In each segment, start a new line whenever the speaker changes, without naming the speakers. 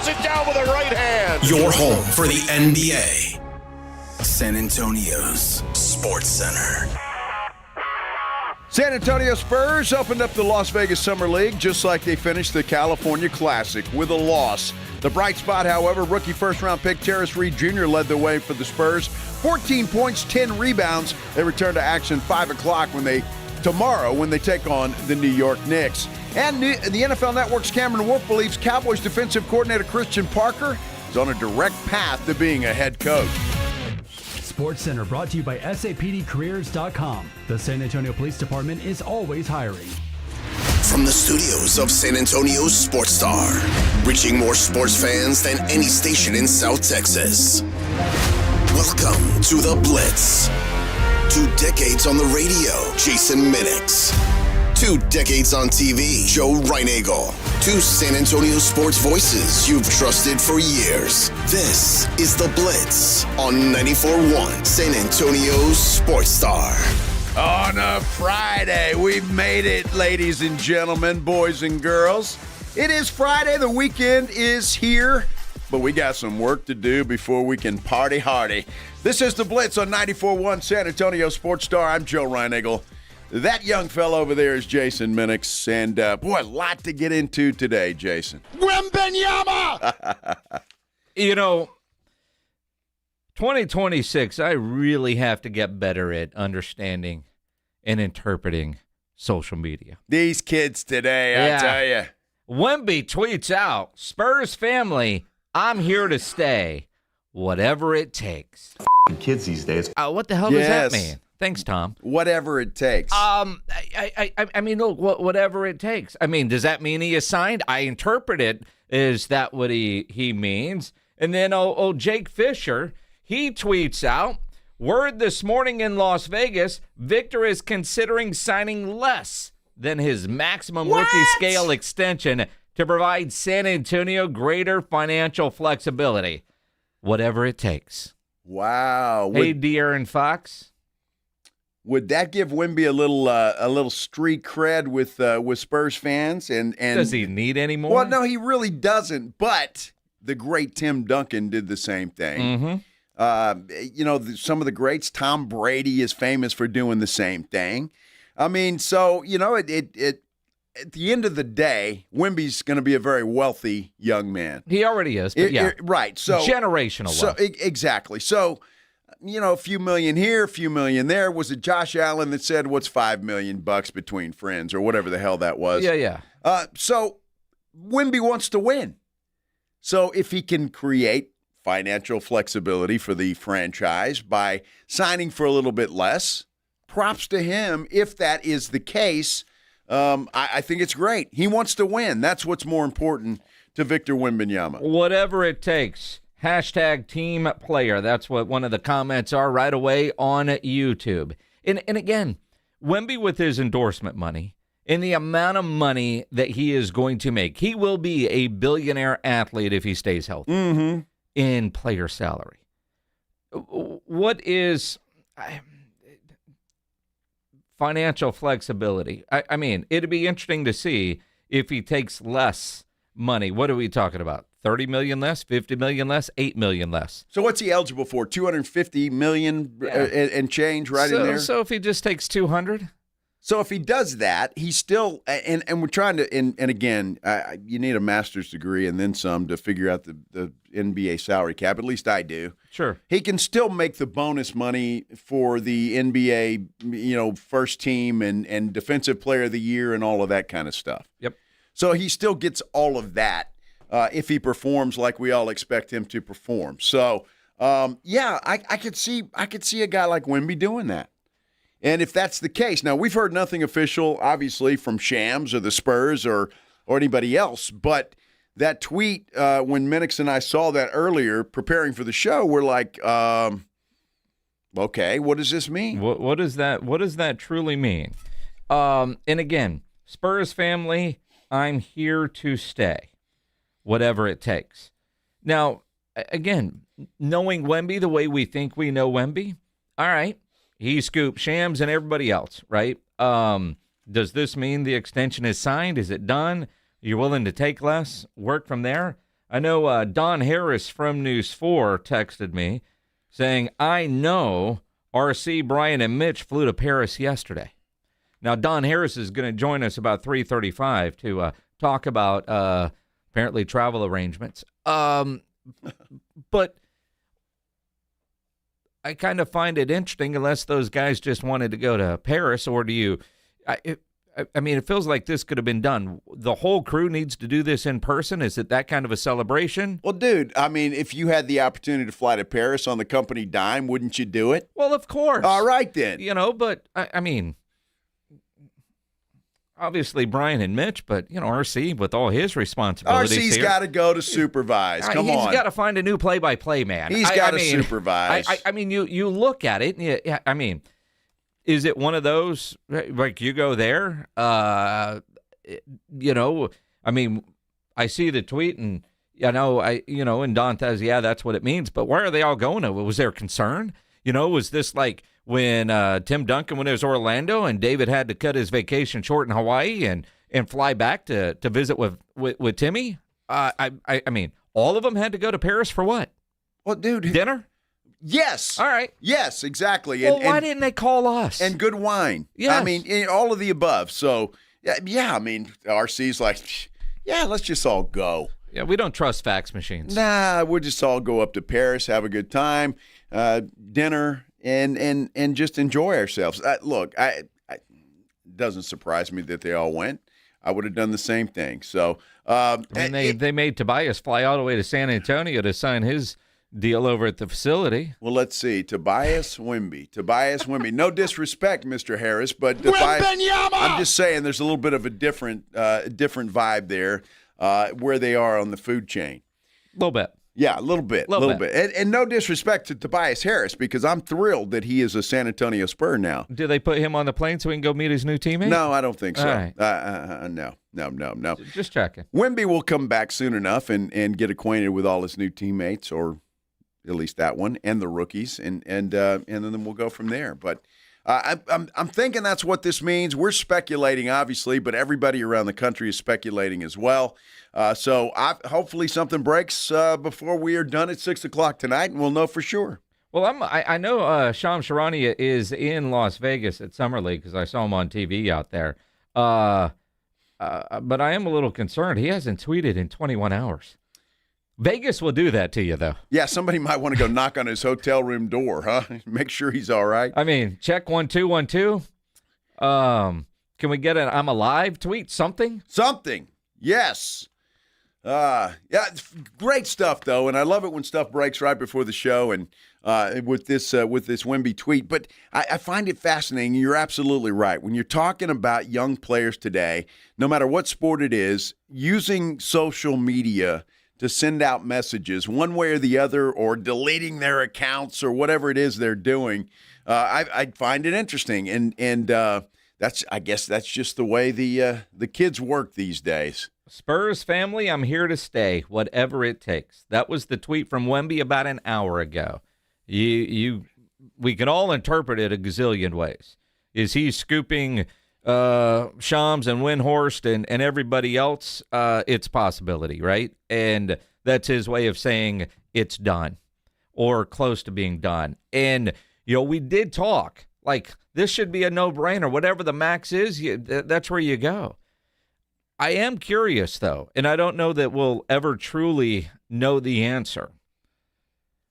it down with a right hand.
Your home for the NBA. San Antonio's Sports Center.
San Antonio Spurs opened up the Las Vegas Summer League just like they finished the California Classic with a loss. The bright spot, however, rookie first-round pick Terrence Reed Jr. led the way for the Spurs. 14 points, 10 rebounds. They return to action 5 o'clock tomorrow when they take on the New York Knicks. And the NFL Network's Cameron Wolfe believes Cowboys defensive coordinator Christian Parker is on a direct path to being a head coach.
Sports Center brought to you by SAPDcareers.com. The San Antonio Police Department is always hiring.
From the studios of San Antonio's Sports Star, reaching more sports fans than any station in South Texas. Welcome to the Blitz. 2 decades on the radio, Jason Minix. 2 decades on TV, Joe Reinagel. 2 San Antonio sports voices you've trusted for years. This is The Blitz on 94.1 San Antonio's Sports Star.
On a Friday, we've made it, ladies and gentlemen, boys and girls. It is Friday, the weekend is here, but we got some work to do before we can party hardy. This is The Blitz on 94.1 San Antonio Sports Star. I'm Joe Reinagel. That young fellow over there is Jason Minix, and boy, a lot to get into today, Jason.
Wembanyama!
2026, I really have to get better at understanding and interpreting social media.
These kids today, I tell you.
Wemby tweets out, Spurs family, I'm here to stay, whatever it takes.
Kids these days.
What the hell does that mean? Thanks, Tom.
Whatever it takes.
I mean, look, whatever it takes. I mean, does that mean he is signed? I interpret it as that what he means. And then, Jake Fisher, he tweets out, word this morning in Las Vegas, Victor is considering signing less than his maximum rookie scale extension to provide San Antonio greater financial flexibility. Whatever it takes.
Wow.
Hey, De'Aaron Fox.
Would that give Wemby a little street cred with Spurs fans? And
does he need any more?
Well, no, he really doesn't. But the great Tim Duncan did the same thing.
Mm-hmm.
Some of the greats. Tom Brady is famous for doing the same thing. I mean, so it at the end of the day, Wemby's going to be a very wealthy young man.
He already is. But
right. So
generational wealth.
Exactly. So. A few million here, a few million there. Was it Josh Allen that said, what's $5 million between friends or whatever the hell that was?
Yeah.
So Wemby wants to win. So if he can create financial flexibility for the franchise by signing for a little bit less, props to him. If that is the case, I think it's great. He wants to win. That's what's more important to Victor Wembanyama.
Whatever it takes. Hashtag team player. That's what one of the comments are right away on YouTube. And again, Wemby with his endorsement money and the amount of money that he is going to make, he will be a billionaire athlete if he stays healthy in player salary. What is financial flexibility? I mean, it'd be interesting to see if he takes less money. What are we talking about? 30 million less, 50 million less, 8 million less.
So what's he eligible for? 250 million and change in there?
So if he just takes 200?
So if he does that, he's still, and we're trying to, and again, you need a master's degree and then some to figure out the NBA salary cap. At least I do.
Sure.
He can still make the bonus money for the NBA, first team and defensive player of the year and all of that kind of stuff.
Yep.
So he still gets all of that. If he performs like we all expect him to perform. So, I could see a guy like Wemby doing that. And if that's the case, now we've heard nothing official, obviously, from Shams or the Spurs or anybody else, but that tweet, when Minix and I saw that earlier preparing for the show, we're like, okay, what does this mean?
What does that truly mean? And again, Spurs family, I'm here to stay. Whatever it takes. Now, again, knowing Wemby the way we think we know Wemby, all right, he scooped Shams and everybody else, right? Does this mean the extension is signed? Is it done? You're willing to take less, work from there? I know Don Harris from News 4 texted me saying, I know RC, Brian, and Mitch flew to Paris yesterday. Now, Don Harris is going to join us about 3:35 to talk about apparently travel arrangements. But I kind of find it interesting, unless those guys just wanted to go to Paris, or do you? I mean, it feels like this could have been done. The whole crew needs to do this in person. Is it that kind of a celebration?
Well, dude, I mean, if you had the opportunity to fly to Paris on the company dime, wouldn't you do it?
Well, of course.
All right, then.
But I mean, obviously Brian and Mitch, but, RC with all his responsibilities
RC's got to go to supervise. Come on.
He's got to find a new play-by-play man.
He's got to supervise.
I mean, you look at it, and I mean, is it one of those, like, you go there, I mean, I see the tweet, and, and Don says, yeah, that's what it means, but why are they all going to? Was there concern? Was this like when Tim Duncan went to Orlando and David had to cut his vacation short in Hawaii and fly back to visit with Timmy? I mean, all of them had to go to Paris for what?
Well, dude.
Dinner?
Yes.
All right.
Yes, exactly.
Well, why didn't they call us?
And good wine.
Yes.
I mean, all of the above. So, yeah, I mean, RC's like, yeah, let's just all go.
Yeah, we don't trust fax machines.
Nah, we'll just all go up to Paris, have a good time, dinner, and just enjoy ourselves. Look, it doesn't surprise me that they all went. I would have done the same thing. So,
they made Tobias fly all the way to San Antonio to sign his deal over at the facility.
Well, let's see. Tobias Wemby. No disrespect, Mr. Harris, but Wembanyama! I'm just saying there's a little bit of a different vibe there where they are on the food chain.
A little bit.
Yeah, a little bit. And no disrespect to Tobias Harris, because I'm thrilled that he is a San Antonio Spur now.
Do they put him on the plane so he can go meet his new teammate?
No, I don't think so.
All right.
No.
Just checking.
Wemby will come back soon enough and get acquainted with all his new teammates, or at least that one, and the rookies, and then we'll go from there. But I'm thinking that's what this means. We're speculating, obviously, but everybody around the country is speculating as well. So hopefully something breaks before we are done at 6 o'clock tonight, and we'll know for sure.
Well, I know Shams Charania is in Las Vegas at Summer League because I saw him on TV out there. But I am a little concerned. He hasn't tweeted in 21 hours. Vegas will do that to you, though.
Yeah, somebody might want to go knock on his hotel room door, huh? Make sure he's all right.
I mean, check 1212. Can we get an I'm alive tweet? Something?
Something. Yes. Yeah, it's great stuff, though, and I love it when stuff breaks right before the show and with this Wemby tweet. But I find it fascinating. You're absolutely right. When you're talking about young players today, no matter what sport it is, using social media to send out messages one way or the other, or deleting their accounts or whatever it is they're doing, I find it interesting. And I guess that's just the way the kids work these days.
Spurs family, I'm here to stay, whatever it takes. That was the tweet from Wemby about an hour ago. We can all interpret it a gazillion ways. Is he scooping Shams and Windhorst and everybody else? It's a possibility, right? And that's his way of saying it's done or close to being done. And, we did talk. Like, this should be a no-brainer. Whatever the max is, that's where you go. I am curious, though, and I don't know that we'll ever truly know the answer.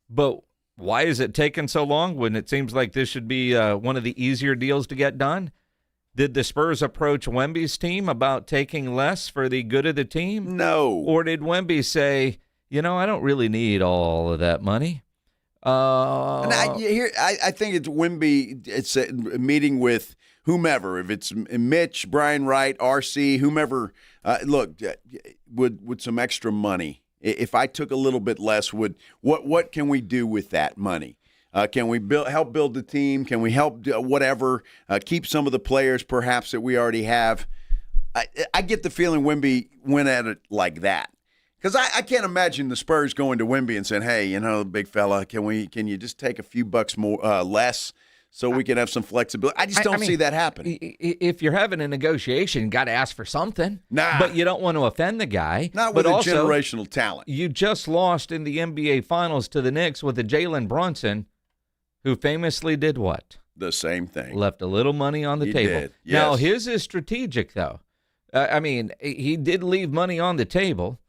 But why is it taking so long when it seems like this should be one of the easier deals to get done? Did the Spurs approach Wemby's team about taking less for the good of the team?
No.
Or did Wemby say, I don't really need all of that money?
I think it's Wemby. It's a meeting with whomever. If it's Mitch, Brian Wright, RC, whomever. Look, would some extra money? If I took a little bit less, what can we do with that money? Can we help build the team? Can we help whatever? Keep some of the players perhaps that we already have? I get the feeling Wemby went at it like that. Because I can't imagine the Spurs going to Wemby and saying, hey, big fella, can you just take a few bucks more less so we can have some flexibility. I just don't see that happen.
If you're having a negotiation, you got to ask for something.
Nah.
But you don't want to offend the guy.
Not with generational talent.
You just lost in the NBA Finals to the Knicks with a Jalen Brunson, who famously did what?
The same thing.
Left a little money on the table.
Did. Yes.
Now, his is strategic, though. He did leave money on the table,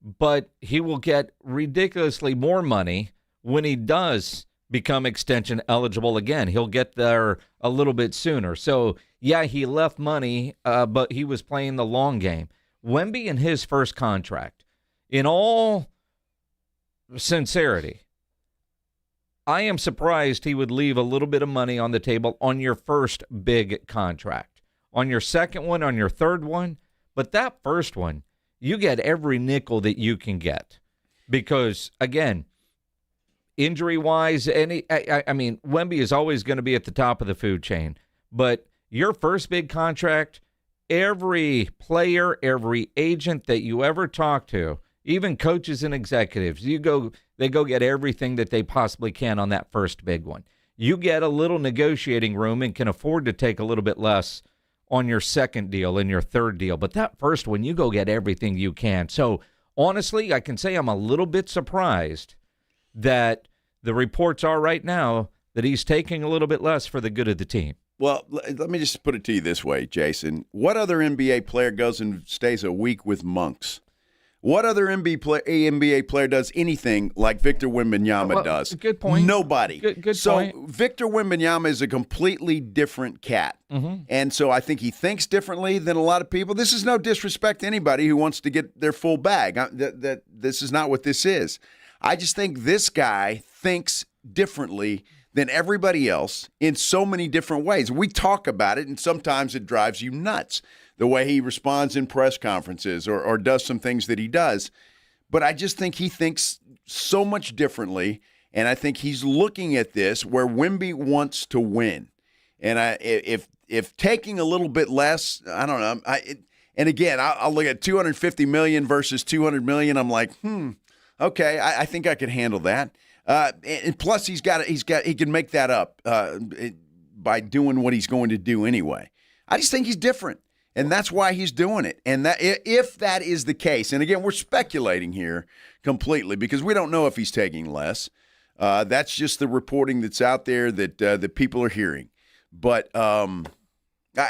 but he will get ridiculously more money when he does become extension eligible again. He'll get there a little bit sooner. So, yeah, he left money, but he was playing the long game. Wemby in his first contract, in all sincerity, I am surprised he would leave a little bit of money on the table on your first big contract. On your second one, on your third one, but that first one, you get every nickel that you can get. Because, again, injury-wise, Wemby is always going to be at the top of the food chain. But your first big contract, every player, every agent that you ever talk to, even coaches and executives, they go get everything that they possibly can on that first big one. You get a little negotiating room and can afford to take a little bit less on your second deal and your third deal. But that first one, you go get everything you can. So, honestly, I can say I'm a little bit surprised that the reports are right now that he's taking a little bit less for the good of the team.
Well, let me just put it to you this way, Jason. What other NBA player goes and stays a week with monks? What other NBA player does anything like Victor Wembanyama does?
Good point.
Nobody.
Good point.
So Victor Wembanyama is a completely different cat. Mm-hmm. And so I think he thinks differently than a lot of people. This is no disrespect to anybody who wants to get their full bag. This is not what this is. I just think this guy thinks differently than everybody else in so many different ways. We talk about it, and sometimes it drives you nuts, the way he responds in press conferences or does some things that he does. But I just think he thinks so much differently, and I think he's looking at this where Wemby wants to win. And if taking a little bit less, I don't know. And again, I'll look at $250 million versus $200 million. I'm like, okay, I think I could handle that. And plus, he can make that up by doing what he's going to do anyway. I just think he's different. And that's why he's doing it. And that if that is the case, and again, we're speculating here completely because we don't know if he's taking less. That's just the reporting that's out there that people are hearing. But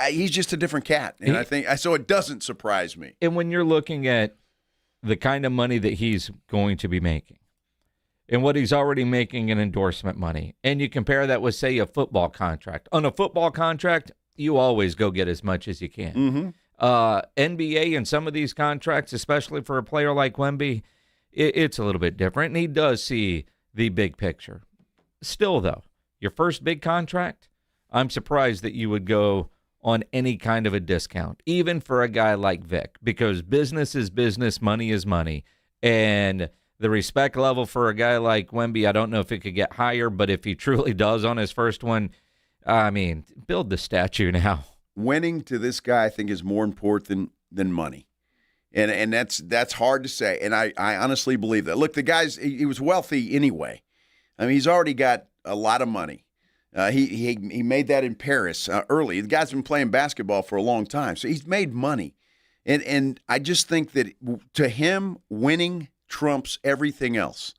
he's just a different cat, and I think so. It doesn't surprise me.
And when you're looking at the kind of money that he's going to be making, and what he's already making in endorsement money, and you compare that with, say, a football contract. On a football contract, you always go get as much as you can.
Mm-hmm.
NBA and some of these contracts, especially for a player like Wemby, it's a little bit different, and he does see the big picture. Still, though, your first big contract, I'm surprised that you would go on any kind of a discount, even for a guy like Vic, because business is business, money is money, and the respect level for a guy like Wemby, I don't know if it could get higher, but if he truly does on his first one, I mean, build the statue now.
Winning to this guy, I think, is more important than money. And that's hard to say. And I honestly believe that. Look, the guy's he was wealthy anyway. I mean, he's already got a lot of money. He made that in Paris early. The guy's been playing basketball for a long time, so he's made money. And I just think that to him, winning trumps everything else.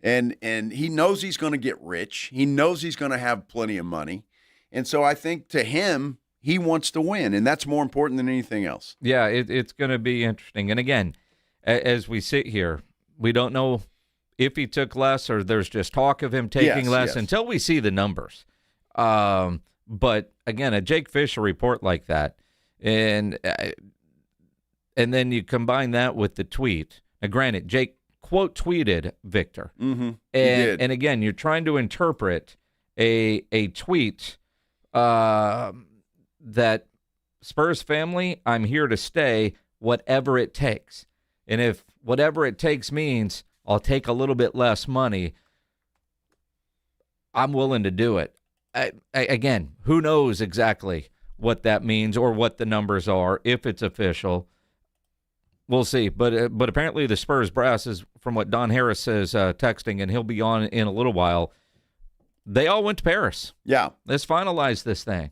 And he knows he's going to get rich. He knows he's going to have plenty of money. And so I think to him, he wants to win, and that's more important than anything else.
Yeah, it's going to be interesting. And again, as we sit here, we don't know if he took less or there's just talk of him taking less until we see the numbers. But again, a Jake Fisher report like that, and then you combine that with the tweet. Now, granted, Jake quote tweeted Victor, and again, you're trying to interpret a tweet that Spurs family, I'm here to stay, whatever it takes. And if whatever it takes means I'll take a little bit less money, I'm willing to do it. Again, who knows exactly what that means or what the numbers are, if it's official. We'll see. But apparently the Spurs brass is, from what Don Harris says, texting, and he'll be on in a little while, they all went to Paris.
Yeah.
Let's finalize this thing.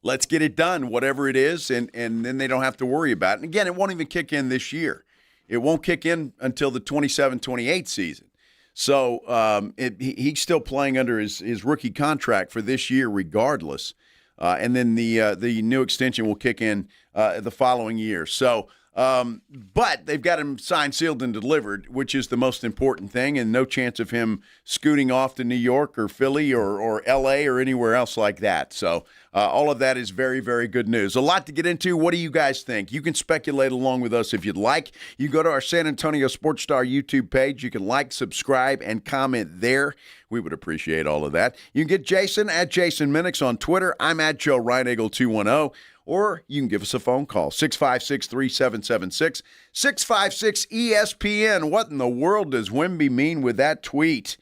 Let's get it done, whatever it is, and then they don't have to worry about it. And again, it won't even kick in this year. It won't kick in until the 27-28 season. So he's still playing under his rookie contract for this year regardless. And then the new extension will kick in the following year. So, but they've got him signed, sealed, and delivered, which is the most important thing, and no chance of him scooting off to New York or Philly or L.A. or anywhere else like that. So all of that is very, very good news. A lot to get into. What do you guys think? You can speculate along with us if you'd like. You go to our San Antonio Sports Star YouTube page. You can like, subscribe, and comment there. We would appreciate all of that. You can get Jason at Jason Minix on Twitter. I'm at Joe Reinagle 210. Or you can give us a phone call, 656-3776, 656-ESPN. What in the world does Wemby mean with that tweet?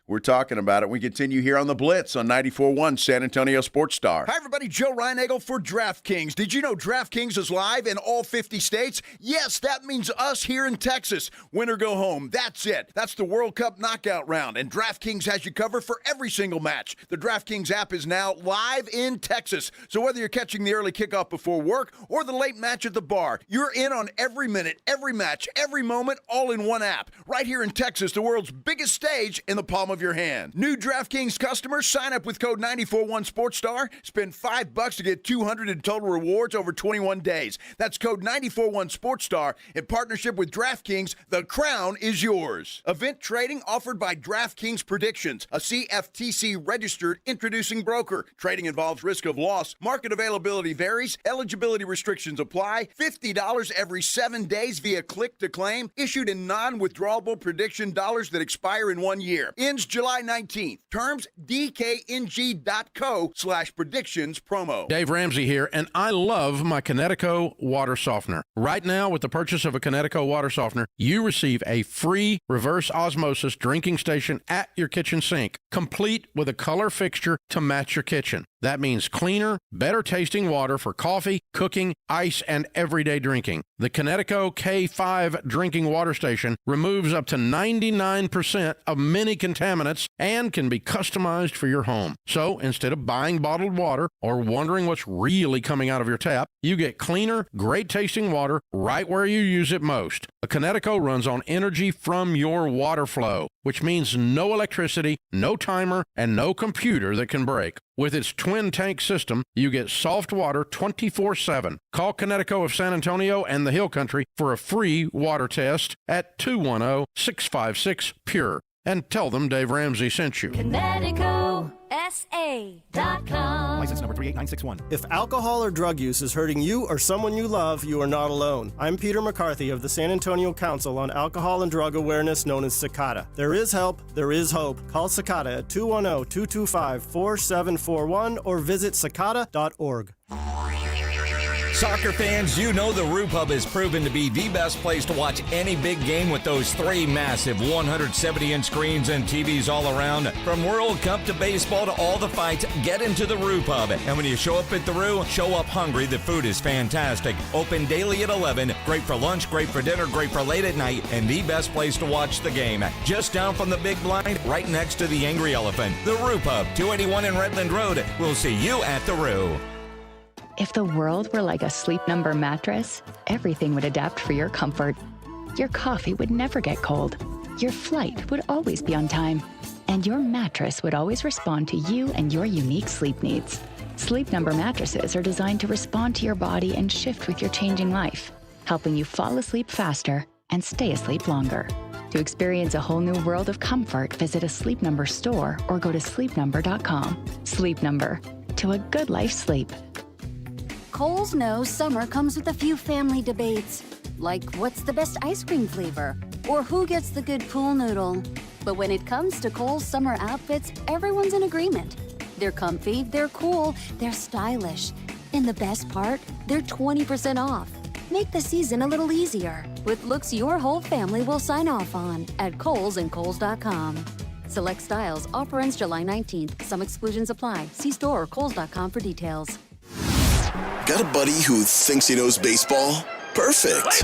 We're talking about it. We continue here on the Blitz on 94.1 San Antonio Sports Star. Hi, everybody. Joe Reinagle for DraftKings. Did you know DraftKings is live in all 50 states? Yes, that means us here in Texas. Win or go home. That's it. That's the World Cup knockout round, and DraftKings has you covered for every single match. The DraftKings app is now live in Texas, so whether you're catching the early kickoff before work or the late match at the bar, you're in on every minute, every match, every moment, all in one app. Right here in Texas, the world's biggest stage in the palm of your hand. New DraftKings customers sign up with code 941SportsStar. Spend $5 to get $200 in total rewards over 21 days. That's code 941SportsStar. In partnership with DraftKings, the crown is yours. Event trading offered by DraftKings Predictions, a CFTC registered introducing broker. Trading involves risk of loss. Market availability varies. Eligibility restrictions apply. $50 every 7 days via click to claim. Issued in non-withdrawable prediction dollars that expire in 1 year. Ends July 19th. Terms DKNG.co/predictions promo.
Dave Ramsey here, and I love my Connecticut water softener. Right now, with the purchase of a Connecticut water softener, you receive a free reverse osmosis drinking station at your kitchen sink, complete with a color fixture to match your kitchen. That means cleaner, better tasting water for coffee, cooking, ice, and everyday drinking. The Connecticut K5 drinking water station removes up to 99% of many contaminants and can be customized for your home. So instead of buying bottled water or wondering what's really coming out of your tap, you get cleaner, great tasting water right where you use it most. A Connecticut runs on energy from your water flow, which means no electricity, no timer, and no computer that can break. With its twin tank system, you get soft water 24/7. Call Connecticut of San Antonio and the Hill Country for a free water test at 210-656-PURE. And tell them Dave Ramsey sent you.
ConnecticutSA.com.
License number 38961.
If alcohol or drug use is hurting you or someone you love, you are not alone. I'm Peter McCarthy of the San Antonio Council on Alcohol and Drug Awareness, known as Cicada. There is help, there is hope. Call Cicada at 210-225-4741 or visit cicada.org.
Soccer fans, you know the Roo Pub has proven to be the best place to watch any big game with those 3 massive 170-inch screens and TVs all around. From World Cup to baseball to all the fights, get into the Roo Pub. And when you show up at the Roo, show up hungry. The food is fantastic. Open daily at 11. Great for lunch, great for dinner, great for late at night, and the best place to watch the game. Just down from the big blind, right next to the Angry Elephant. The Roo Pub, 281 in Redland Road. We'll see you at the Roo.
If the world were like a Sleep Number mattress, everything would adapt for your comfort. Your coffee would never get cold. Your flight would always be on time. And your mattress would always respond to you and your unique sleep needs. Sleep Number mattresses are designed to respond to your body and shift with your changing life, helping you fall asleep faster and stay asleep longer. To experience a whole new world of comfort, visit a Sleep Number store or go to sleepnumber.com. Sleep Number. To a good life sleep.
Kohl's knows summer comes with a few family debates, like what's the best ice cream flavor, or who gets the good pool noodle. But when it comes to Kohl's summer outfits, everyone's in agreement. They're comfy, they're cool, they're stylish. And the best part, they're 20% off. Make the season a little easier with looks your whole family will sign off on at Kohl's and Kohl's.com. Select styles, offer ends July 19th. Some exclusions apply. See store or Kohl's.com for details.
Got a buddy who thinks he knows baseball? Perfect.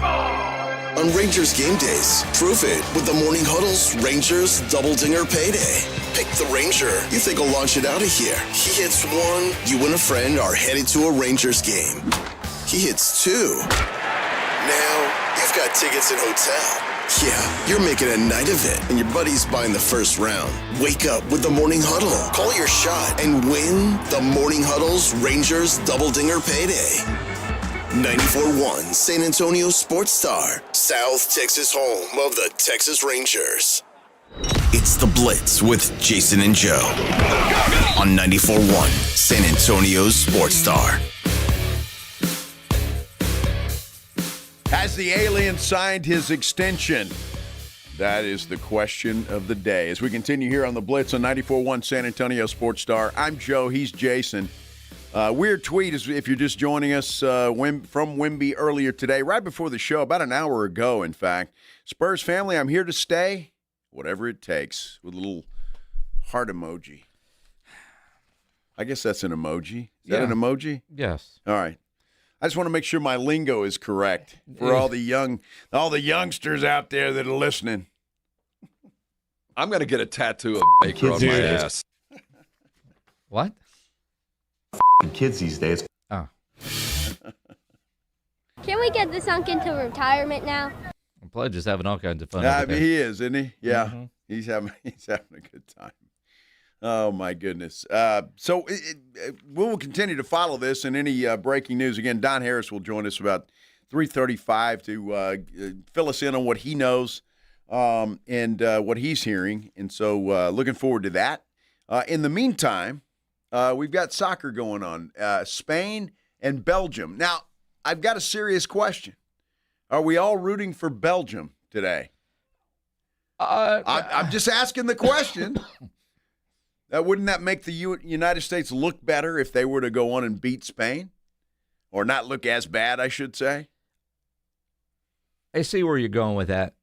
on Rangers game days. Prove it with the Morning Huddle's Rangers Double Dinger Payday. Pick the Ranger you think will launch it out of here. He hits one, you and a friend are headed to a Rangers game. He hits two. Now, you've got tickets and hotel. Yeah, you're making a night of it, and your buddy's buying the first round. Wake up with the Morning Huddle. Call your shot and win the Morning Huddle's Rangers Double Dinger Payday. 94.1 San Antonio Sports Star, South Texas home of the Texas Rangers. It's the Blitz with Jason and Joe on 94.1 San Antonio's Sports Star.
Has the alien signed his extension? That is the question of the day. As we continue here on the Blitz on 94.1 San Antonio Sports Star, I'm Joe, he's Jason. Weird tweet is if you're just joining us from Wemby earlier today, right before the show, about an hour ago, in fact. Spurs family, I'm here to stay, whatever it takes, with a little heart emoji. I guess that's an emoji. Is that an emoji?
Yes.
All right. I just want to make sure my lingo is correct for all the youngsters out there that are listening.
I'm going to get a tattoo of Baker on my ass.
What?
Kids these days.
Oh.
Can we get this sunk into retirement now?
Pledge is having all kinds of fun. I
mean, he is, isn't he? Yeah, he's having a good time. Oh my goodness! So we will continue to follow this and any breaking news. Again, Don Harris will join us about 3:35 to fill us in on what he knows and what he's hearing. And so, looking forward to that. In the meantime, we've got soccer going on. Spain and Belgium. Now, I've got a serious question. Are we all rooting for Belgium today? I'm just asking the question. Wouldn't that make the United States look better if they were to go on and beat Spain? Or not look as bad, I should say?
I see where you're going with that.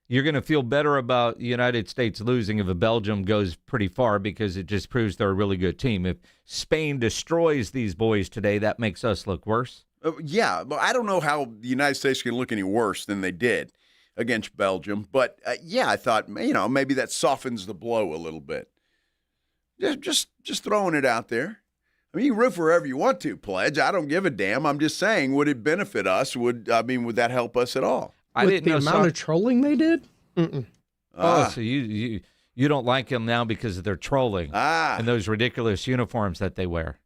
You're going to feel better about the United States losing if Belgium goes pretty far because it just proves they're a really good team. If Spain destroys these boys today, that makes us look worse.
Yeah, but I don't know how the United States can look any worse than they did against Belgium. But, I thought, maybe that softens the blow a little bit. Just throwing it out there. I mean, you can root for whoever you want to, Pledge. I don't give a damn. I'm just saying, would it benefit us? Would that help us at all?
With the amount of trolling they did?
So you don't like them now because of their trolling and those ridiculous uniforms that they wear.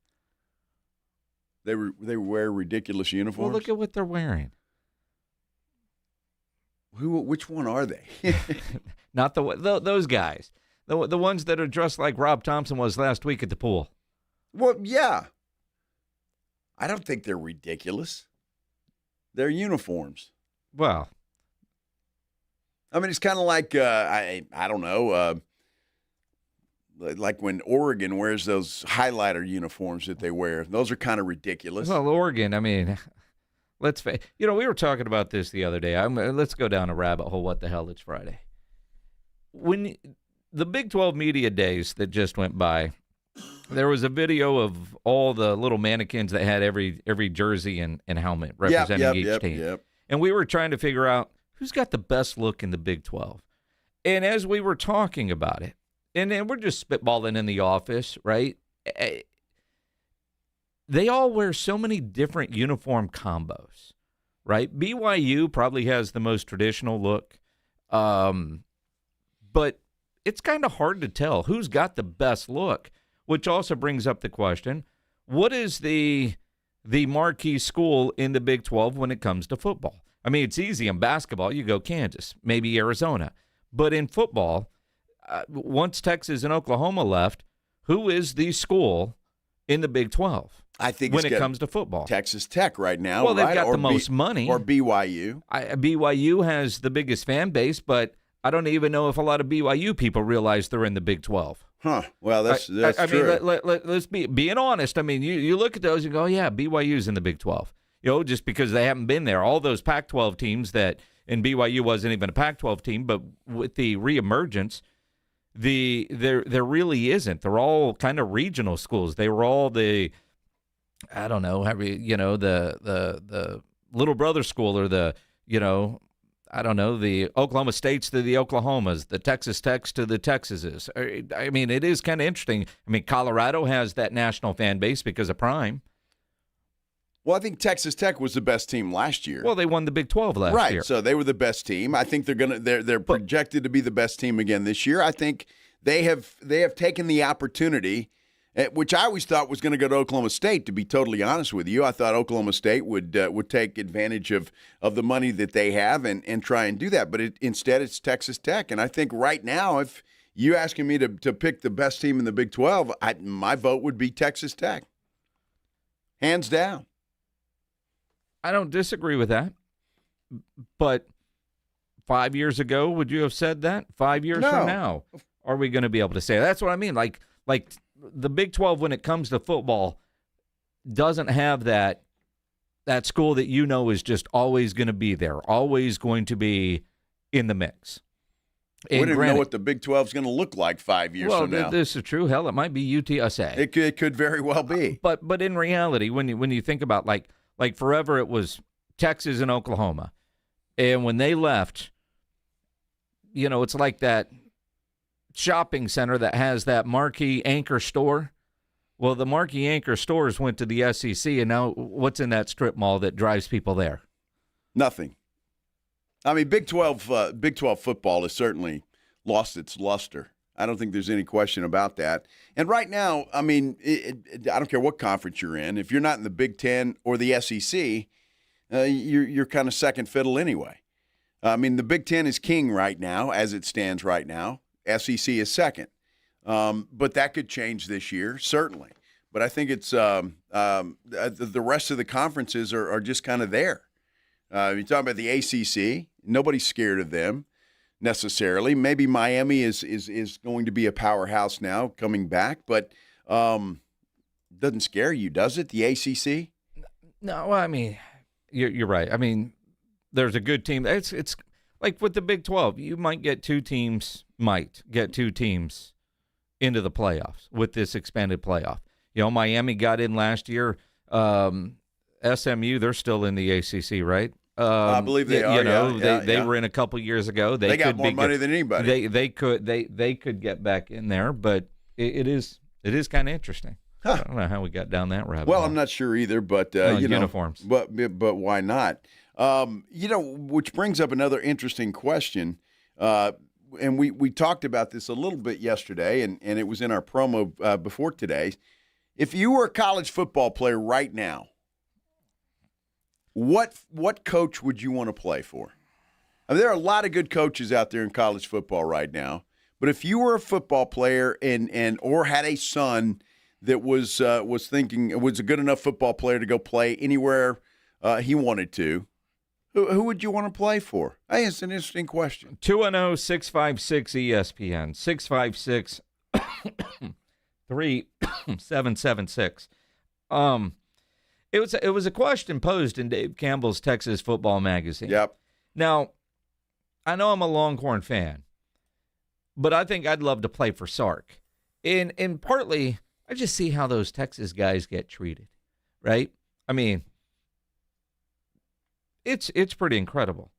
They wear ridiculous uniforms?
Well, look at what they're wearing.
Which one are they?
Not those guys. The ones that are dressed like Rob Thompson was last week at the pool.
Well, yeah. I don't think they're ridiculous. They're uniforms.
Well,
I mean, it's kind of like, I don't know, like when Oregon wears those highlighter uniforms that they wear. Those are kind of ridiculous.
Well, Oregon, I mean, we were talking about this the other day. Let's go down a rabbit hole. What the hell? It's Friday. When the Big 12 media days that just went by, there was a video of all the little mannequins that had every jersey and helmet representing each team.
Yep.
And we were trying to figure out who's got the best look in the Big 12. And as we were talking about it, and we're just spitballing in the office, right? They all wear so many different uniform combos, right? BYU probably has the most traditional look, but it's kind of hard to tell who's got the best look, which also brings up the question, what is the marquee school in the Big 12 when it comes to football? I mean, it's easy in basketball. You go Kansas, maybe Arizona. But in football, once Texas and Oklahoma left, who is the school in the Big 12
I think
when it comes to football?
Texas Tech right now.
Well, they've got the most money.
Or BYU.
BYU has the biggest fan base, but I don't even know if a lot of BYU people realize they're in the Big 12.
Huh. Well, that's true.
I mean, let's being honest. I mean, you look at those and go, yeah, BYU's in the Big 12. Just because they haven't been there. All those Pac-12 teams and BYU wasn't even a Pac-12 team, but with the reemergence, there really isn't. They're all kind of regional schools. They were all the little brother school or I don't know, the Oklahoma States to the Oklahomas, the Texas Techs to the Texases. I mean, it is kind of interesting. I mean, Colorado has that national fan base because of Prime.
Well, I think Texas Tech was the best team last year.
Well, they won the Big 12 last year.
Right, so they were the best team. I think they're projected to be the best team again this year. I think they have taken the opportunity, which I always thought was going to go to Oklahoma State, to be totally honest with you. I thought Oklahoma State would take advantage of the money that they have and try and do that. But instead, it's Texas Tech. And I think right now, if you asking me to pick the best team in the Big 12, my vote would be Texas Tech. Hands down.
I don't disagree with that. But 5 years ago, would you have said that? 5 years from now, are we going to be able to say that? That's what I mean. Like the Big 12, when it comes to football, doesn't have that school that is just always going to be there, always going to be in the mix.
We don't even know what the Big 12 is going to look like 5 years from now.
Well, this is true. Hell, it might be UTSA.
It could very well be.
But in reality, when you think about like forever, it was Texas and Oklahoma, and when they left, it's like that shopping center that has that marquee anchor store. Well, the marquee anchor stores went to the SEC, and now what's in that strip mall that drives people there?
Nothing. I mean, Big 12 football has certainly lost its luster. I don't think there's any question about that. And right now, I mean, I don't care what conference you're in. If you're not in the Big Ten or the SEC, you're kind of second fiddle anyway. I mean, the Big Ten is king right now, as it stands right now. SEC is second. But that could change this year, certainly. But I think it's the rest of the conferences are just kind of there. You're talking about the ACC. Nobody's scared of them necessarily. Maybe Miami is going to be a powerhouse now coming back, but doesn't scare you, does it, the ACC?
No, I mean, you're right. I mean, there's a good team. It's like with the Big 12, you might get two teams into the playoffs with this expanded playoff. Miami got in last year. SMU, they're still in the ACC, right?
I believe they are.
They were in a couple years ago.
They got more money than anybody.
They could get back in there, but it is kind of interesting. Huh. I don't know how we got down that rabbit hole.
I'm not sure either, but
uniforms.
But why not? Which brings up another interesting question. And we talked about this a little bit yesterday, and it was in our promo before today. If you were a college football player right now, what coach would you want to play for? I mean, there are a lot of good coaches out there in college football right now. But if you were a football player or had a son that was thinking was a good enough football player to go play anywhere he wanted to, who would you want to play for? I think it's an interesting question.
210-656-ESPN, 656-3776. It was a question posed in Dave Campbell's Texas Football Magazine.
Yep.
Now, I know I'm a Longhorn fan, but I think I'd love to play for Sark. And partly, I just see how those Texas guys get treated, right? I mean, it's pretty incredible.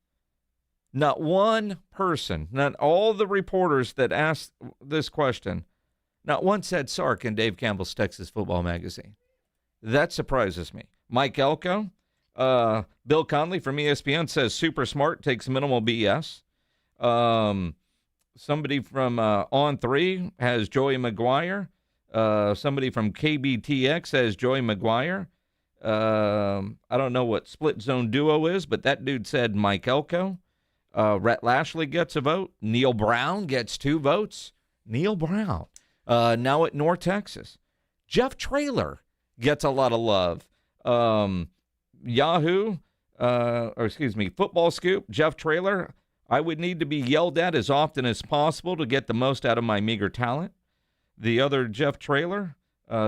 Not one person, not all the reporters that asked this question, not one said Sark in Dave Campbell's Texas Football Magazine. That surprises me. Mike Elko, Bill Conley from ESPN says super smart, takes minimal BS. Somebody from On3 has Joey McGuire. Somebody from KBTX has Joey McGuire. I don't know what split zone duo is, but that dude said Mike Elko. Rhett Lashley gets a vote. Neil Brown gets 2 votes. Neil Brown, now at North Texas. Jeff Traylor gets a lot of love. Football Scoop, Jeff Traylor. I would need to be yelled at as often as possible to get the most out of my meager talent. The other Jeff Traylor,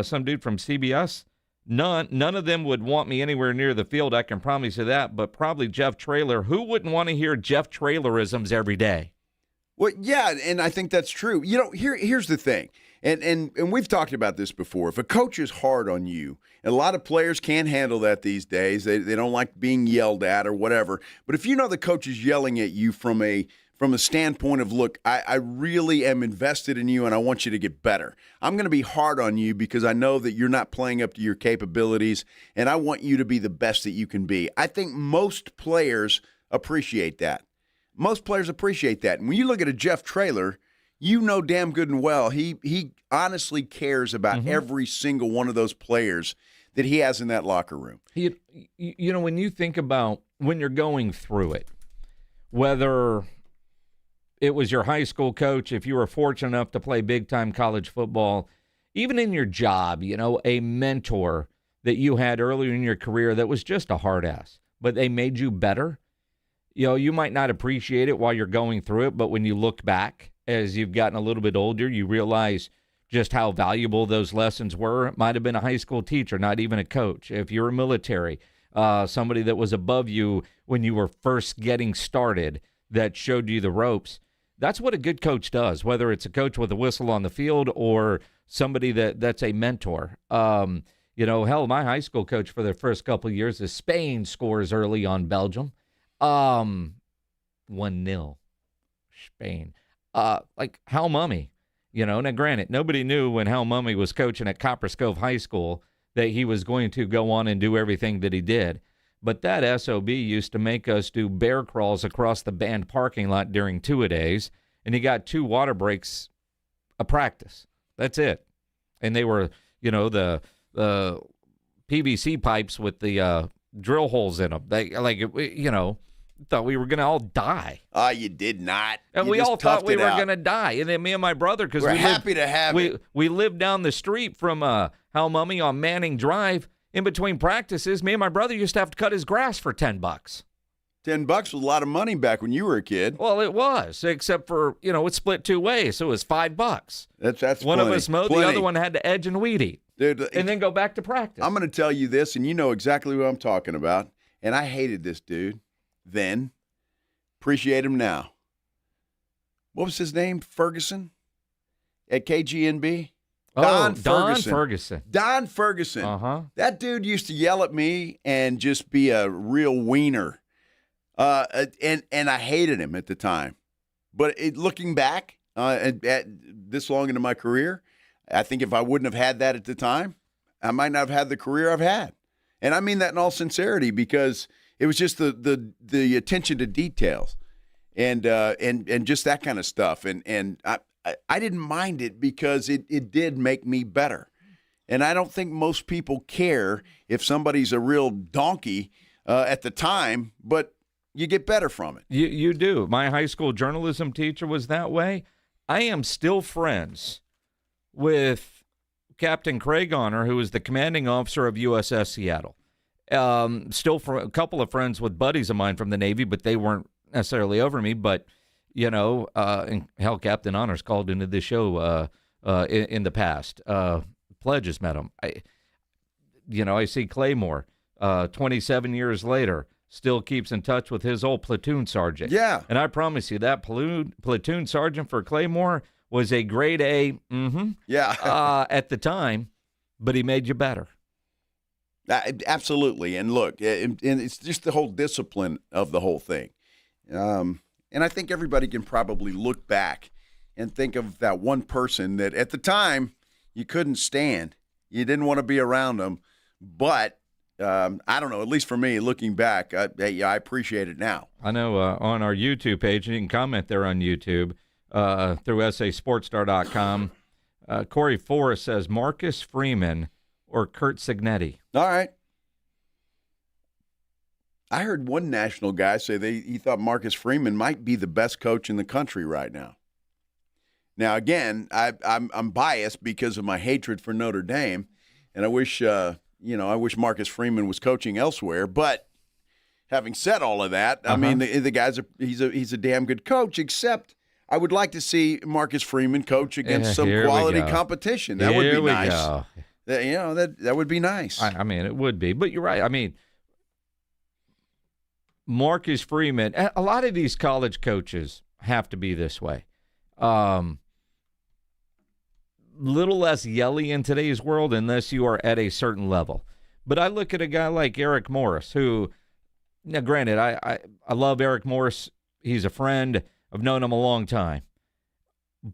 some dude from CBS. None of them would want me anywhere near the field, I can promise you that, but probably Jeff Traylor. Who wouldn't want to hear Jeff Trailerisms every day?
Well, yeah, and I think that's true. You know, here's the thing, and we've talked about this before. If a coach is hard on you, and a lot of players can't handle that these days. They don't like being yelled at or whatever. But if you know the coach is yelling at you from a standpoint of, look, I really am invested in you and I want you to get better. I'm going to be hard on you because I know that you're not playing up to your capabilities, and I want you to be the best that you can be. I think most players appreciate that. Most players appreciate that. And when you look at a Jeff Traylor, you know damn good and well he honestly cares about every single one of those players that he has in that locker room.
You know, when you think about when you're going through it, whether it was your high school coach, if you were fortunate enough to play big-time college football, even in your job, you know, a mentor that you had earlier in your career that was just a hard ass, but they made you better. You know, you might not appreciate it while you're going through it, but when you look back as you've gotten a little bit older, you realize just how valuable those lessons were. It might have been a high school teacher, not even a coach. If you're a military, somebody that was above you when you were first getting started that showed you the ropes. That's what a good coach does, whether it's a coach with a whistle on the field or somebody that's a mentor. You know, hell, my high school coach for the first couple of years is Spain scores early on Belgium. 1-0 Spain. Like Hal Mummy, you know. Now, granted, nobody knew when Hal Mummy was coaching at Copper Cove High School that he was going to go on and do everything that he did. But that SOB used to make us do bear crawls across the band parking lot during two-a-days, and he got 2 water breaks a practice. That's it. And they were, you know, the PVC pipes with the drill holes in them. They, like, you know, thought we were going to all die.
You did not.
And we all thought we were going to die. And then me and my brother, because
we're happy to have it.
We lived down the street from Hal Mummy on Manning Drive. In between practices, me and my brother used to have to cut his grass for $10.
$10 was a lot of money back when you were a kid.
Well, it was, except for, you know, it split 2 ways, so it was $5.
That's
one
plenty,
of us mowed,
plenty.
the other one had to edge and weed eat.
Dude,
and then go back to practice.
I'm going to tell you this, and you know exactly what I'm talking about. And I hated this dude then. Appreciate him now. What was his name? Ferguson? At KGNB? Don Ferguson. Don Ferguson.
Uh-huh.
That dude used to yell at me and just be a real wiener. And I hated him at the time. But looking back at this long into my career, I think if I wouldn't have had that at the time, I might not have had the career I've had. And I mean that in all sincerity, because it was just the attention to details and just that kind of stuff. And I didn't mind it because it did make me better. And I don't think most people care if somebody's a real donkey at the time, but you get better from it.
You do. My high school journalism teacher was that way. I am still friends with Captain Craig Honor, who is the commanding officer of USS Seattle. Still for a couple of friends with buddies of mine from the Navy, but they weren't necessarily over me. But, you know, and hell, Captain Honor's called into this show in the past. Pledges met him. I see Claymore, 27 years later, still keeps in touch with his old platoon sergeant.
Yeah.
And I promise you, that platoon sergeant for Claymore was a grade A
yeah.
At the time, but he made you better.
Absolutely. And look, and it's just the whole discipline of the whole thing. And I think everybody can probably look back and think of that one person that at the time you couldn't stand. You didn't want to be around them. But I don't know, at least for me, looking back, I appreciate it now.
I know on our YouTube page, and you can comment there on YouTube through SASportsStar.com, Corey Forrest says Marcus Freeman or Kurt Signetti.
All right. I heard one national guy say he thought Marcus Freeman might be the best coach in the country right now. Now, again, I'm biased because of my hatred for Notre Dame, and I wish Marcus Freeman was coaching elsewhere. But having said all of that, I mean, the guy's he's a damn good coach. Except I would like to see Marcus Freeman coach against some quality competition. That would be nice.
Go.
That would be nice.
I mean, it would be. But you're right. I mean, Marcus Freeman, a lot of these college coaches have to be this way. Little less yelly in today's world unless you are at a certain level. But I look at a guy like Eric Morris, who, now granted, I love Eric Morris. He's a friend. I've known him a long time.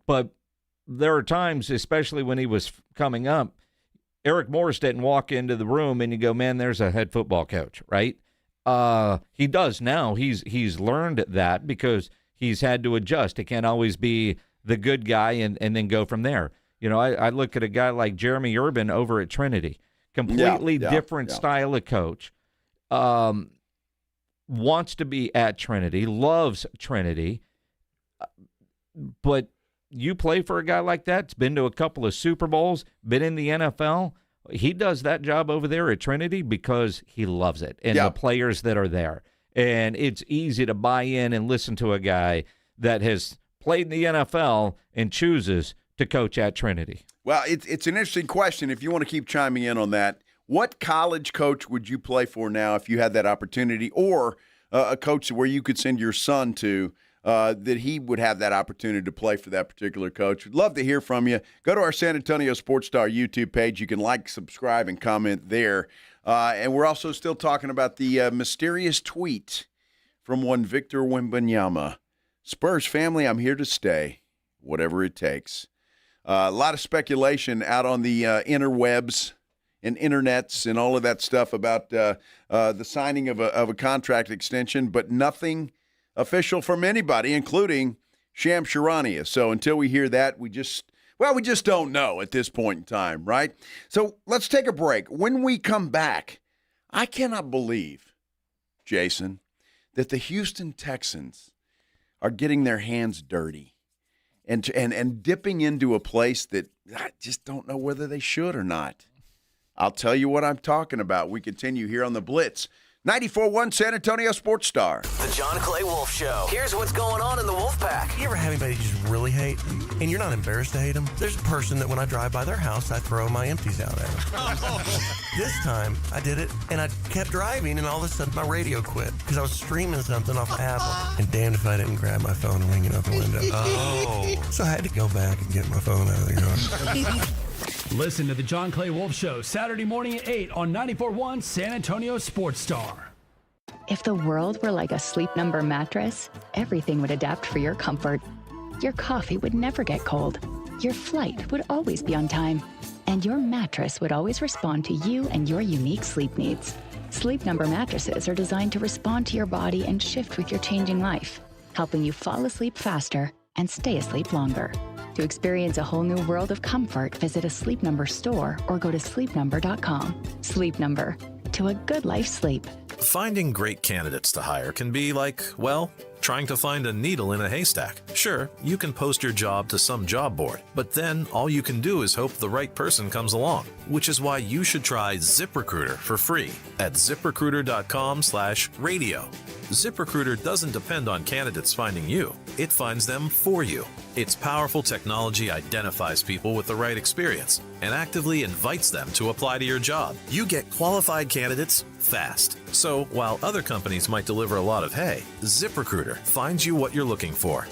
But there are times, especially when he was coming up, Eric Morris didn't walk into the room and you go, man, there's a head football coach, right? He does now. He's learned that because he's had to adjust. It can't always be the good guy and then go from there. You know, I look at a guy like Jeremy Urban over at Trinity, completely different style of coach, wants to be at Trinity, loves Trinity, but you play for a guy like that, it's been to a couple of Super Bowls, been in the NFL. He does that job over there at Trinity because he loves it and the players that are there. And it's easy to buy in and listen to a guy that has played in the NFL and chooses to coach at Trinity.
Well, it's an interesting question. If you want to keep chiming in on that, what college coach would you play for now if you had that opportunity, or a coach where you could send your son to that he would have that opportunity to play for that particular coach? We'd love to hear from you. Go to our San Antonio Sports Star YouTube page. You can like, subscribe, and comment there. And we're also still talking about the mysterious tweet from one Victor Wembanyama. Spurs family, I'm here to stay, whatever it takes. A lot of speculation out on the interwebs and internets and all of that stuff about the signing of a contract extension, but nothing official from anybody, including Shams Charania. So until we hear that, we just don't know at this point in time, right? So let's take a break. When we come back, I cannot believe, Jason, that the Houston Texans are getting their hands dirty and dipping into a place that I just don't know whether they should or not. I'll tell you what I'm talking about. We continue here on the Blitz. 94.1 San Antonio Sports Star.
The John Clay Wolf Show. Here's what's going on in the Wolf Pack.
You ever have anybody you just really hate, and you're not embarrassed to hate them? There's a person that when I drive by their house, I throw my empties out at them. This time, I did it, and I kept driving, and all of a sudden, my radio quit because I was streaming something off of Apple. And damned if I didn't grab my phone and ring it out the window. Oh. So I had to go back and get my phone out of the yard.
Listen to the John Clay Wolf Show Saturday morning at 8 on 94.1 San Antonio Sports Star.
If the world were like a Sleep Number mattress, everything would adapt for your comfort. Your coffee would never get cold. Your flight would always be on time. And your mattress would always respond to you and your unique sleep needs. Sleep Number mattresses are designed to respond to your body and shift with your changing life, helping you fall asleep faster and stay asleep longer. To experience a whole new world of comfort, visit a Sleep Number store or go to sleepnumber.com. Sleep Number, to a good life sleep.
Finding great candidates to hire can be like, well, trying to find a needle in a haystack. Sure, you can post your job to some job board, but then all you can do is hope the right person comes along, which is why you should try ZipRecruiter for free at ZipRecruiter.com/radio. ZipRecruiter doesn't depend on candidates finding you. It finds them for you. Its powerful technology identifies people with the right experience and actively invites them to apply to your job. You get qualified candidates fast. So while other companies might deliver a lot of hay, ZipRecruiter finds you what you're looking for.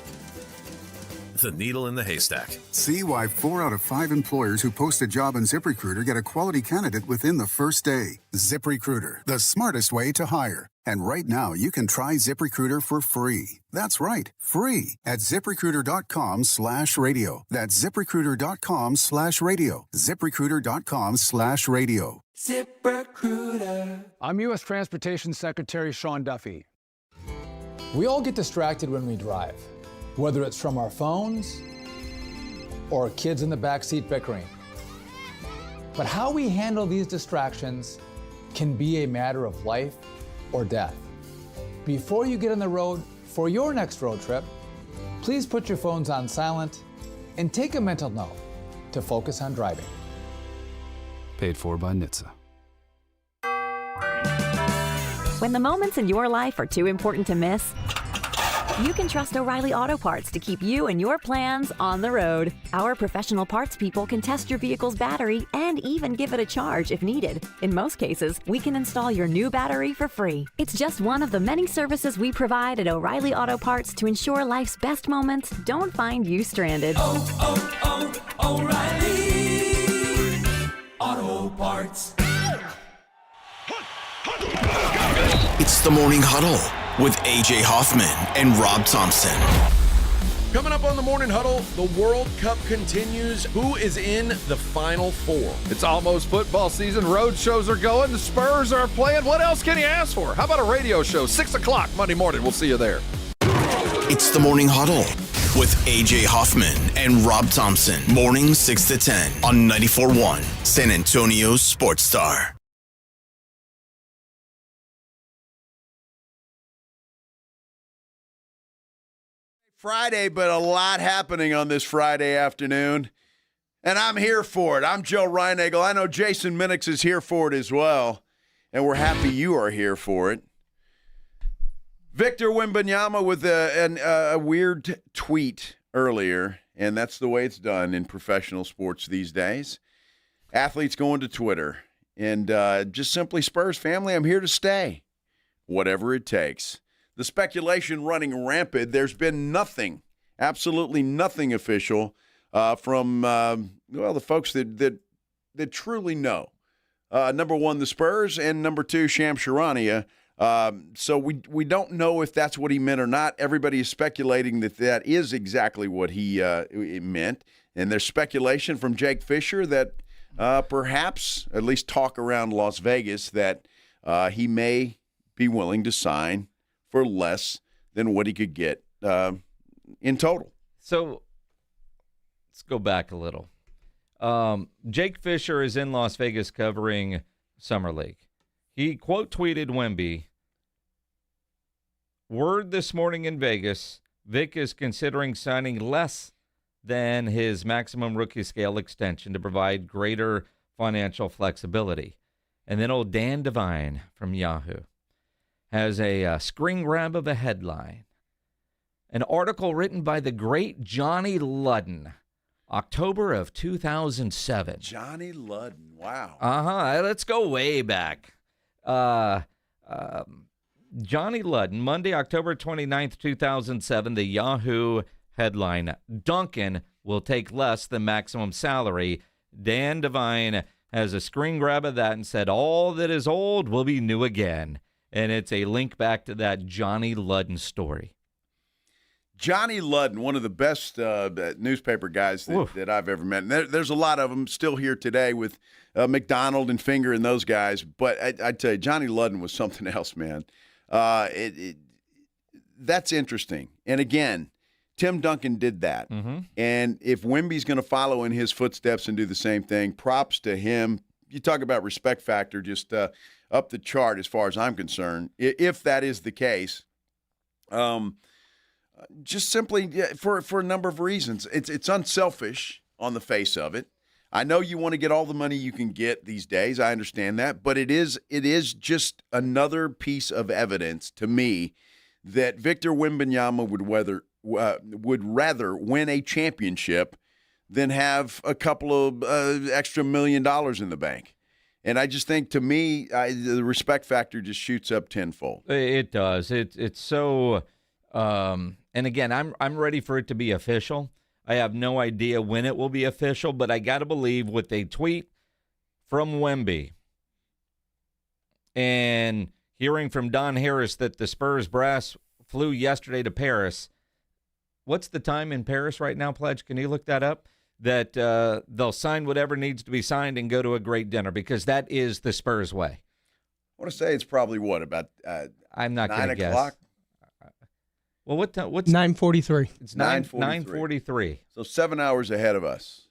The needle in the haystack.
See why 4 out of 5 employers who post a job on ZipRecruiter get a quality candidate within the first day. ZipRecruiter, the smartest way to hire. And right now, you can try ZipRecruiter for free. That's right, free at ZipRecruiter.com/radio. That's ZipRecruiter.com/radio. ZipRecruiter.com/radio.
ZipRecruiter. I'm U.S. Transportation Secretary Sean Duffy. We all get distracted when we drive, whether it's from our phones or kids in the backseat bickering. But how we handle these distractions can be a matter of life or death. Before you get on the road for your next road trip, please put your phones on silent and take a mental note to focus on driving.
Paid for by NHTSA.
When the moments in your life are too important to miss, You can trust O'Reilly Auto Parts to keep you and your plans on the road. Our professional parts people can test your vehicle's battery and even give it a charge if needed. In most cases, we can install your new battery for free. It's just one of the many services we provide at O'Reilly Auto Parts to ensure life's best moments don't find you stranded.
O'Reilly Auto Parts.
It's the Morning Huddle with A.J. Hoffman and Rob Thompson.
Coming up on the Morning Huddle, the World Cup continues. Who is in the Final Four? It's almost football season. Road shows are going. The Spurs are playing. What else can you ask for? How about a radio show? 6 o'clock Monday morning. We'll see you there.
It's the Morning Huddle with A.J. Hoffman and Rob Thompson. Morning 6 to 10 on 94.1 San Antonio Sports Star.
Friday, but a lot happening on this Friday afternoon, and I'm here for it. I'm Joe Reinagel. I know Jason Minix is here for it as well, and we're happy you are here for it. Victor Wembanyama with a weird tweet earlier, and that's the way it's done in professional sports these days. Athletes going to Twitter, and just simply, Spurs family, I'm here to stay, whatever it takes. The speculation running rampant. There's been nothing, absolutely nothing official from the folks that truly know. Number one, the Spurs, and number two, Shams Charania. So we don't know if that's what he meant or not. Everybody is speculating that is exactly what he meant. And there's speculation from Jake Fisher that perhaps, at least talk around Las Vegas, that he may be willing to sign for less than what he could get in total.
So let's go back a little. Jake Fisher is in Las Vegas covering Summer League. He quote tweeted Wemby, "Word this morning in Vegas, Vic is considering signing less than his maximum rookie scale extension to provide greater financial flexibility." And then old Dan Devine from Yahoo has a screen grab of a headline. An article written by the great Johnny Ludden, October of 2007.
Johnny Ludden, wow.
Let's go way back. Johnny Ludden, Monday, October 29th, 2007, the Yahoo headline, "Duncan will take less than maximum salary." Dan Devine has a screen grab of that and said, "All that is old will be new again." And it's a link back to that Johnny Ludden story.
Johnny Ludden, one of the best newspaper guys that I've ever met. And there's a lot of them still here today with McDonald and Finger and those guys. But I tell you, Johnny Ludden was something else, man. That's interesting. And again, Tim Duncan did that. Mm-hmm. And if Wemby's going to follow in his footsteps and do the same thing, props to him. You talk about respect factor, just up the chart as far as I'm concerned, if that is the case. Just simply for a number of reasons. It's unselfish on the face of it. I know you want to get all the money you can get these days. I understand that. But it is just another piece of evidence to me that Victor Wembanyama would rather win a championship than have a couple of extra $1 million in the bank. And I just think, to me, the respect factor just shoots up tenfold.
It does. It's so. And again, I'm ready for it to be official. I have no idea when it will be official, but I got to believe with a tweet from Wemby and hearing from Don Harris that the Spurs brass flew yesterday to Paris. What's the time in Paris right now, Pledge? Can you look that up? That they'll sign whatever needs to be signed and go to a great dinner, because that is the Spurs way.
I want to say it's probably about
I'm not going to guess.
9 o'clock?
Well, what's
9:43?
It's 9:43.
So 7 hours ahead of us.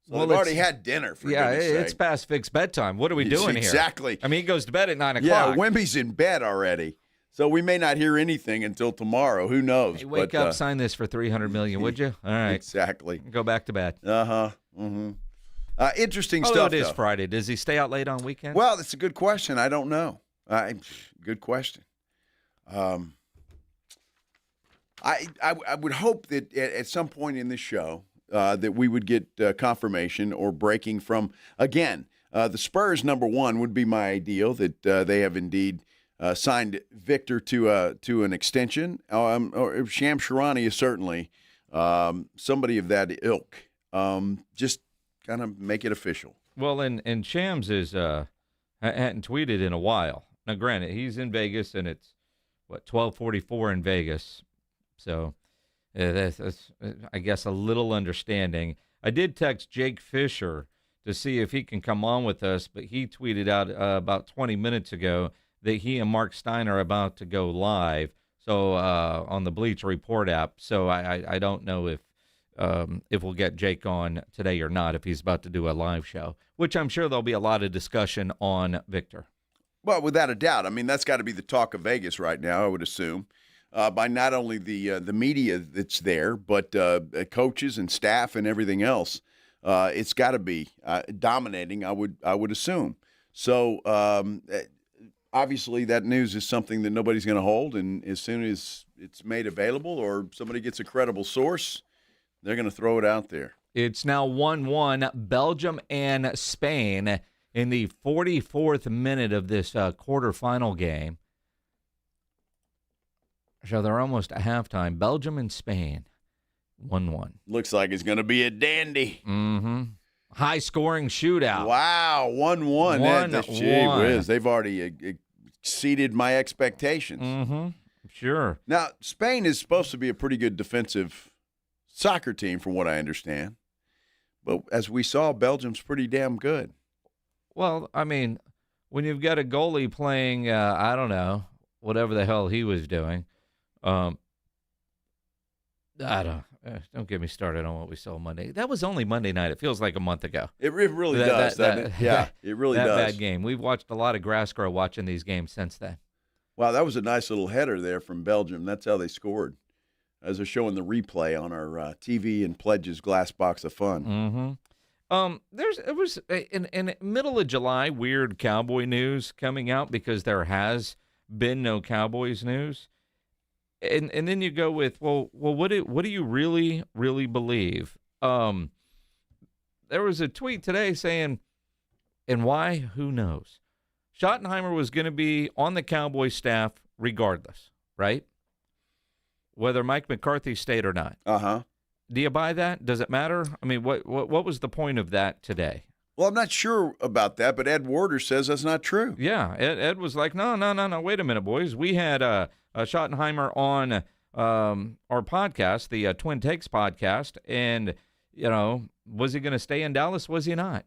So they've already had dinner, for goodness sake.
It's past Vic's bedtime. What are we doing here?
Exactly.
I mean, he goes to bed at 9 o'clock.
Yeah, Wemby's in bed already. So we may not hear anything until tomorrow. Who knows?
Hey, wake up, sign this for $300 million, would you? All right.
Exactly.
Go back to bed.
Uh-huh. Mm-hmm. Interesting
Although
stuff,
it is
though.
Friday. Does he stay out late on weekends?
Well, that's a good question. I don't know. Good question. I would hope that at some point in this show that we would get confirmation or breaking from, again, the Spurs, number one, would be my ideal, that they have indeed signed Victor to an extension. Or Shams Charania is certainly somebody of that ilk. Just kind of make it official.
Well, and Shams hadn't tweeted in a while. Now, granted, he's in Vegas, and it's, 12:44 in Vegas. So that's, I guess, a little understanding. I did text Jake Fisher to see if he can come on with us, but he tweeted out about 20 minutes ago that he and Mark Stein are about to go live, so on the Bleacher Report app. So I don't know if we'll get Jake on today or not, if he's about to do a live show, which I'm sure there'll be a lot of discussion on Victor.
Well, without a doubt. I mean, that's got to be the talk of Vegas right now, I would assume, by not only the media that's there, but coaches and staff and everything else. It's got to be dominating, I would assume. So obviously that news is something that nobody's going to hold, and as soon as it's made available or somebody gets a credible source, they're going to throw it out there.
It's now 1-1, Belgium and Spain in the 44th minute of this quarterfinal game. So they're almost at halftime. Belgium and Spain, 1-1.
Looks like it's going to be a dandy.
Mm-hmm. High-scoring shootout.
Wow, 1-1.
1-1.
Gee whiz, they've already exceeded my expectations.
Mm-hmm. Sure.
Now, Spain is supposed to be a pretty good defensive soccer team, from what I understand. But as we saw, Belgium's pretty damn good.
Well, I mean, when you've got a goalie playing, I don't know, whatever the hell he was doing, don't get me started on what we saw Monday. That was only Monday night. It feels like a month ago.
It really does, doesn't it? Yeah, it really does.
That bad game. We've watched a lot of grass grow watching these games since then.
Wow, that was a nice little header there from Belgium. That's how they scored, as they're showing the replay on our TV and Pledges Glass Box of Fun.
Mm-hmm. It was in middle of July, weird Cowboy news coming out because there has been no Cowboys news. And then you go with, well, what do you really believe? There was a tweet today saying, and why? Who knows? Schottenheimer was going to be on the Cowboys staff regardless, right? Whether Mike McCarthy stayed or not.
Uh-huh.
Do you buy that? Does it matter? I mean, what was the point of that today?
Well, I'm not sure about that, but Ed Warder says that's not true.
Yeah, Ed was like, no, wait a minute, boys. We had Schottenheimer on our podcast, the Twin Takes podcast, and, was he going to stay in Dallas? Was he not?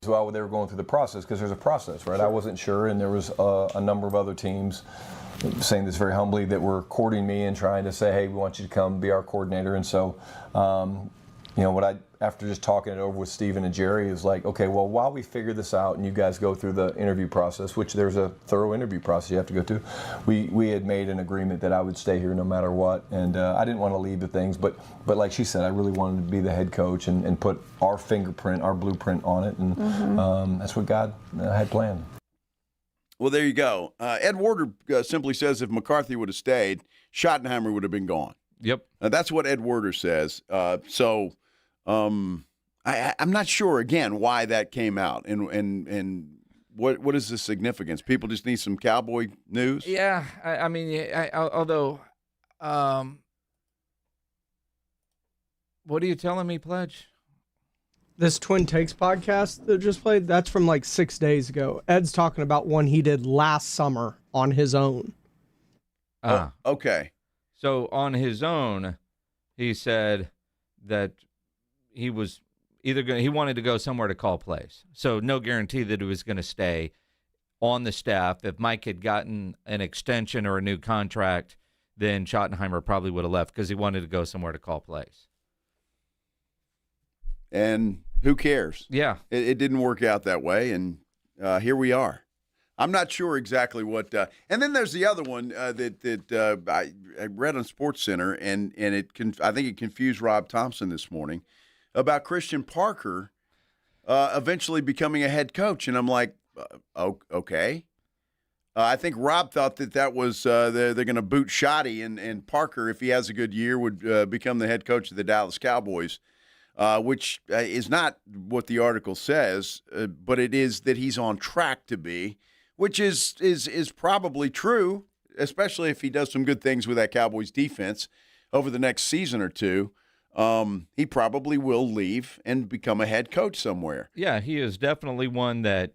While they were going through the process, because there's a process, right? I wasn't sure, and there was a number of other teams saying this very humbly that were courting me and trying to say, hey, we want you to come be our coordinator. And so, after just talking it over with Steven and Jerry, is like, okay, well, while we figure this out and you guys go through the interview process, which there's a thorough interview process you have to go through, we had made an agreement that I would stay here no matter what. And I didn't want to leave the things, but like she said, I really wanted to be the head coach and put our fingerprint, our blueprint on it. And that's what God had planned.
Well, there you go. Ed Warder simply says if McCarthy would have stayed, Schottenheimer would have been gone.
Yep.
That's what Ed Warder says. I'm not sure, again, why that came out and what is the significance? People just need some Cowboy news?
Yeah. Although, what are you telling me, Pledge?
This Twin Takes podcast that just played, that's from like 6 days ago. Ed's talking about one he did last summer on his own.
Okay.
So on his own, he said that he was he wanted to go somewhere to call plays. So no guarantee that he was going to stay on the staff. If Mike had gotten an extension or a new contract, then Schottenheimer probably would have left because he wanted to go somewhere to call plays.
And who cares?
Yeah.
It didn't work out that way, and here we are. I'm not sure exactly what and then there's the other one that I read on SportsCenter, and I think it confused Rob Thompson this morning about Christian Parker eventually becoming a head coach. And I'm like, okay. I think Rob thought that was they're going to boot Schotty, and Parker, if he has a good year, would become the head coach of the Dallas Cowboys, which is not what the article says, but it is that he's on track to be, which is probably true, especially if he does some good things with that Cowboys defense over the next season or two. He probably will leave and become a head coach somewhere.
Yeah, he is definitely one that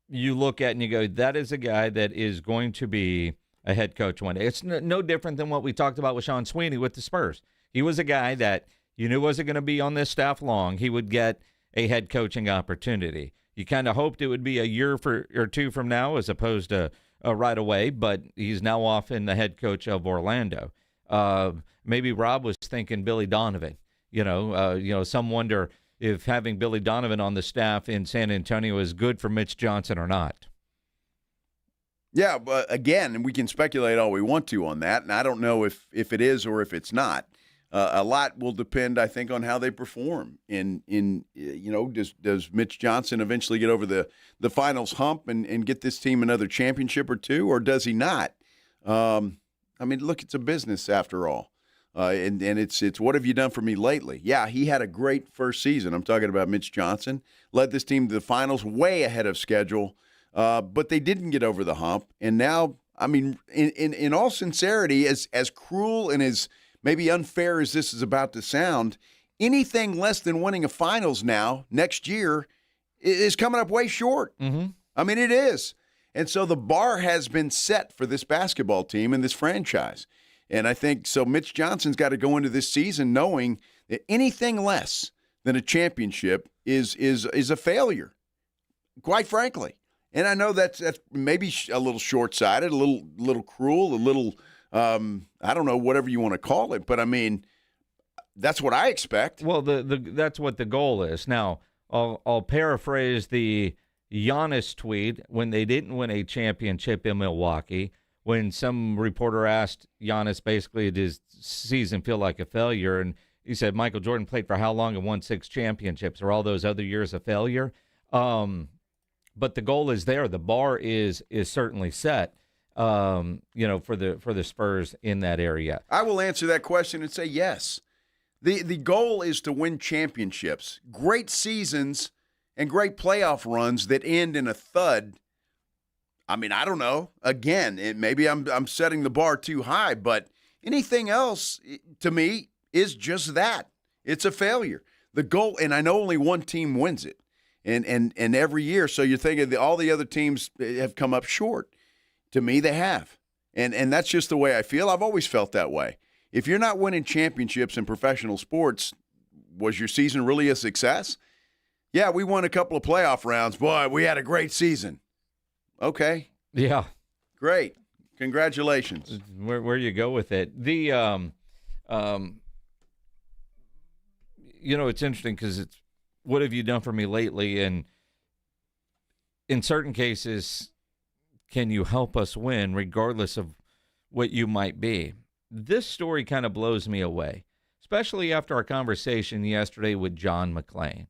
you look at and you go, that is a guy that is going to be a head coach one day. It's no different than what we talked about with Sean Sweeney with the Spurs. He was a guy that you knew wasn't going to be on this staff long. He would get a head coaching opportunity. You kind of hoped it would be a year or two from now as opposed to right away, but he's now off in the head coach of Orlando. Maybe Rob was thinking Billy Donovan. Some wonder if having Billy Donovan on the staff in San Antonio is good for Mitch Johnson or not.
Yeah, but again, we can speculate all we want to on that, and I don't know if it is or if it's not. A lot will depend, I think, on how they perform. Does Mitch Johnson eventually get over the finals hump and get this team another championship or two, or does he not? Look, it's a business after all. And it's what have you done for me lately? Yeah, he had a great first season. I'm talking about Mitch Johnson. Led this team to the finals way ahead of schedule, but they didn't get over the hump. And now, in all sincerity, as cruel and as maybe unfair as this is about to sound, anything less than winning a finals now, next year, is coming up way short. Mm-hmm. It is. And so the bar has been set for this basketball team and this franchise. And I think so Mitch Johnson's got to go into this season knowing that anything less than a championship is a failure, quite frankly. And I know that's maybe a little short-sighted, a little cruel, a little I don't know, whatever you want to call it, but that's what I expect.
Well, that's what the goal is. Now, I'll paraphrase the Giannis tweet when they didn't win a championship in Milwaukee. When some reporter asked Giannis, basically, did his season feel like a failure? And he said, Michael Jordan played for how long and won 6 championships? Are all those other years a failure? But the goal is there. The bar is certainly set, for the Spurs in that area.
I will answer that question and say yes. The goal is to win championships, great seasons, and great playoff runs that end in a thud. I don't know. Again, maybe I'm setting the bar too high, but anything else, to me, is just that. It's a failure. The goal, and I know only one team wins it, and every year. So you're thinking all the other teams have come up short. To me, they have, and that's just the way I feel. I've always felt that way. If you're not winning championships in professional sports, was your season really a success? Yeah, we won a couple of playoff rounds. Boy, we had a great season. Okay.
Yeah.
Great. Congratulations.
Where you go with it. The it's interesting because it's what have you done for me lately? And in certain cases, can you help us win regardless of what you might be? This story kind of blows me away, especially after our conversation yesterday with John McClain.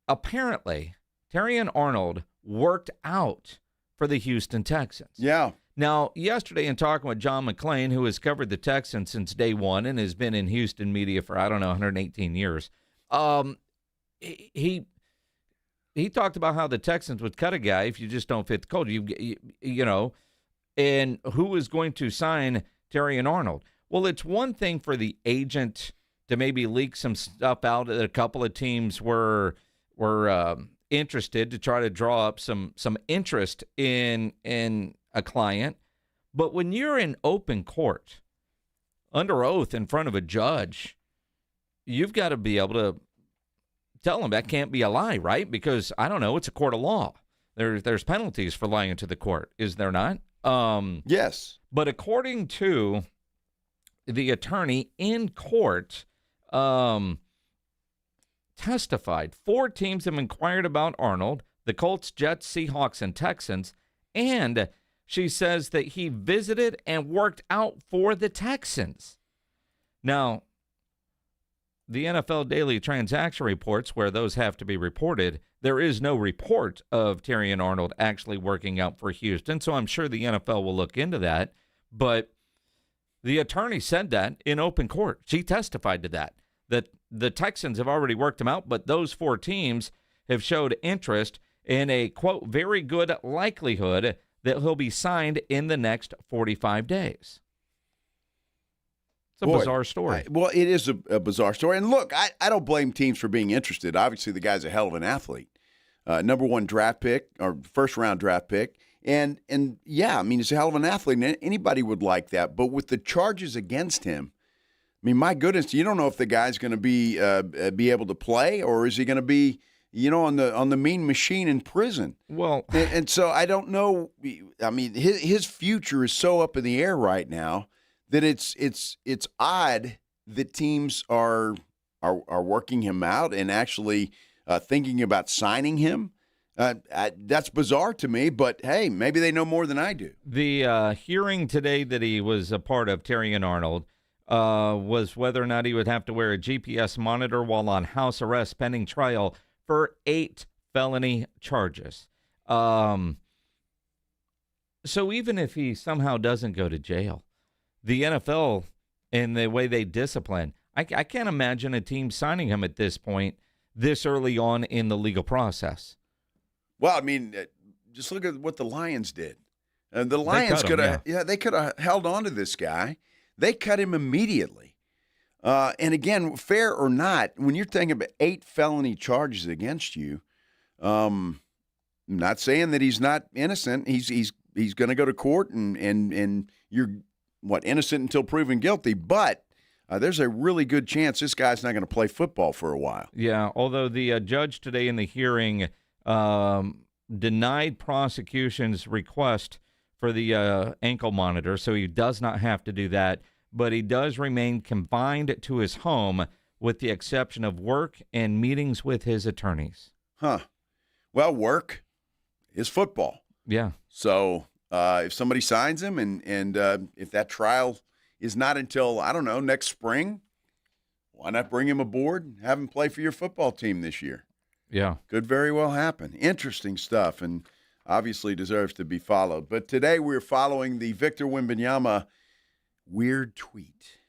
Apparently, Terrion Arnold worked out for the Houston Texans.
Yeah.
Now, yesterday in talking with John McClain, who has covered the Texans since day one and has been in Houston media for, 118 years, he talked about how the Texans would cut a guy if you just don't fit the code. And who was going to sign Terrion Arnold? Well, it's one thing for the agent to maybe leak some stuff out that a couple of teams were interested to try to draw up some interest in a client. But when you're in open court, under oath in front of a judge, you've got to be able to tell them that can't be a lie, right? Because, it's a court of law. There's penalties for lying to the court, is there not?
Yes.
But according to the attorney in court, testified 4 teams have inquired about Arnold: the Colts, Jets, Seahawks, and Texans. And she says that he visited and worked out for the Texans. Now, the NFL daily transaction reports, where those have to be reported, there is no report of Terrion Arnold actually working out for Houston, so I'm sure the NFL will look into that. But the attorney said that in open court. She testified to that the Texans have already worked him out, but those 4 teams have showed interest in a, quote, very good likelihood that he'll be signed in the next 45 days. It's a bizarre story.
Well, it is a bizarre story. And look, I don't blame teams for being interested. Obviously, the guy's a hell of an athlete. Number 1 draft pick, or first-round draft pick. And yeah, I mean, he's a hell of an athlete, and anybody would like that. But with the charges against him, I mean, my goodness, you don't know if the guy's going to be able to play, or is he going to be, on the mean machine in prison?
Well,
and so I don't know. I mean, his future is so up in the air right now that it's odd that teams are working him out and actually thinking about signing him. That's bizarre to me, but hey, maybe they know more than I do.
The hearing today that he was a part of, Terrion Arnold, was whether or not he would have to wear a GPS monitor while on house arrest pending trial for 8 felony charges. So even if he somehow doesn't go to jail, the NFL and the way they discipline, I can't imagine a team signing him at this point, this early on in the legal process.
Well, I mean, just look at what the Lions did. The Lions could have, they could have held on to this guy. They cut him immediately. And again, fair or not, when you're thinking about 8 felony charges against you, I'm not saying that he's not innocent. He's going to go to court and you're innocent until proven guilty. But there's a really good chance this guy's not going to play football for a while.
Yeah, although the judge today in the hearing denied prosecution's request for the ankle monitor, so he does not have to do that, but he does remain confined to his home with the exception of work and meetings with his attorneys.
Huh. Well, work is football.
Yeah.
So if somebody signs him and if that trial is not until, I don't know, next spring, why not bring him aboard and have him play for your football team this year?
Yeah.
Could very well happen. Interesting stuff, and obviously deserves to be followed. But today we're following the Victor Wembanyama weird tweet.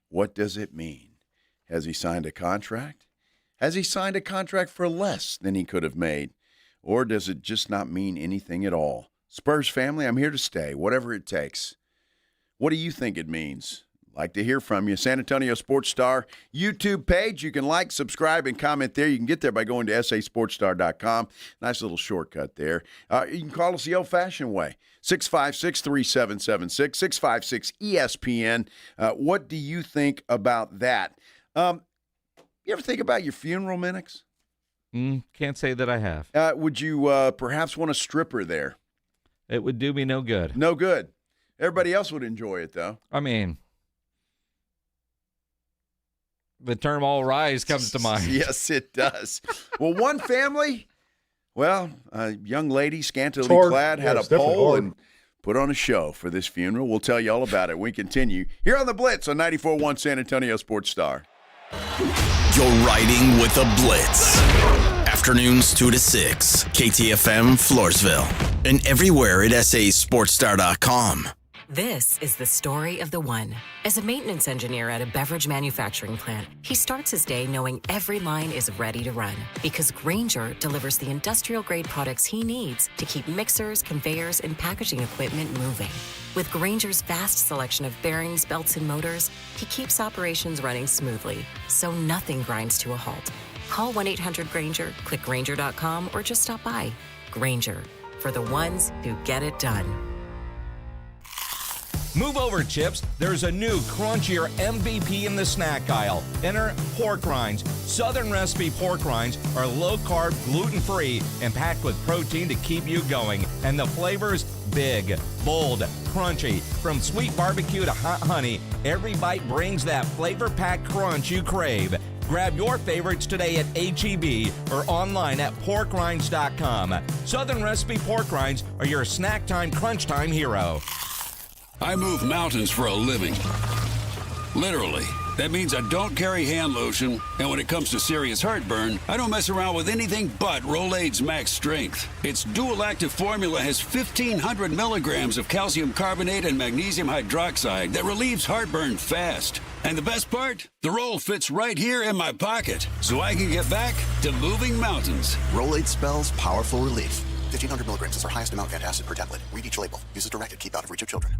What does it mean? Has he signed a contract? Has he signed a contract for less than he could have made? Or does it just not mean anything at all? Spurs family, I'm here to stay, whatever it takes. What do you think it means? Like to hear from you. San Antonio Sports Star YouTube page. You can like, subscribe, and comment there. You can get there by going to sasportstar.com. Nice little shortcut there. You can call us the old-fashioned way. 656-3776, 656-ESPN. What do you think about that? You ever think about your funeral, Minix?
Can't say that I have.
Would you perhaps want a stripper there?
It would do me no good.
No good. Everybody else would enjoy it, though.
I mean, the term all rise comes to mind.
Yes, it does. Well, one family, a young lady, scantily clad, had a pole and put on a show for this funeral. We'll tell you all about it. We continue here on the Blitz on 94.1 San Antonio Sports Star.
You're riding with the Blitz. Afternoons 2 to 6, KTFM Floresville, and everywhere at sasportstar.com.
This is the story of the one. As a maintenance engineer at a beverage manufacturing plant, he starts his day knowing every line is ready to run because Grainger delivers the industrial-grade products he needs to keep mixers, conveyors, and packaging equipment moving. With Grainger's vast selection of bearings, belts, and motors, he keeps operations running smoothly, so nothing grinds to a halt. Call 1-800-GRAINGER, click Grainger.com, or just stop by. Grainger, for the ones who get it done.
Move over, Chips. There's a new crunchier MVP in the snack aisle. Enter pork rinds. Southern recipe pork rinds are low-carb, gluten-free, and packed with protein to keep you going. And the flavors, big, bold, crunchy. From sweet barbecue to hot honey, every bite brings that flavor-packed crunch you crave. Grab your favorites today at H-E-B or online at porkrinds.com. Southern recipe pork rinds are your snack time, crunch time hero.
I move mountains for a living. Literally.
That means I don't carry hand lotion, and when it comes to serious heartburn, I don't mess around with anything but Rolaids Max Strength. Its dual-active formula has 1,500 milligrams of calcium carbonate and magnesium hydroxide that relieves heartburn fast. And the best part? The roll fits right here in my pocket, so I can get back to moving mountains.
Rolaids spells powerful relief. 1,500 milligrams is our highest amount of antacid per tablet. Read each label. Use as directed. Keep out of reach of children.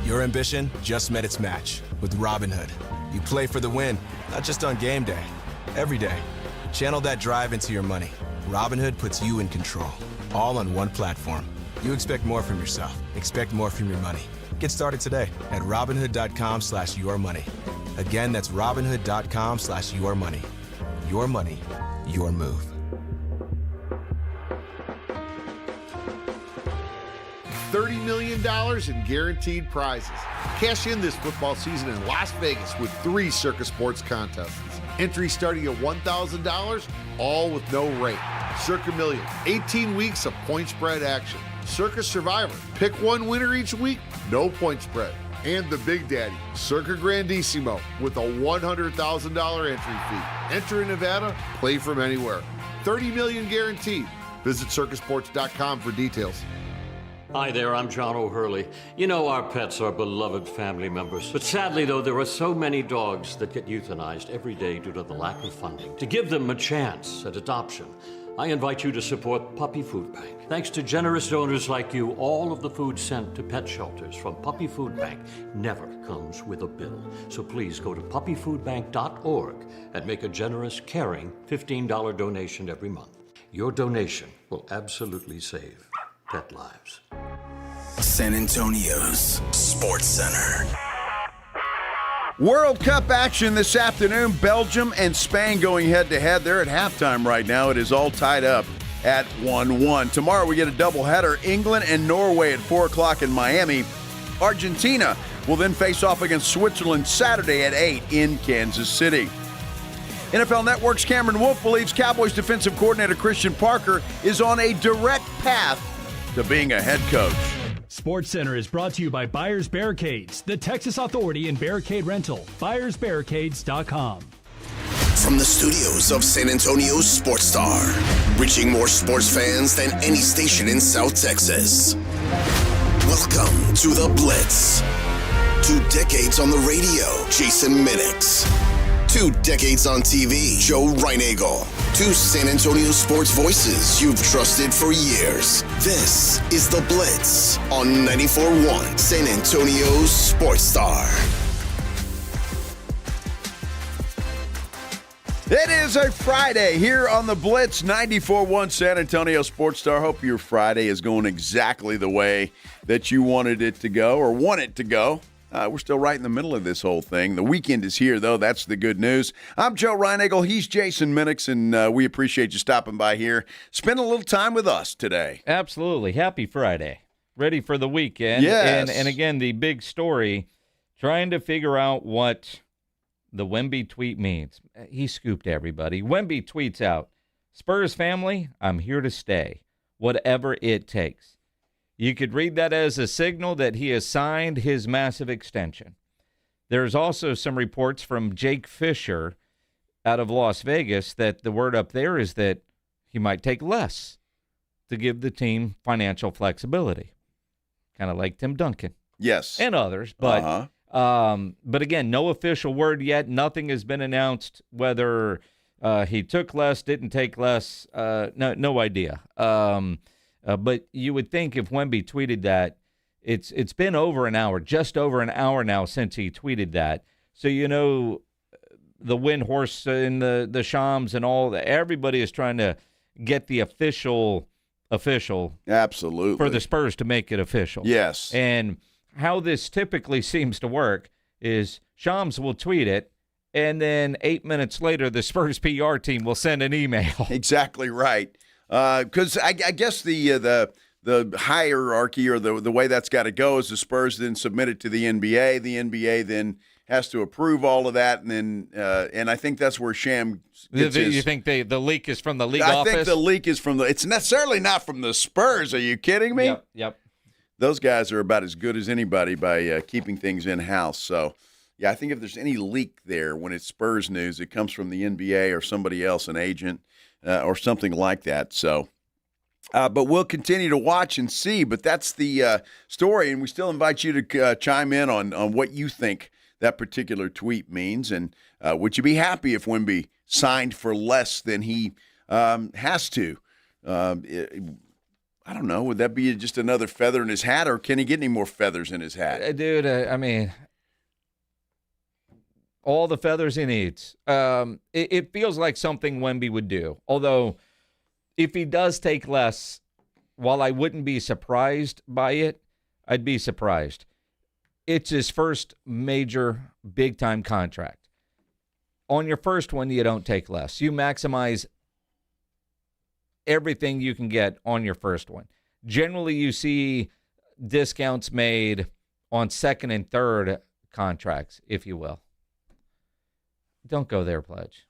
Your ambition just met its match with Robinhood. You play for the win, not just on game day, every day. Channel that drive into your money. Robinhood puts you in control, all on one platform. You expect more from yourself. Expect more from your money. Get started today at Robinhood.com/yourmoney. Again, that's Robinhood.com/yourmoney. Your money, your move.
$30 million in guaranteed prizes. Cash in this football season in Las Vegas with 3 Circa Sports contests. Entry starting at $1,000, all with no rate. Circa Million, 18 weeks of point spread action. Circa Survivor, pick one winner each week, no point spread. And the Big Daddy, Circa Grandissimo, with a $100,000 entry fee. Enter in Nevada, play from anywhere. $30 million guaranteed. Visit circasports.com for details.
Hi there, I'm John O'Hurley. You know our pets are beloved family members. But sadly, though, there are so many dogs that get euthanized every day due to the lack of funding. To give them a chance at adoption, I invite you to support Puppy Food Bank. Thanks to generous donors like you, all of the food sent to pet shelters from Puppy Food Bank never comes with a bill. So please go to puppyfoodbank.org and make a generous, caring $15 donation every month. Your donation will absolutely save pet lives.
San Antonio's Sports Center.
World Cup action this afternoon. Belgium and Spain going head-to-head. They're at halftime right now. It is all tied up at 1-1. Tomorrow we get a doubleheader. England and Norway at 4 o'clock in Miami. Argentina will then face off against Switzerland Saturday at 8 in Kansas City. NFL Network's Cameron Wolf believes Cowboys defensive coordinator Christian Parker is on a direct path to being a head coach.
SportsCenter is brought to you by Buyers Barricades, the Texas authority in barricade rental. BuyersBarricades.com.
From the studios of San Antonio's Sports Star, reaching more sports fans than any station in South Texas. Welcome to the Blitz. 2 decades on the radio, Jason Minix. 2 decades on TV, Joe Reinagle. 2 San Antonio sports voices you've trusted for years. This is The Blitz on 94.1 San Antonio's Sports Star.
It is a Friday here on The Blitz, 94.1 San Antonio Sports Star. Hope your Friday is going exactly the way that you wanted it to go or want it to go. We're still right in the middle of this whole thing. The weekend is here, though. That's the good news. I'm Joe Reinagle. He's Jason Minix, and we appreciate you stopping by here. Spend a little time with us today.
Absolutely. Happy Friday. Ready for the weekend.
Yes.
And again, the big story, trying to figure out what the Wemby tweet means. He scooped everybody. Wemby tweets out, Spurs family, I'm here to stay, whatever it takes. You could read that as a signal that he has signed his massive extension. There's also some reports from Jake Fisher out of Las Vegas that the word up there is that he might take less to give the team financial flexibility, kind of like Tim Duncan.
Yes.
And others. But again, no official word yet. Nothing has been announced whether he took less, didn't take less. No idea. But you would think if Wemby tweeted that, it's been over an hour, just over an hour now since he tweeted that. So, you know, the Windhorse and the Shams and all that, everybody is trying to get the official
absolutely
for the Spurs to make it official.
Yes.
And how this typically seems to work is Shams will tweet it, and then 8 minutes later, the Spurs PR team will send an email.
Exactly right. Because I guess the hierarchy or the way that's got to go is the Spurs then submit it to the NBA. The NBA then has to approve all of that, and then and I think that's where Sham gets his.
You think the leak is from the league office?
I think the leak is from it's necessarily not from the Spurs. Are you kidding me?
Yep.
Those guys are about as good as anybody by keeping things in-house. So Yeah, I think if there's any leak there when it's Spurs news, it comes from the NBA or somebody else, an agent or something like that. So, but we'll continue to watch and see. But that's the story, and we still invite you to chime in on what you think that particular tweet means. And would you be happy if Wemby signed for less than he has to? I don't know. Would that be just another feather in his hat, or can he get any more feathers in his hat?
Dude, I mean, all the feathers he needs. It feels like something Wemby would do. Although, if he does take less, while I wouldn't be surprised by it, I'd be surprised. It's his first major big-time contract. On your first one, you don't take less. You maximize everything you can get on your first one. Generally, you see discounts made on second and third contracts, if you will. Don't go there, Pledge.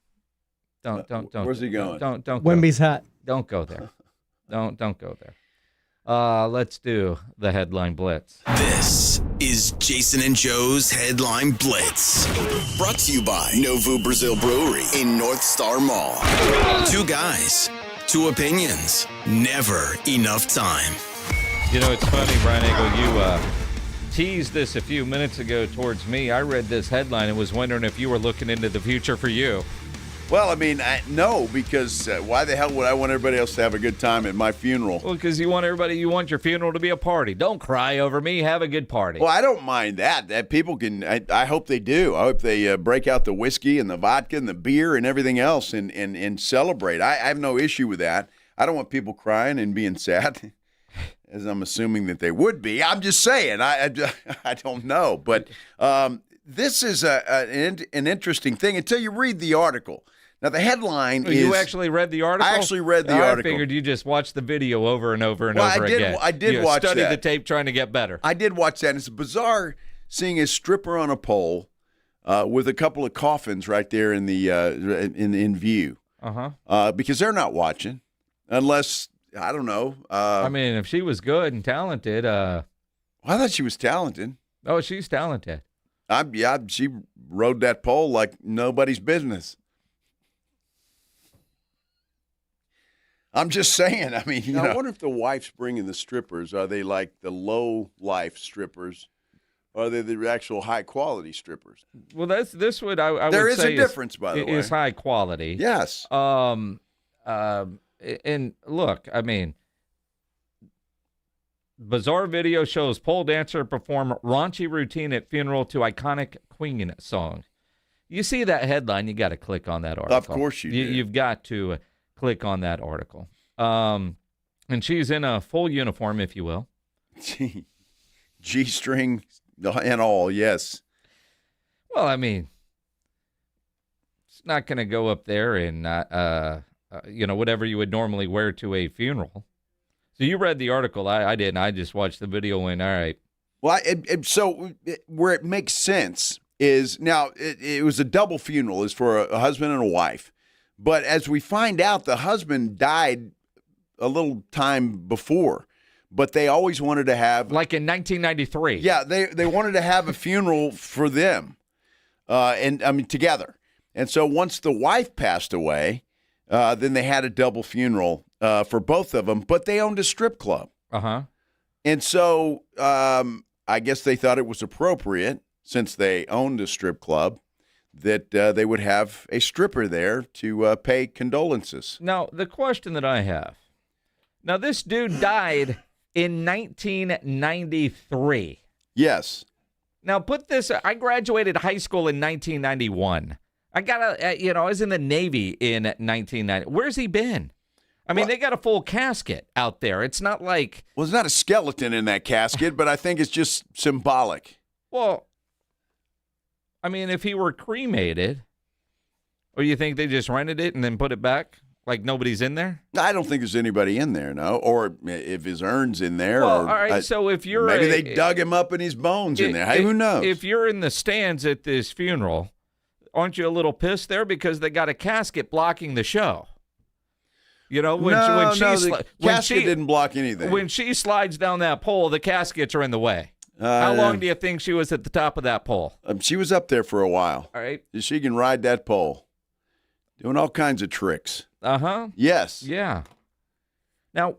Don't.
Where's he going?
Don't go.
Wemby's hat.
Don't go there. Don't go there. Let's do the headline blitz.
This is Jason and Joe's Headline Blitz. Brought to you by Novu Brazil Brewery in North Star Mall. Two guys, two opinions, never enough time.
You know, it's funny, Brian Eagle, you teased this a few minutes ago towards me. I read this headline and was wondering if you were looking into the future for you.
Well, I mean, no, because why the hell would I want everybody else to have a good time at my funeral?
Well, because you want your funeral to be a party. Don't cry over me. Have a good party.
Well, I don't mind that. That people can. I hope they do. I hope they break out the whiskey and the vodka and the beer and everything else and celebrate. I have no issue with that. I don't want people crying and being sad, as I'm assuming that they would be. I'm just saying. I don't know, but this is an interesting thing until you read the article. Now, the headline is...
You actually read the article?
I actually read the article.
I figured you just watched the video over and over and over again.
I did watch that.
Study the tape trying to get better.
I did watch that. And it's bizarre seeing a stripper on a pole with a couple of coffins right there in the in view. Because they're not watching unless, I don't know.
I mean, if she was good and talented...
I thought she was talented.
Oh, she's talented.
She rode that pole like nobody's business. I'm just saying. I mean, I wonder if the wife's bringing the strippers. Are they like the low life strippers? Or are they the actual high quality strippers?
Well, this would I would say
there is a difference, by the way.
Is high quality.
Yes.
And look, I mean, bizarre video shows pole dancer perform raunchy routine at funeral to iconic Queen song. You see that headline, you got to click on that article.
Of course you do.
You've got to click on that article. And she's in a full uniform, if you will.
G-string and all, yes.
Well, I mean, it's not going to go up there in, whatever you would normally wear to a funeral. So you read the article. I didn't. I just watched the video and, all right.
Well, where it makes sense is, now, it was a double funeral. It's for a husband and a wife. But as we find out, the husband died a little time before. But they always wanted to have...
Like in 1993.
Yeah, they wanted to have a funeral for them, together. And so once the wife passed away, then they had a double funeral for both of them. But they owned a strip club. And so I guess they thought it was appropriate, since they owned a strip club, that they would have a stripper there to pay condolences.
Now, the question that I have, now this dude died in 1993.
Yes.
Now, put this, I graduated high school in 1991. I was in the Navy in 1990. Where's he been? I mean, they got a full casket out there. It's not like...
Well, there's not a skeleton in that casket, but I think it's just symbolic.
Well... I mean, if he were cremated, or you think they just rented it and then put it back like nobody's in there?
I don't think there's anybody in there, no. Or if his urn's in there.
Well, all right, so if you're...
Maybe they dug him up and his bones in there. Hey, who knows?
If you're in the stands at this funeral, aren't you a little pissed there because they got a casket blocking the show? You know,
the casket didn't block anything.
When she slides down that pole, the caskets are in the way. How long do you think she was at the top of that pole?
She was up there for a while.
All right.
She can ride that pole. Doing all kinds of tricks.
Uh-huh.
Yes.
Yeah. Now,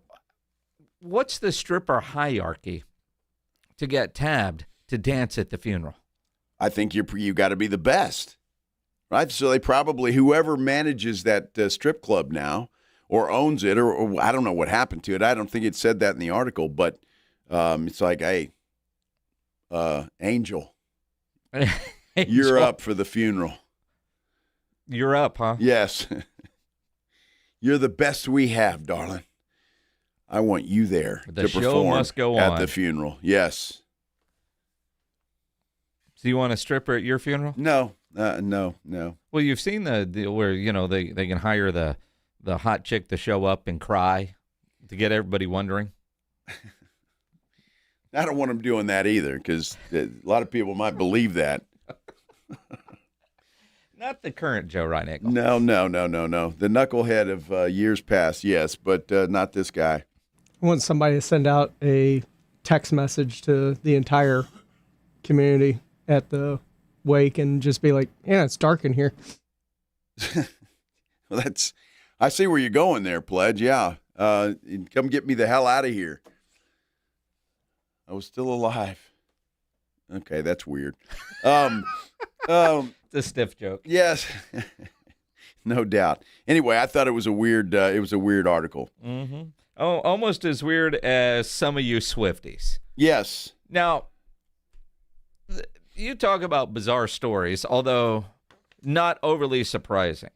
what's the stripper hierarchy to get tabbed to dance at the funeral?
I think you got to be the best, right? So they probably, whoever manages that strip club now or owns it, or I don't know what happened to it. I don't think it said that in the article, but it's like, hey, Angel, you're up for the funeral.
You're up, huh?
Yes. You're the best we have, darling. I want you there
The
to
show
perform
must go
at
on.
the funeral. Yes.
So you want a stripper at your funeral?
No.
Well, you've seen the deal where, they can hire the hot chick to show up and cry to get everybody wondering.
I don't want them doing that either, because a lot of people might believe that.
Not the current Joe Reinick.
No. The knucklehead of years past, yes, but not this guy.
I want somebody to send out a text message to the entire community at the wake and just be like, yeah, it's dark in here.
Well, I see where you're going there, Pledge. Yeah. Come get me the hell out of here. I was still alive. Okay, that's weird.
It's a stiff joke.
Yes. No doubt. Anyway, I thought it was a weird article.
Mm-hmm. Oh, almost as weird as some of you Swifties.
Yes.
Now, you talk about bizarre stories, although not overly surprising.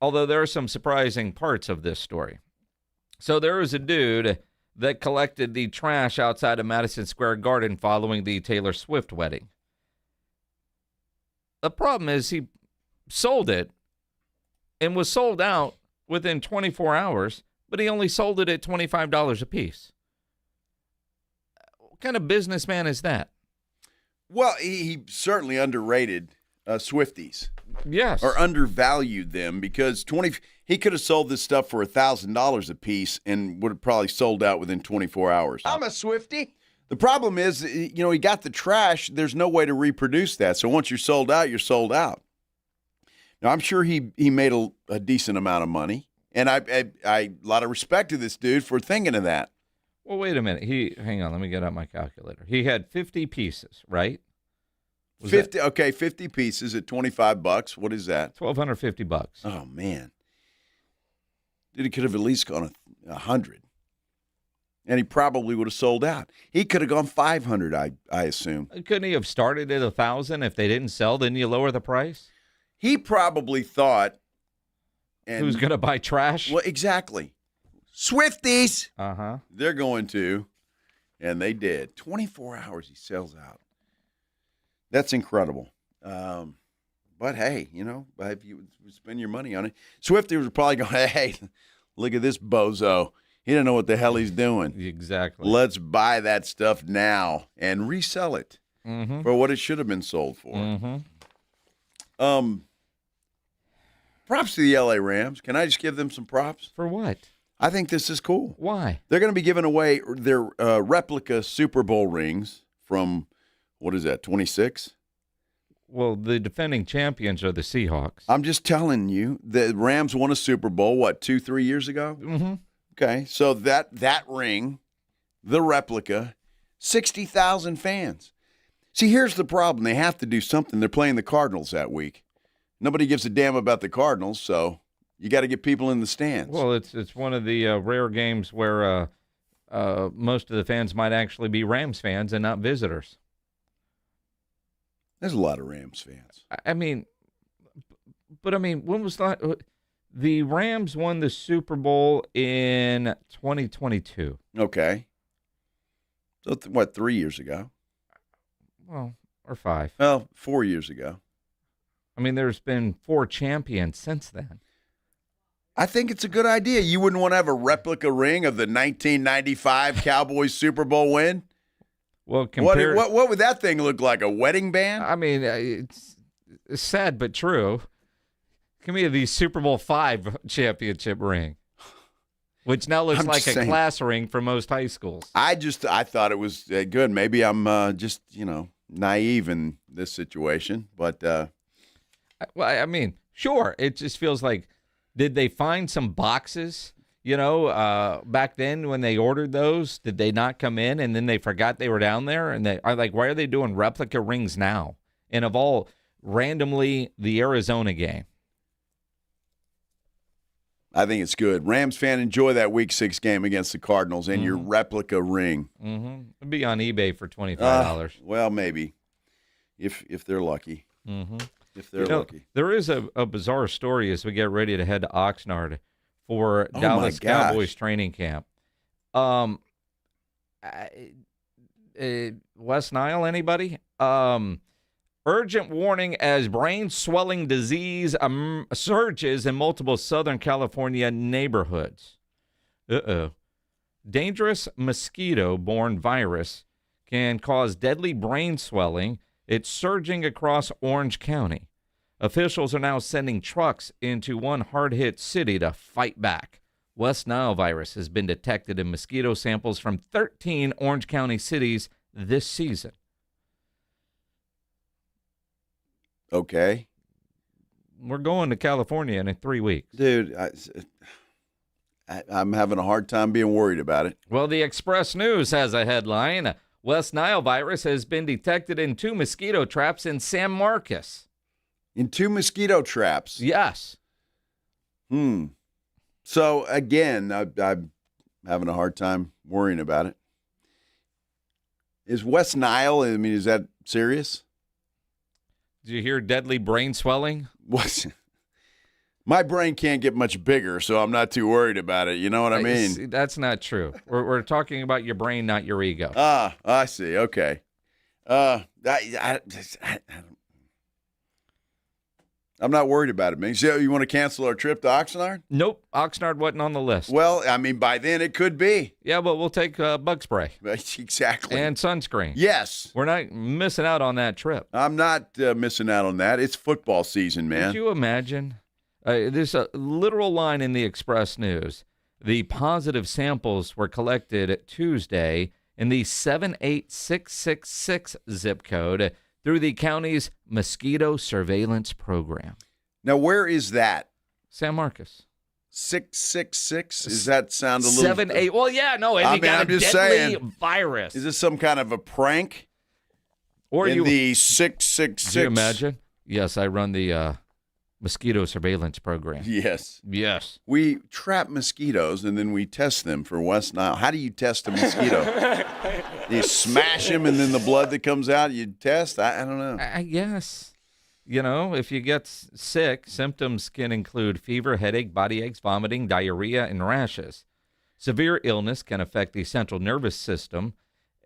Although there are some surprising parts of this story. So there was a dude that collected the trash outside of Madison Square Garden following the Taylor Swift wedding. The problem is he sold it and was sold out within 24 hours, but he only sold it at $25 a piece. What kind of businessman is that?
Well, he certainly underrated Swifties.
Yes.
Or undervalued them, because he could have sold this stuff for $1,000 a piece and would have probably sold out within 24 hours.
I'm a Swiftie.
The problem is, he got the trash. There's no way to reproduce that. So once you're sold out, you're sold out. Now, I'm sure he made a decent amount of money, and I a lot of respect to this dude for thinking of that.
Well, wait a minute. Hang on. Let me get out my calculator. He had 50 pieces, right?
50 pieces at $25. What is that?
$1,250.
Oh man, dude, he could have at least gone 100, and he probably would have sold out. He could have gone 500, I assume.
Couldn't he have started at 1,000? If they didn't sell, didn't you lower the price?
He probably thought.
Who's going to buy trash?
Well, exactly. Swifties.
Uh-huh.
They're going to, and they did. 24 hours he sells out. That's incredible. But, hey, if you spend your money on it. Swifty was probably going, hey, look at this bozo. He didn't know what the hell he's doing.
Exactly.
Let's buy that stuff now and resell it for what it should have been sold for.
Mm-hmm.
Props to the L.A. Rams. Can I just give them some props?
For what?
I think this is cool.
Why?
They're going to be giving away their replica Super Bowl rings from, what is that, 26?
Well, the defending champions are the Seahawks.
I'm just telling you, the Rams won a Super Bowl, 2-3 years ago?
Mm-hmm.
Okay, so that ring, the replica, 60,000 fans. See, here's the problem. They have to do something. They're playing the Cardinals that week. Nobody gives a damn about the Cardinals, so you got to get people in the stands.
Well, it's one of the rare games where most of the fans might actually be Rams fans and not visitors.
There's a lot of Rams fans.
When was that? The Rams won the Super Bowl in 2022.
Okay. So, 3 years ago?
Well, or 5.
Well, 4 years ago.
There's been 4 champions since then.
I think it's a good idea. You wouldn't want to have a replica ring of the 1995 Cowboys Super Bowl win?
Well,
what would that thing look like? A wedding band?
It's sad but true. Give me the Super Bowl V championship ring. Which now looks
I'm
like
just
a
saying.
class ring for most high schools.
I thought it was good. Maybe I'm just, naive in this situation. But,
Well, I mean, sure. It just feels like, did they find some boxes, back then when they ordered those? Did they not come in and then they forgot they were down there? And they are like, why are they doing replica rings now? And of all, randomly, the Arizona game.
I think it's good. Rams fan, enjoy that Week 6 game against the Cardinals and your replica ring.
Mm-hmm. It'd be on eBay for $25.
Well, maybe, if they're lucky.
Mm-hmm.
If they're lucky.
There is a bizarre story as we get ready to head to Oxnard for
Oh,
Dallas
my gosh.
Cowboys training camp. West Nile, anybody? Urgent warning as brain swelling disease surges in multiple Southern California neighborhoods. Dangerous mosquito-borne virus can cause deadly brain swelling. It's surging across Orange County. Officials are now sending trucks into one hard-hit city to fight back. West Nile virus has been detected in mosquito samples from 13 Orange County cities this season.
Okay.
We're going to California in 3 weeks.
Dude, I'm having a hard time being worried about it.
Well, the Express News has a headline. West Nile virus has been detected in 2 mosquito traps in San Marcos.
In 2 mosquito traps?
Yes.
So, again, I'm having a hard time worrying about it. Is West Nile, is that serious?
Did you hear deadly brain swelling?
What? My brain can't get much bigger, so I'm not too worried about it. You know what I mean?
That's not true. We're talking about your brain, not your ego.
I see. Okay. I'm not worried about it, man. So you want to cancel our trip to Oxnard?
Nope. Oxnard wasn't on the list.
Well, by then it could be.
Yeah, but we'll take bug spray.
Exactly.
And sunscreen.
Yes.
We're not missing out on that trip.
I'm not missing out on that. It's football season, man.
Could you imagine? There's a literal line in the Express News. The positive samples were collected Tuesday in the 78666 zip code through the county's mosquito surveillance program.
Now, where is that?
San Marcos.
666? Does that sound a little...
78. Well, yeah, no. And you got
I'm
a
just
deadly
saying,
virus.
Is this some kind of a prank?
Or
in the 666?
Can you imagine? Yes, I run the mosquito surveillance program.
Yes.
Yes.
We trap mosquitoes and then we test them for West Nile. How do you test a mosquito? You smash them and then the blood that comes out you test? I don't know.
I guess. If you get sick, symptoms can include fever, headache, body aches, vomiting, diarrhea, and rashes. Severe illness can affect the central nervous system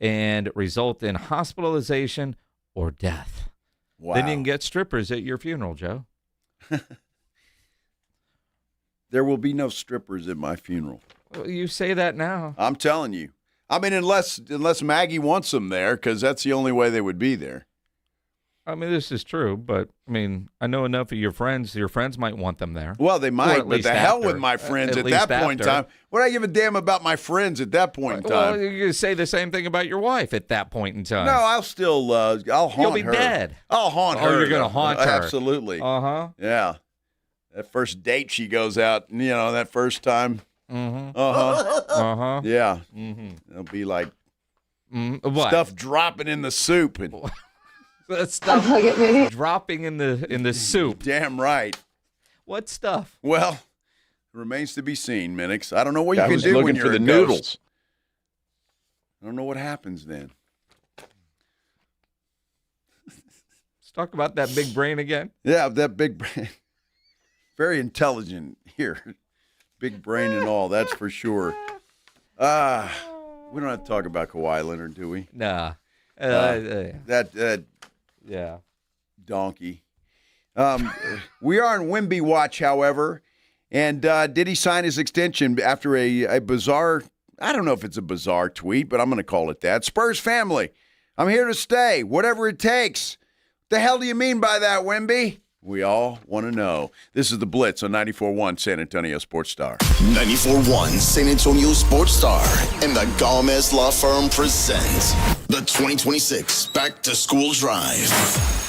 and result in hospitalization or death.
Wow.
Then you can get strippers at your funeral, Joe.
There will be no strippers at my funeral.
Well, you say that now.
I'm telling you. Unless Maggie wants them there, because that's the only way they would be there.
This is true, but, I know enough of your friends. Your friends might want them there.
Well, they might, but the hell
after.
with my friends
At
at that
least
point in
after.
time. What do I give a damn about my friends at that point in time?
Well, you say the same thing about your wife at that point in time.
No, I'll still, I'll haunt her.
You'll be dead.
I'll haunt her.
Oh, you're going to haunt her.
Absolutely.
Uh-huh.
Yeah. That first date she goes out, that first time.
Mm-hmm.
Uh-huh.
Uh-huh.
Yeah.
Mm-hmm.
It'll be like
what?
Stuff dropping in the soup. And
that stuff dropping in the soup.
Damn right.
What stuff?
Well, it remains to be seen, Minix. I don't know what you
I
can
was
do
looking
when you're
for the
a ghost.
noodles.
I don't know what happens then.
Let's talk about that big brain again.
Yeah, that big brain. Very intelligent here. Big brain and all, that's for sure. We don't have to talk about Kawhi Leonard, do we?
Nah.
That
yeah.
Donkey. We are on Wemby watch, however. And did he sign his extension after a bizarre, I don't know if it's a bizarre tweet, but I'm going to call it that. Spurs family, I'm here to stay, whatever it takes. The hell do you mean by that, Wemby? We all want to know. This is the Blitz on 94.1 San Antonio Sports Star.
94.1 San Antonio Sports Star and the Gomez Law Firm presents the 2026 Back to School Drive.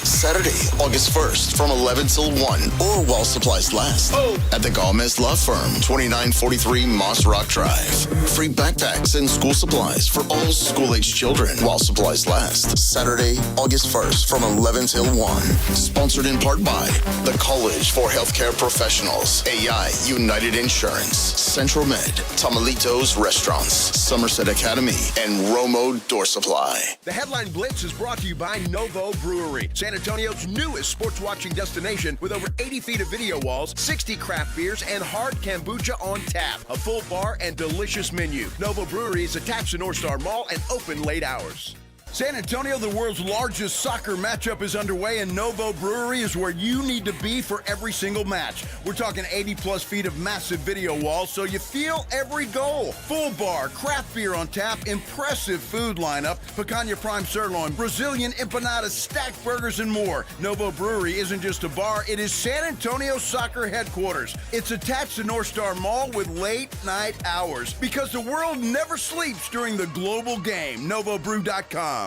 Saturday, August 1st from 11 till 1 or while supplies last at the Gomez Law Firm, 2943 Moss Rock Drive. Free backpacks and school supplies for all school-age children while supplies last. Saturday, August 1st from 11 till 1. Sponsored in part by the College for Healthcare Professionals, AI United Insurance, Central Med, Tamalitos Restaurants, Somerset Academy, and Romo Door Supply.
The Headline Blitz is brought to you by Novo Brewery, San Antonio's newest sports watching destination with over 80 feet of video walls, 60 craft beers, and hard kombucha on tap. A full bar and delicious menu. Novo Brewery is attached to North Star Mall and open late hours. San Antonio, the world's largest soccer matchup is underway, and Novo Brewery is where you need to be for every single match. We're talking 80-plus feet of massive video walls, so you feel every goal. Full bar, craft beer on tap, impressive food lineup, picanha prime sirloin, Brazilian empanadas, stacked burgers, and more. Novo Brewery isn't just a bar, it is San Antonio soccer headquarters. It's attached to North Star Mall with late-night hours, because the world never sleeps during the global game. NovoBrew.com.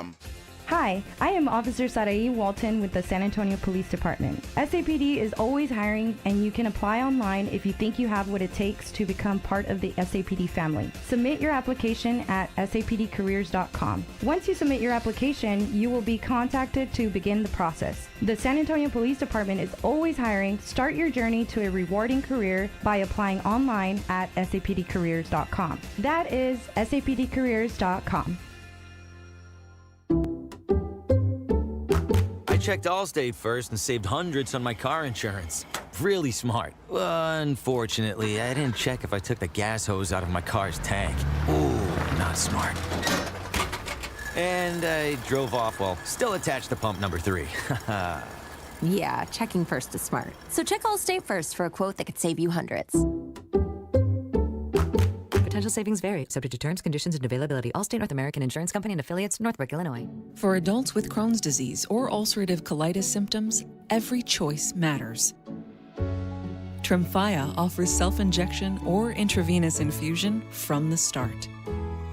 Hi, I am Officer Sarai Walton with the San Antonio Police Department. SAPD is always hiring, and you can apply online if you think you have what it takes to become part of the SAPD family. Submit your application at sapdcareers.com. Once you submit your application, you will be contacted to begin the process. The San Antonio Police Department is always hiring. Start your journey to a rewarding career by applying online at sapdcareers.com. That is sapdcareers.com.
I checked Allstate first and saved hundreds on my car insurance. Really smart. Unfortunately, I didn't check if I took the gas hose out of my car's tank. Ooh, not smart. And I drove off while still attached to pump number 3.
Yeah, checking first is smart. So check Allstate first for a quote that could save you hundreds.
Potential savings vary, subject to terms, conditions, and availability. Allstate North American Insurance Company and affiliates, Northbrook, Illinois.
For adults with Crohn's disease or ulcerative colitis symptoms, every choice matters. Tremfya offers self-injection or intravenous infusion from the start.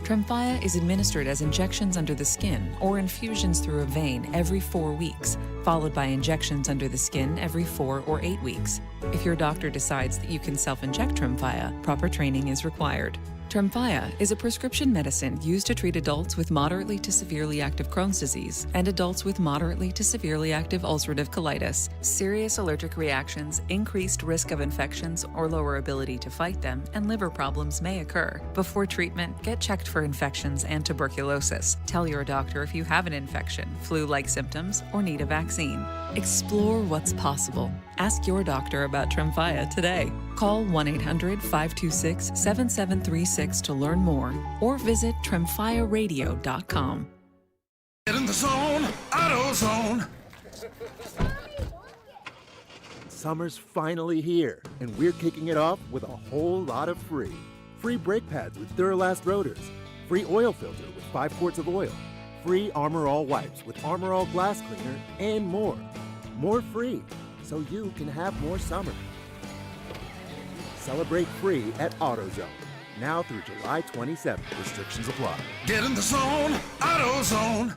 Tremfya is administered as injections under the skin or infusions through a vein every 4 weeks, followed by injections under the skin every 4 or 8 weeks. If your doctor decides that you can self-inject Tremfya, proper training is required. Tremfya is a prescription medicine used to treat adults with moderately to severely active Crohn's disease and adults with moderately to severely active ulcerative colitis. Serious allergic reactions, increased risk of infections or lower ability to fight them, and liver problems may occur. Before treatment, get checked for infections and tuberculosis. Tell your doctor if you have an infection, flu-like symptoms, or need a vaccine. Explore what's possible. Ask your doctor about Tremfya today. Call 1-800-526-7736 to learn more or visit tremfyaradio.com.
Get in the zone, AutoZone.
Summer's finally here, and we're kicking it off with a whole lot of free. Free brake pads with Duralast rotors. Free oil filter with 5 quarts of oil. Free Armor All wipes with Armor All glass cleaner, and more. More free, so you can have more summer. Celebrate free at AutoZone. Now through July 27th. Restrictions apply.
Get in the zone, AutoZone.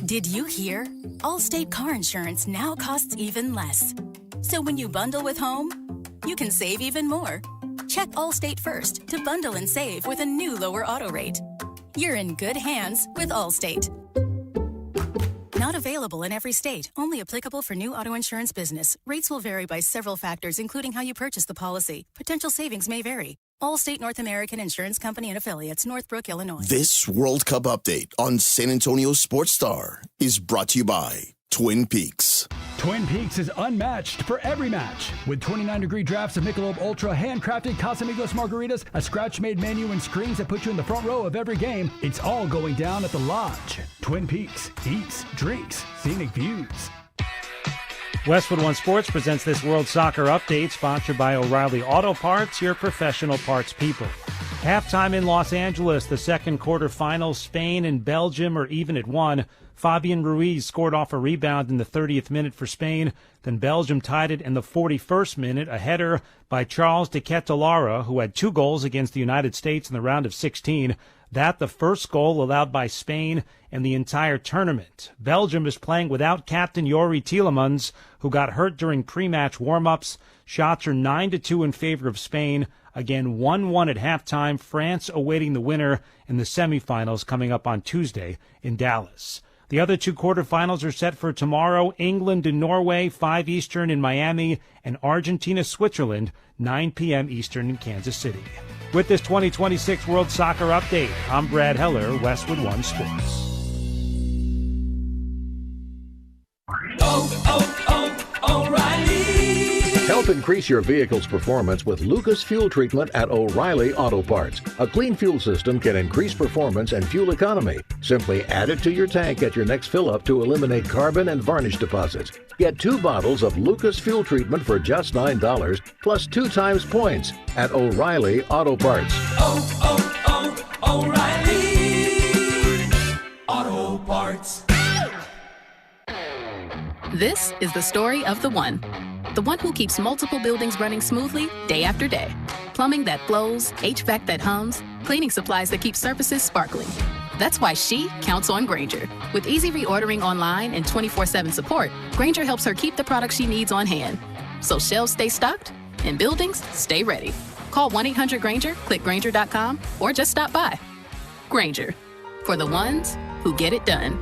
Did you hear? Allstate car insurance now costs even less. So when you bundle with home, you can save even more. Check Allstate first to bundle and save with a new lower auto rate. You're in good hands with Allstate. Not available in every state. Only applicable for new auto insurance business. Rates will vary by several factors, including how you purchase the policy. Potential savings may vary. Allstate North American Insurance Company and affiliates, Northbrook, Illinois.
This World Cup update on San Antonio Sports Star is brought to you by Twin Peaks.
Twin Peaks is unmatched for every match. With 29-degree drafts of Michelob Ultra, handcrafted Casamigos margaritas, a scratch-made menu, and screens that put you in the front row of every game, it's all going down at the Lodge. Twin Peaks. Eats, drinks, scenic views.
Westwood One Sports presents this World Soccer Update, sponsored by O'Reilly Auto Parts, your professional parts people. Halftime in Los Angeles, the second quarter finals, Spain and Belgium are even at 1. Fabian Ruiz scored off a rebound in the 30th minute for Spain. Then Belgium tied it in the 41st minute, a header by Charles de Ketelaere, who had 2 goals against the United States in the round of 16. That the first goal allowed by Spain in the entire tournament. Belgium is playing without captain Yuri Tielemans, who got hurt during pre-match warm-ups. Shots are 9-2 in favor of Spain. Again, 1-1 at halftime. France awaiting the winner in the semifinals coming up on Tuesday in Dallas. The other 2 quarterfinals are set for tomorrow. England and Norway, 5 Eastern in Miami, and Argentina-Switzerland, 9 p.m. Eastern in Kansas City. With this 2026 World Soccer Update, I'm Brad Heller, Westwood One Sports.
O'Reilly. Help increase your vehicle's performance with Lucas Fuel Treatment at O'Reilly Auto Parts. A clean fuel system can increase performance and fuel economy. Simply add it to your tank at your next fill-up to eliminate carbon and varnish deposits. Get 2 bottles of Lucas Fuel Treatment for just $9, plus 2 times points at O'Reilly Auto Parts. O'Reilly Auto Parts.
This is the story of the one. The one who keeps multiple buildings running smoothly day after day. Plumbing that flows, HVAC that hums, cleaning supplies that keep surfaces sparkling. That's why she counts on Grainger. With easy reordering online and 24/7 support, Grainger helps her keep the products she needs on hand. So shelves stay stocked and buildings stay ready. Call 1-800-GRAINGER, click Grainger.com, or just stop by. Grainger, for the ones who get it done.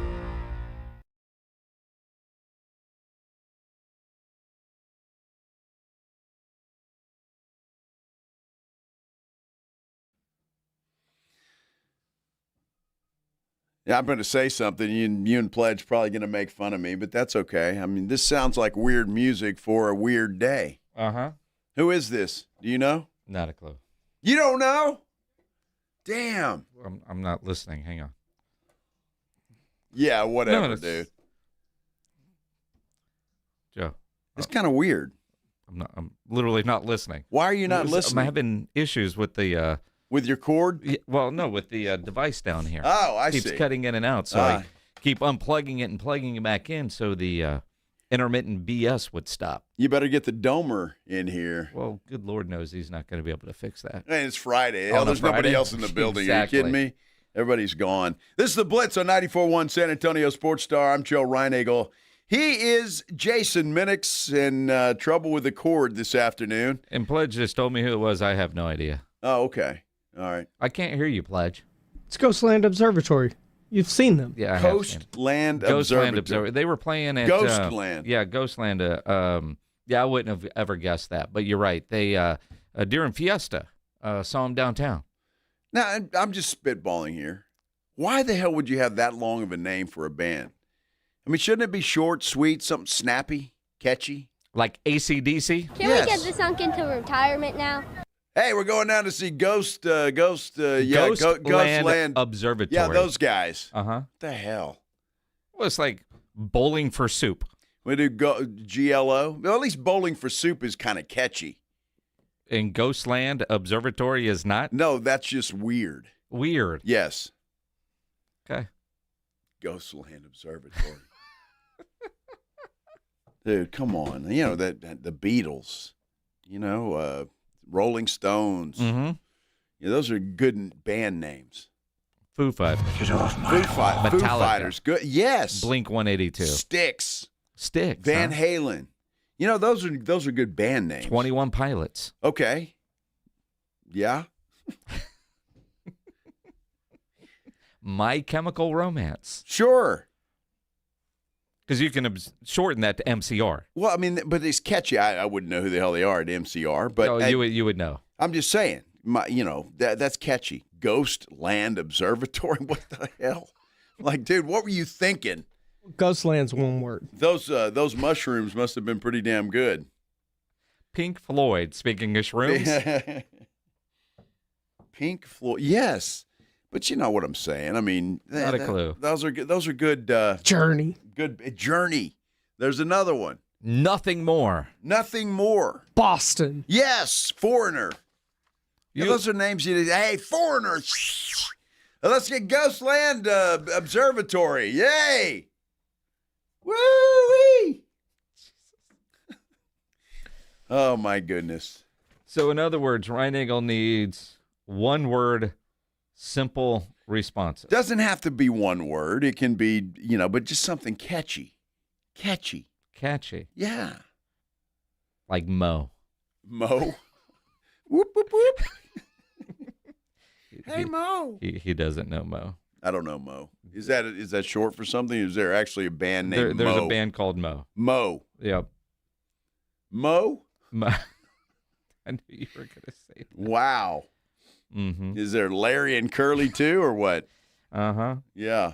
Yeah, I'm going to say something. You and Pledge probably going to make fun of me, but that's okay. I mean, this sounds like weird music for a weird day.
Uh-huh.
Who is this? Do you know?
Not a clue.
You don't know? Damn.
I'm not listening. Hang on.
Yeah, whatever,
No,
dude.
Joe.
It's kind of weird.
I'm literally not listening.
Why are you not listening?
I'm having issues with the
with your cord?
Yeah, well, no, with the device down here.
Oh, I see.
Keeps cutting in and out, so I keep unplugging it and plugging it back in so the intermittent BS would stop.
You better get the domer in here.
Well, good Lord knows he's not going to be able to fix that.
Hey, it's Friday. Hell, there's nobody else in the building.
Exactly.
Are you kidding me? Everybody's gone. This is the Blitz on 94.1 San Antonio Sports Star. I'm Joe Reinagle. He is Jason Minix in trouble with the cord this afternoon.
And Pledge just told me who it was. I have no idea.
Oh, okay. All right.
I can't hear you, Pledge.
It's Ghostland Observatory. You've seen them.
Yeah, I
Ghostland Observatory.
They were playing at
Ghostland.
Yeah, Ghostland. Yeah, I wouldn't have ever guessed that, but you're right. They during Fiesta saw him downtown.
Now, I'm just spitballing here. Why the hell would you have that long of a name for a band? I mean, shouldn't it be short, sweet, something snappy, catchy?
Like AC/DC?
Can we get this sunk into retirement now?
Hey, we're going down to see Ghostland
Observatory.
Yeah, those guys.
Uh-huh.
What the hell?
Well, it's like Bowling for Soup.
We do GLO. Well, at least Bowling for Soup is kind of catchy.
And Ghostland Observatory is not?
No, that's just weird.
Weird.
Yes.
Okay.
Ghostland Observatory. Dude, come on. You know, the Beatles, Rolling Stones.
Mm-hmm.
Yeah, those are good band names.
Foo Fighters.
Get off my Foo Fighters. Good. Yes.
Blink 182.
Styx.
Huh?
Van Halen. You know, those are good band names.
21 Pilots.
Okay. Yeah.
My Chemical Romance.
Sure.
Because you can shorten that to MCR.
Well, I mean, but it's catchy. I wouldn't know who the hell they are at MCR, but
no, you would know.
I'm just saying, that's catchy. Ghostland Observatory. What the hell? Like, dude, what were you thinking?
Ghostland's one word.
Those mushrooms must have been pretty damn good.
Pink Floyd. Speaking of shrooms.
Pink Floyd. Yes. But you know what I'm saying. I mean,
not a clue.
Those are good. Those are good.
Journey.
Good Journey. There's another one.
Nothing More.
Nothing More.
Boston.
Yes, Foreigner. Yeah, those are names. Hey, Foreigner. Let's get Ghostland Observatory. Yay! Woo-wee! Oh, my goodness.
So, in other words, Ryan Eagle needs one-word, simple responses.
Doesn't have to be one word. It can be, but just something catchy. Catchy. Yeah.
Like Mo.
Mo? Whoop, whoop, whoop. Hey, Mo.
He doesn't know Mo.
I don't know Mo. Is that short for something? Is there actually a band named
There's
Mo?
a band called Mo.
Mo.
Yep.
Mo?
Mo. I knew you were going to say that.
Wow.
Mm-hmm.
Is there Larry and Curly too, or what?
Uh-huh.
Yeah.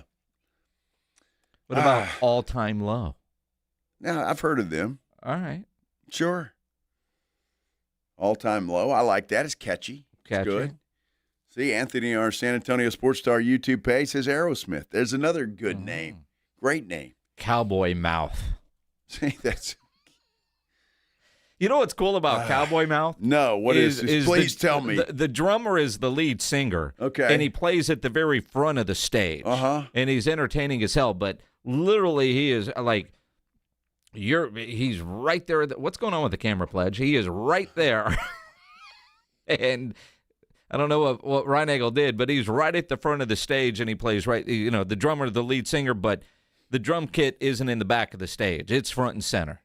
What about All Time Low?
Yeah, I've heard of them.
All right.
Sure. All Time Low. I like that. It's catchy.
Catchy.
It's good. See, Anthony, our San Antonio Sports Star YouTube page says Aerosmith. There's another good name. Great name.
Cowboy Mouth.
See, that's...
You know what's cool about Cowboy Mouth?
No, what is this? Please tell me.
The drummer is the lead singer.
Okay.
And he plays at the very front of the stage.
Uh-huh.
And he's entertaining as hell, but literally he is like, he's right there. What's going on with the camera, Pledge? He is right there. And I don't know what Ryan Eagle did, but he's right at the front of the stage, and he plays right, the drummer, the lead singer, but the drum kit isn't in the back of the stage. It's front and center.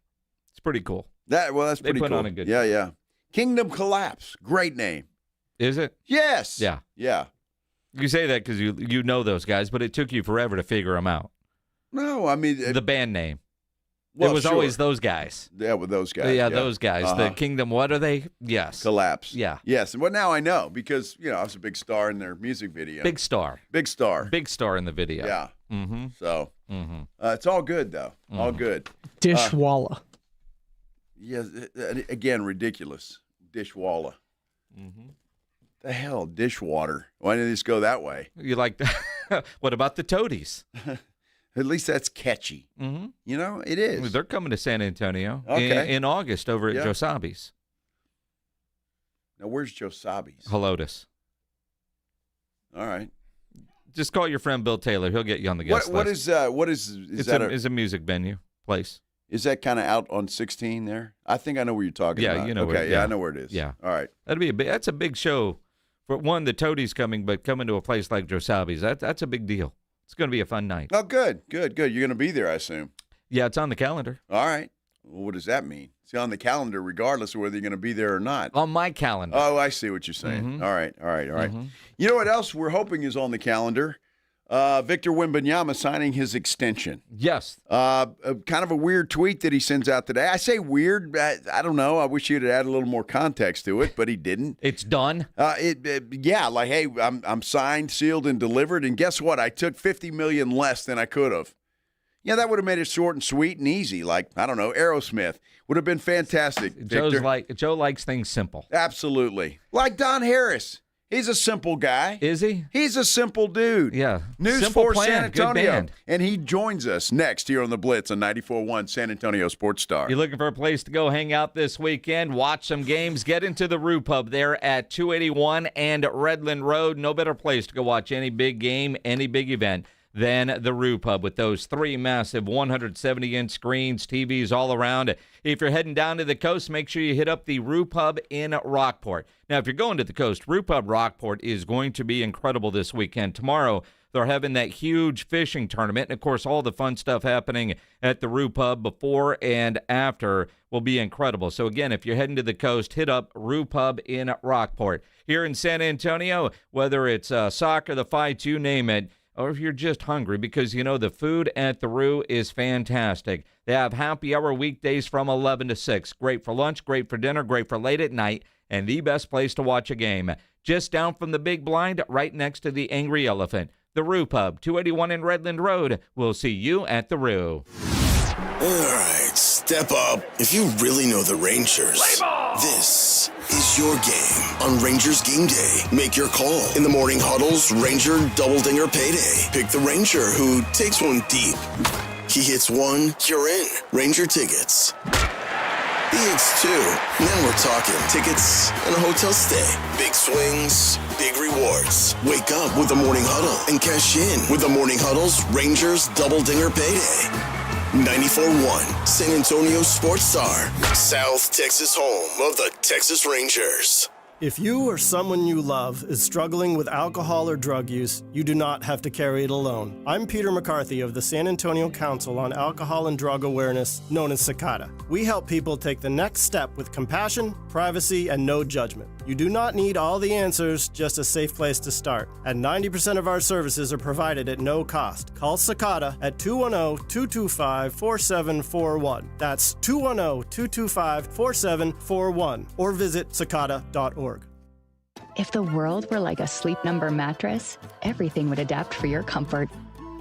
It's pretty cool.
That's pretty
they put
cool.
On a good
yeah. Kingdom Collapse. Great name.
Is it?
Yes.
Yeah.
Yeah.
You say that because you know those guys, but it took you forever to figure them out.
No, I mean...
the band name.
Well,
it was always those guys.
Yeah, with those guys.
Yeah, those guys.
Uh-huh.
The Kingdom, what are they? Yes.
Collapse.
Yeah.
Yes. Well, now I know because, I was a big star in their music video.
Big star.
Big star.
Big star in the video.
Yeah.
Mm-hmm.
So, it's all good, though. All good.
Dishwalla.
Yeah, again, ridiculous. Dishwalla.
Mm-hmm.
The hell, dishwater. Why didn't they just go that way?
You like that? What about the Toadies?
At least that's catchy.
Mm-hmm.
It is.
They're coming to San Antonio in August over at
Yeah.
Josabi's.
Now, where's Josabi's?
Helotus.
All right.
Just call your friend Bill Taylor. He'll get you on the guest list.
What is that?
It's a music venue place.
Is that kind of out on 16 there? I think I know where you're talking about.
Yeah, you know
okay,
where.
yeah, I know where it is.
Yeah.
All right.
That's a big show. For one, the Toadies coming, but coming to a place like Josabi's, that's a big deal. It's going to be a fun night.
Oh, good. You're going to be there, I assume.
Yeah, it's on the calendar.
All right. Well, what does that mean? It's on the calendar regardless of whether you're going to be there or not.
On my calendar.
Oh, I see what you're saying.
Mm-hmm.
All right.
Mm-hmm.
You know what else we're hoping is on the calendar? Victor Wembanyama signing his extension.
Yes.
Kind of a weird tweet that he sends out today. I say weird. I don't know. I wish he'd add a little more context to it, but he didn't.
It's done.
Yeah. Like, hey, I'm signed, sealed, and delivered. And guess what? I took $50 million less than I could have. Yeah, that would have made it short and sweet and easy. Like, I don't know, Aerosmith would have been fantastic. Victor.
Joe likes things simple.
Absolutely. Like Don Harris. He's a simple guy.
Is he?
He's a simple dude.
Yeah.
News
Simple
for
plan.
San
Good
Antonio.
band.
And he joins us next here on the Blitz on 94.1 San Antonio Sports Star.
You're looking for a place to go hang out this weekend, watch some games, get into the Rue Pub there at 281 and Redland Road. No better place to go watch any big game, any big event than the Rue Pub with those three massive 170-inch screens, TVs all around. If you're heading down to the coast, make sure you hit up the Rue Pub in Rockport. Now, if you're going to the coast, Rue Pub Rockport is going to be incredible this weekend. Tomorrow, they're having that huge fishing tournament. And, of course, all the fun stuff happening at the Rue Pub before and after will be incredible. So, again, if you're heading to the coast, hit up Rue Pub in Rockport. Here in San Antonio, whether it's soccer, the fights, you name it, or if you're just hungry, because, the food at the Rue is fantastic. They have happy hour weekdays from 11 to 6. Great for lunch, great for dinner, great for late at night, and the best place to watch a game. Just down from the big blind, right next to the Angry Elephant. The Rue Pub, 281 in Redland Road. We'll see you at the Rue.
All right, step up. If you really know the Rangers, this is your game on Rangers Game Day. Make your call in the morning huddles, Ranger Double Dinger Payday. Pick the Ranger who takes one deep. He hits one, you're in. Ranger tickets. He hits two. Now we're talking tickets and a hotel stay. Big swings, big rewards. Wake up with the morning huddle and cash in with the morning huddles, Rangers Double Dinger Payday. 94.1 San Antonio Sports Star, South Texas home of the Texas Rangers.
If you or someone you love is struggling with alcohol or drug use, you do not have to carry it alone. I'm Peter McCarthy of the San Antonio Council on Alcohol and Drug Awareness, known as CICADA. We help people take the next step with compassion, privacy, and no judgment. You do not need all the answers, just a safe place to start. And 90% of our services are provided at no cost. Call CICADA at 210-225-4741. That's 210-225-4741. Or visit cicada.org.
If the world were like a Sleep Number mattress, everything would adapt for your comfort.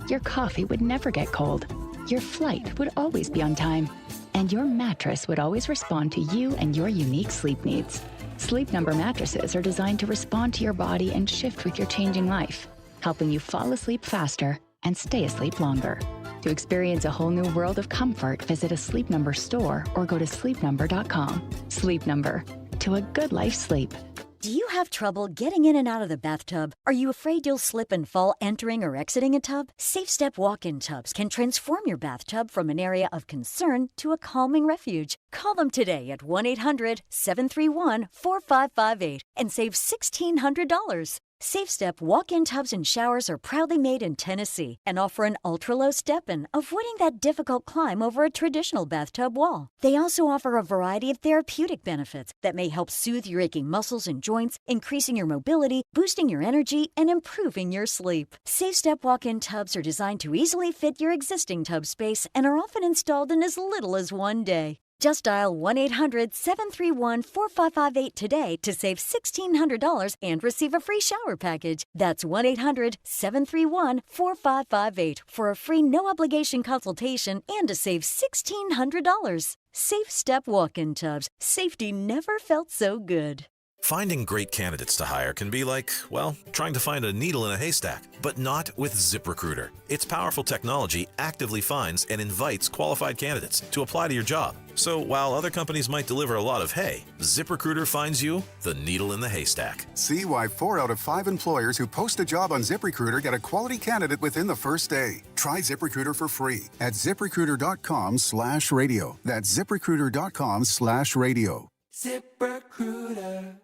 Your coffee would never get cold. Your flight would always be on time. And your mattress would always respond to you and your unique sleep needs. Sleep Number mattresses are designed to respond to your body and shift with your changing life, helping you fall asleep faster and stay asleep longer. To experience a whole new world of comfort, visit a Sleep Number store or go to sleepnumber.com. Sleep Number. To a good life's sleep.
Do you have trouble getting in and out of the bathtub? Are you afraid you'll slip and fall entering or exiting a tub? Safe Step walk-in tubs can transform your bathtub from an area of concern to a calming refuge. Call them today at 1-800-731-4558 and save $1,600. Safe Step walk-in tubs and showers are proudly made in Tennessee and offer an ultra-low step-in, avoiding that difficult climb over a traditional bathtub wall. They also offer a variety of therapeutic benefits that may help soothe your aching muscles and joints, increasing your mobility, boosting your energy, and improving your sleep. Safe Step walk-in tubs are designed to easily fit your existing tub space and are often installed in as little as one day. Just dial 1-800-731-4558 today to save $1,600 and receive a free shower package. That's 1-800-731-4558 for a free no-obligation consultation and to save $1,600. Safe Step walk-in tubs. Safety never felt so good.
Finding great candidates to hire can be like, well, trying to find a needle in a haystack, but not with ZipRecruiter. Its powerful technology actively finds and invites qualified candidates to apply to your job. So while other companies might deliver a lot of hay, ZipRecruiter finds you the needle in the haystack.
See why 4 out of 5 employers who post a job on ZipRecruiter get a quality candidate within the first day. Try ZipRecruiter for free at ZipRecruiter.com/radio. That's ZipRecruiter.com/radio.
ZipRecruiter.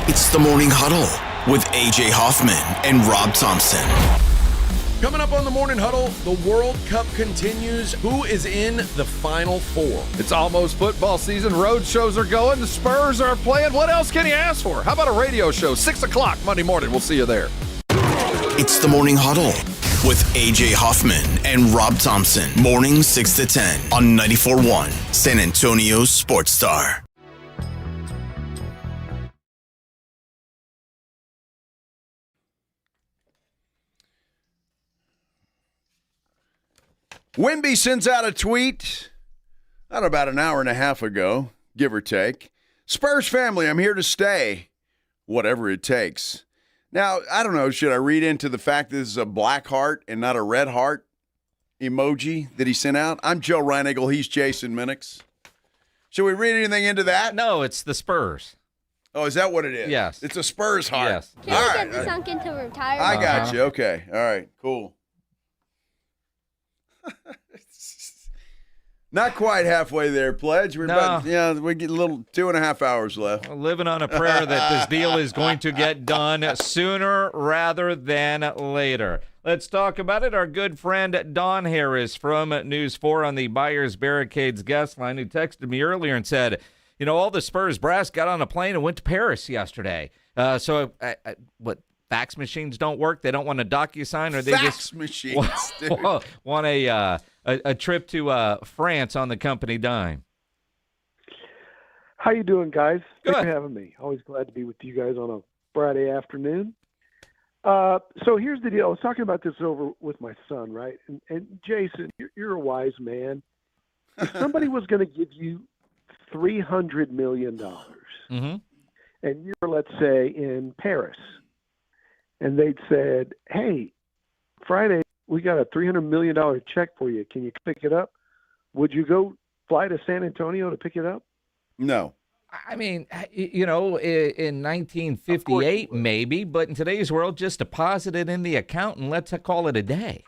It's the Morning Huddle with A.J. Hoffman and Rob Thompson.
Coming up on the Morning Huddle, the World Cup continues. Who is in the Final Four?
It's almost football season. Road shows are going. The Spurs are playing. What else can you ask for? How about a radio show? 6 o'clock Monday morning. We'll see you there.
It's the Morning Huddle with A.J. Hoffman and Rob Thompson. Morning 6 to 10 on 94.1 San Antonio Sports Star.
Wemby sends out a tweet about an hour and a half ago, give or take. Spurs family, I'm here to stay, whatever it takes. Now, I don't know, should I read into the fact that this is a black heart and not a red heart emoji that he sent out? I'm Joe Reinagle. He's Jason Minix. Should we read anything into that?
No, it's the Spurs.
Oh, is that what it is?
Yes.
It's a Spurs heart.
Yes.
Can we get this sunk into retirement?
I got you. Okay. All right. Cool. Not quite halfway there, Pledge. We're about, we get a little 2.5 hours left.
We're living on a prayer that this deal is going to get done sooner rather than later. Let's talk about it. Our good friend Don Harris from News 4 on the Buyers Barricades guest line, who texted me earlier and said, you know, all the Spurs brass got on a plane and went to Paris yesterday. So what? Fax machines don't work? They don't want a DocuSign, or they
fax machines,
want a trip to France on the company dime?
How you doing, guys?
Good.
Thanks for having me. Always glad to be with you guys on a Friday afternoon. So here's the deal. I was talking about this over with my son, right? And Jason, you're a wise man. If somebody was going to give you $300 million, and you're, let's say, in Paris, and they'd said, hey, Friday, we got a $300 million check for you. Can you pick it up? Would you go fly to San Antonio to pick it up?
No.
I mean, you know, in 1958, maybe, but in today's world, just deposit it in the account and let's call it a day.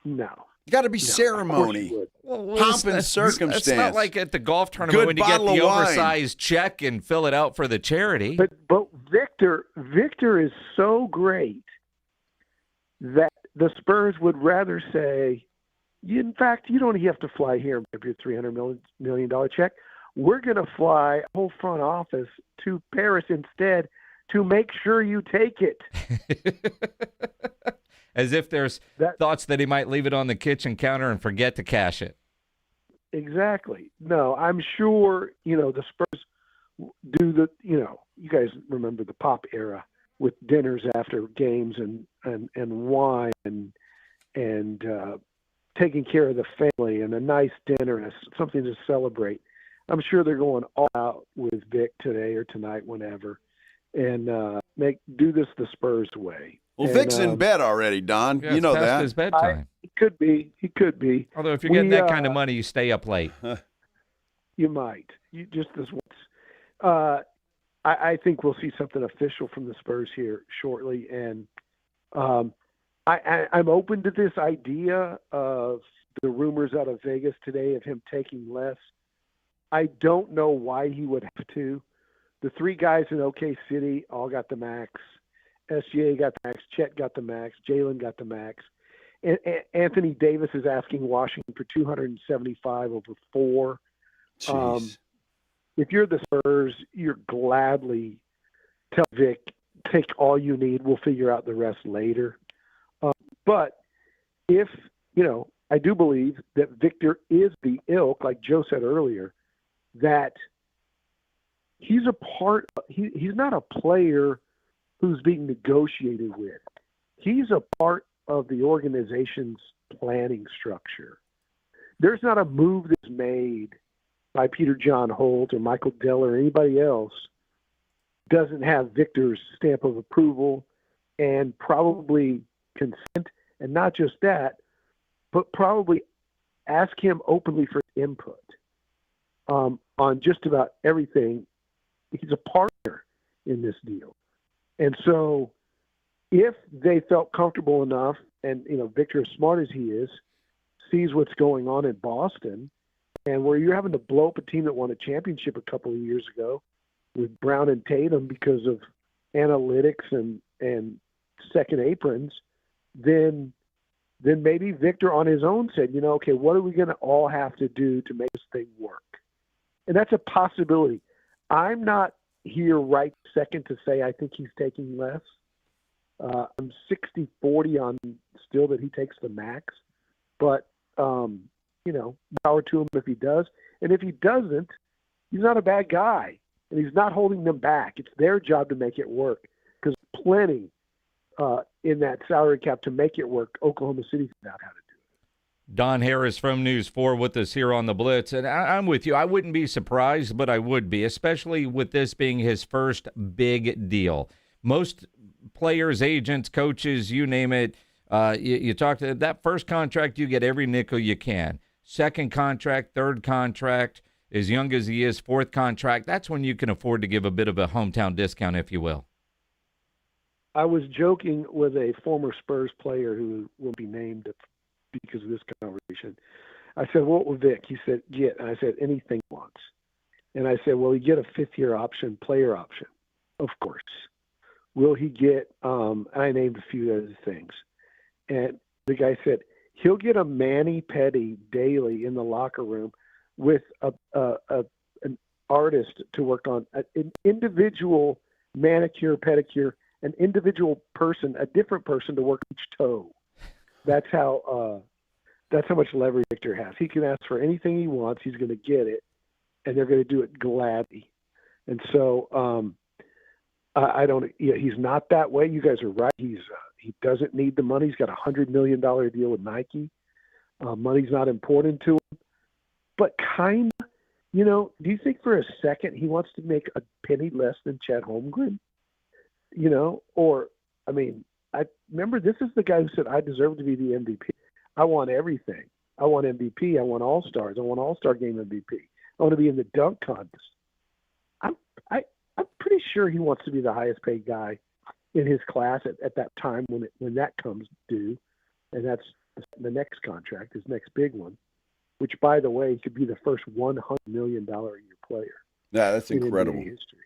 No.
Got to be ceremony, pomp and circumstance.
It's not like at the golf tournament
Good
when you get
bottle
the
of wine.
oversized check and fill it out for the charity.
But Victor is so great that the Spurs would rather say, in fact, you don't even have to fly here and give your $300 million check. We're going to fly a whole front office to Paris instead to make sure you take it.
As if there's thoughts that he might leave it on the kitchen counter and forget to cash it.
Exactly. No, I'm sure, the Spurs do you guys remember the pop era with dinners after games and wine and taking care of the family and a nice dinner and something to celebrate. I'm sure they're going all out with Vic today or tonight, whenever, and do this the Spurs way.
Well, Vic's in bed already, Don.
Yeah,
you know
past
that.
his bedtime.
He could be.
Although if you're getting that kind of money, you stay up late.
You might. You just this once. I think we'll see something official from the Spurs here shortly, and I'm open to this idea of the rumors out of Vegas today of him taking less. I don't know why he would have to. The three guys in OK City all got the max. SGA got the max. Chet got the max. Jalen got the max. And Anthony Davis is asking Washington for $275 over 4. If you're the Spurs, you're gladly tell Vic, take all you need. We'll figure out the rest later. But if, I do believe that Victor is the ilk, like Joe said earlier, that he's he's not a player who's being negotiated with. He's a part of the organization's planning structure. There's not a move that's made by Peter John Holt or Michael Dell or anybody else doesn't have Victor's stamp of approval and probably consent. And not just that, but probably ask him openly for input on just about everything. He's a partner in this deal. And so if they felt comfortable enough, and, Victor, as smart as he is, sees what's going on in Boston, and where you're having to blow up a team that won a championship a couple of years ago with Brown and Tatum because of analytics and second aprons, then maybe Victor on his own said, okay, what are we going to all have to do to make this thing work? And that's a possibility. I'm not here right second to say I think he's taking less. I'm 60-40 on still that he takes the max. But, power to him if he does. And if he doesn't, he's not a bad guy. And he's not holding them back. It's their job to make it work. Because plenty in that salary cap to make it work. Oklahoma City found out how to do it.
Don Harris from News 4 with us here on the Blitz. And I'm with you. I wouldn't be surprised, but I would be, especially with this being his first big deal. Most players, agents, coaches, you name it, you talk to that first contract, you get every nickel you can. Second contract, third contract, as young as he is, fourth contract, that's when you can afford to give a bit of a hometown discount, if you will.
I was joking with a former Spurs player who will be named because of this conversation. I said, what will Vic? He said, get. And I said, anything he wants. And I said, will he get a fifth-year option, player option? Of course. Will he get, I named a few other things. And the guy said, he'll get a mani-pedi daily in the locker room with an artist to work on an individual manicure, pedicure, an individual person, a different person to work each toe. That's how much leverage Victor has. He can ask for anything he wants. He's going to get it, and they're going to do it gladly. And so he's not that way. You guys are right. He doesn't need the money. He's got a $100 million deal with Nike. Money's not important to him. But kind of, do you think for a second he wants to make a penny less than Chet Holmgren? I remember this is the guy who said, I deserve to be the MVP. I want everything. I want MVP. I want All-Stars. I want All-Star Game MVP. I want to be in the dunk contest. I'm pretty sure he wants to be the highest paid guy in his class at that time when that comes due. And that's the next contract, his next big one, which, by the way, could be the first $100 million a year player.
Yeah, that's incredible.
In NBA history.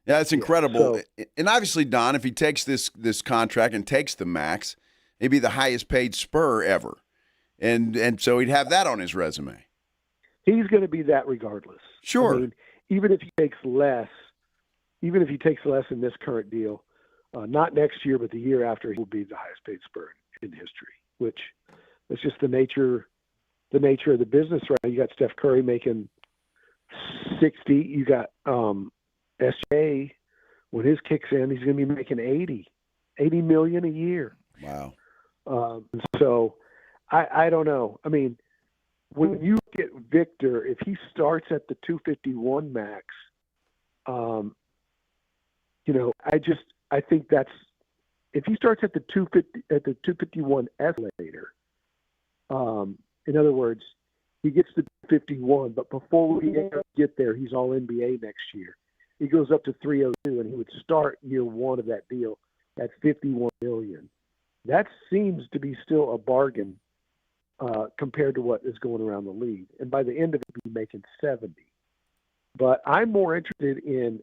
Yeah, that's incredible.
So,
and obviously, Don, if he takes this contract and takes the max, he'd be the highest paid Spur ever. And so he'd have that on his resume.
He's going to be that regardless.
Sure.
I mean, even if he takes less in this current deal, not next year, but the year after, he will be the highest paid Spur in history, which is just the nature of the business right now. You got Steph Curry making 60. You got SJ, when his kicks in, he's going to be making 80 million a year.
Wow.
So I don't know. I mean, when you get Victor, if he starts at the 251 max, I think that's, if he starts at the 251 escalator, in other words, he gets to 51, but before we get there, he's all NBA next year. He goes up to 302, and he would start year one of that deal at $51 million. That seems to be still a bargain compared to what is going around the league. And by the end of it, he'll be making 70. But I'm more interested in,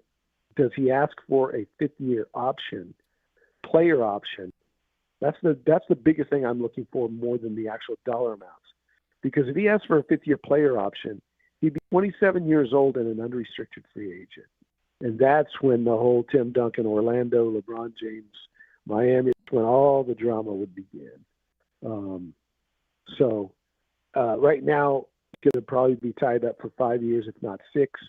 does he ask for a fifth-year option, player option? That's the biggest thing I'm looking for more than the actual dollar amounts. Because if he asks for a fifth-year player option, he'd be 27 years old and an unrestricted free agent. And that's when the whole Tim Duncan, Orlando, LeBron James, Miami, when all the drama would begin. Right now, it's going to probably be tied up for 5 years, if not 6.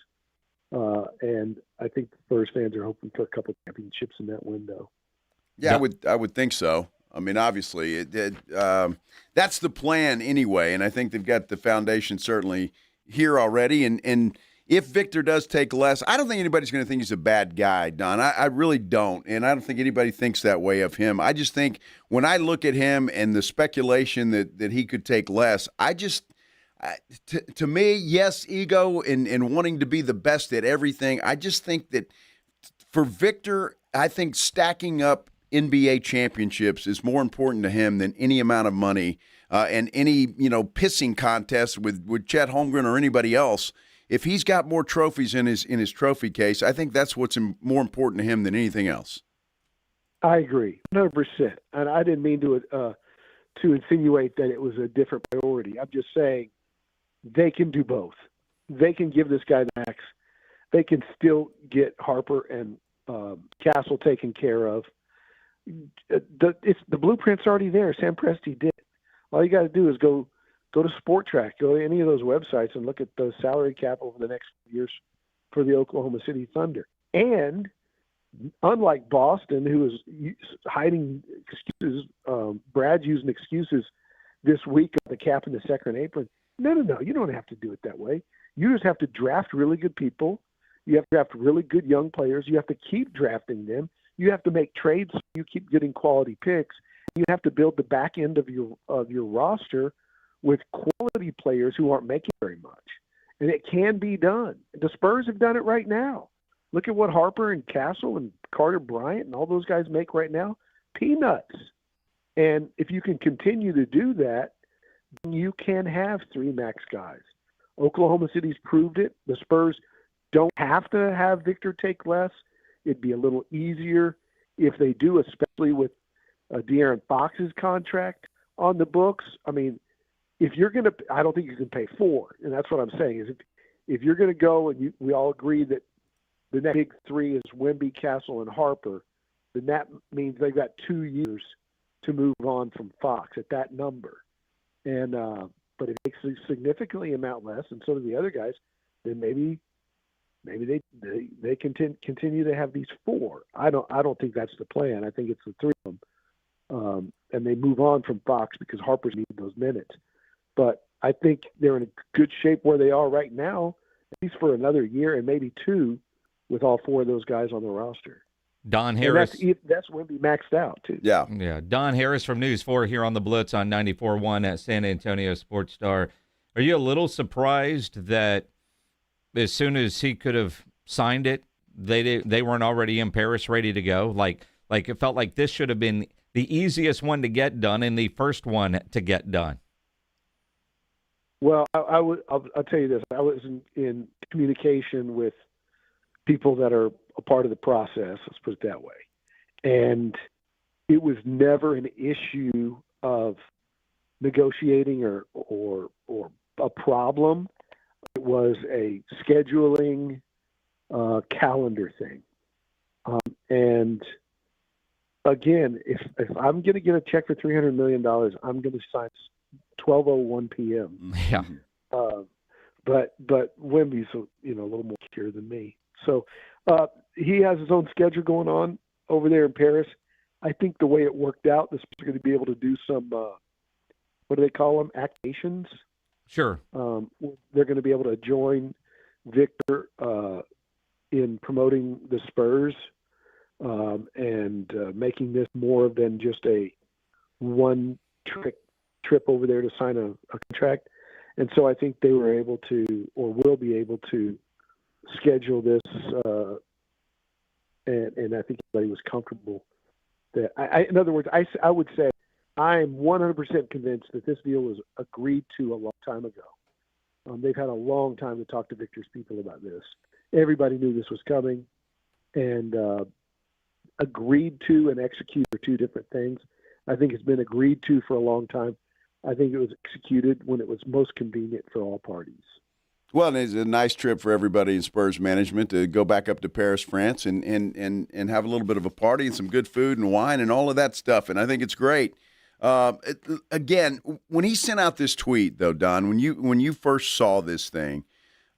And I think the Spurs fans are hoping for a couple championships in that window.
Yeah, I would think so. I mean, obviously, that's the plan anyway, and I think they've got the foundation certainly here already. And if Victor does take less, I don't think anybody's going to think he's a bad guy, Don. I really don't, and I don't think anybody thinks that way of him. I just think when I look at him and the speculation that he could take less, to me, yes, ego and wanting to be the best at everything. I just think that for Victor, I think stacking up NBA championships is more important to him than any amount of money and any pissing contest with Chet Holmgren or anybody else. If he's got more trophies in his trophy case, I think that's what's more important to him than anything else.
I agree, 100%. And I didn't mean to insinuate that it was a different priority. I'm just saying they can do both. They can give this guy the max. They can still get Harper and Castle taken care of. The blueprint's already there. Sam Presti did. All you got to do is go to Sport Track, go to any of those websites and look at the salary cap over the next years for the Oklahoma City Thunder. And unlike Boston, who is hiding excuses, Brad's using excuses this week of the cap and the second apron. No, you don't have to do it that way. You just have to draft really good people. You have to draft really good young players. You have to keep drafting them. You have to make trades so you keep getting quality picks. You have to build the back end of your roster with quality players who aren't making very much. And it can be done. The Spurs have done it right now. Look at what Harper and Castle and Carter Bryant and all those guys make right now. Peanuts. And if you can continue to do that, then you can have 3 max guys. Oklahoma City's proved it. The Spurs don't have to have Victor take less. It'd be a little easier if they do, especially with De'Aaron Fox's contract on the books. I mean, if you're going to – I don't think you can pay 4, and that's what I'm saying is if you're going to go and we all agree that the next big 3 is Wemby, Castle, and Harper, then that means they've got 2 years to move on from Fox at that number. And but if it makes a significantly amount less, and so do the other guys, then maybe they continue to have these 4. I don't think that's the plan. I think it's the 3 of them, and they move on from Fox because Harper's needed those minutes. But I think they're in a good shape where they are right now, at least for another year and maybe 2, with all 4 of those guys on the roster.
Don Harris.
That's Wemby maxed out, too.
Yeah.
Don Harris from News 4 here on the Blitz on 94.1 at San Antonio Sports Star. Are you a little surprised that as soon as he could have signed it, they weren't already in Paris ready to go? Like it felt like this should have been the easiest one to get done and the first one to get done?
Well, I'll tell you this. I was in communication with people that are a part of the process, let's put it that way. And it was never an issue of negotiating or a problem. It was a scheduling calendar thing. And again, if I'm going to get a check for $300 million, I'm going to sign 12:01 p.m.
Yeah.
But Wemby's a little more secure than me. So he has his own schedule going on over there in Paris. I think the way it worked out, the Spurs are going to be able to do some what do they call them? Activations.
Sure.
They're going to be able to join Victor in promoting the Spurs and making this more than just a trip over there to sign a contract. And so I think they were able to, or will be able to, schedule this, and I think everybody was comfortable. That in other words, I would say I'm 100% convinced that this deal was agreed to a long time ago. They've had a long time to talk to Victor's people about this. Everybody knew this was coming, and agreed to and execute are two different things. I think it's been agreed to for a long time. I think it was executed when it was most convenient for all parties.
Well, and it's a nice trip for everybody in Spurs management to go back up to Paris, France, and have a little bit of a party and some good food and wine and all of that stuff. And I think it's great. Again, when he sent out this tweet, though, Don, when you first saw this thing,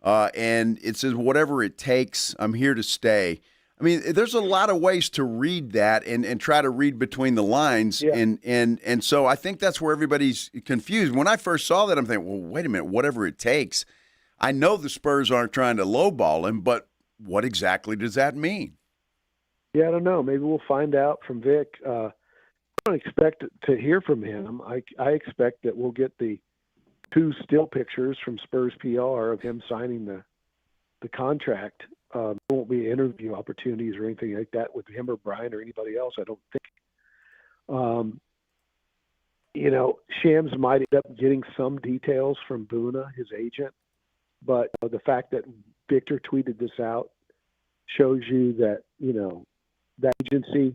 and it says, "Whatever it takes, I'm here to stay." I mean, there's a lot of ways to read that and try to read between the lines. Yeah. And so I think that's where everybody's confused. When I first saw that, I'm thinking, well, wait a minute, whatever it takes. I know the Spurs aren't trying to lowball him, but what exactly does that mean?
Yeah, I don't know. Maybe we'll find out from Vic. I don't expect to hear from him. I expect that we'll get the 2 still pictures from Spurs PR of him signing the contract. There won't be interview opportunities or anything like that with him or Brian or anybody else, I don't think. Shams might end up getting some details from Boona, his agent, but the fact that Victor tweeted this out shows you that, that agency,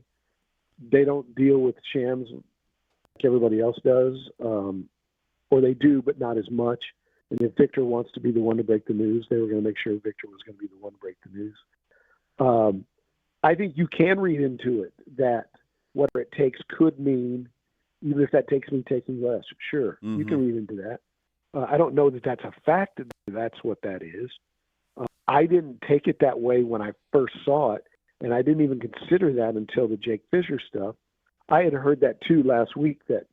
they don't deal with Shams like everybody else does, or they do, but not as much. And if Victor wants to be the one to break the news, they were going to make sure Victor was going to be the one to break the news. I think you can read into it that whatever it takes could mean, even if that takes me taking less. Sure, you can read into that. I don't know that that's a fact that that's what that is. I didn't take it that way when I first saw it, and I didn't even consider that until the Jake Fisher stuff. I had heard that too last week that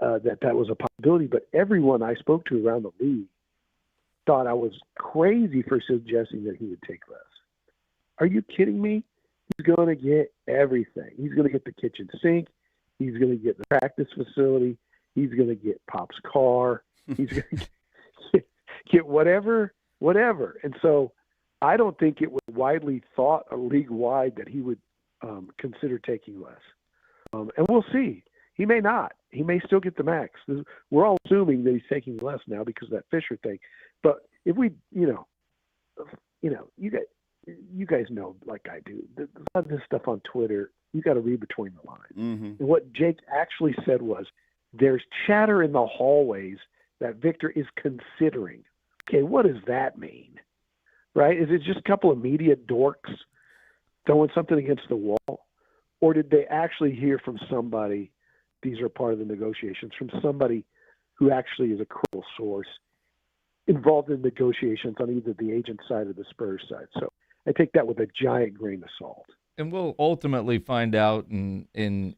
was a possibility, but everyone I spoke to around the league thought I was crazy for suggesting that he would take less. Are you kidding me? He's going to get everything. He's going to get the kitchen sink. He's going to get the practice facility. He's going to get Pop's car. He's going to get whatever. And so I don't think it was widely thought league-wide that he would consider taking less. And we'll see. He may not. He may still get the max. We're all assuming that he's taking less now because of that Fisher thing. But if we, you guys know, like I do, a lot of this stuff on Twitter, you got to read between the lines. And what Jake actually said was, there's chatter in the hallways that Victor is considering. Okay, what does that mean? Right? Is it just a couple of media dorks throwing something against the wall? Or did they actually hear from somebody, these are part of the negotiations, from somebody who actually is a credible source involved in negotiations on either the agent side or the Spurs side? So I take that with a giant grain of salt.
And we'll ultimately find out and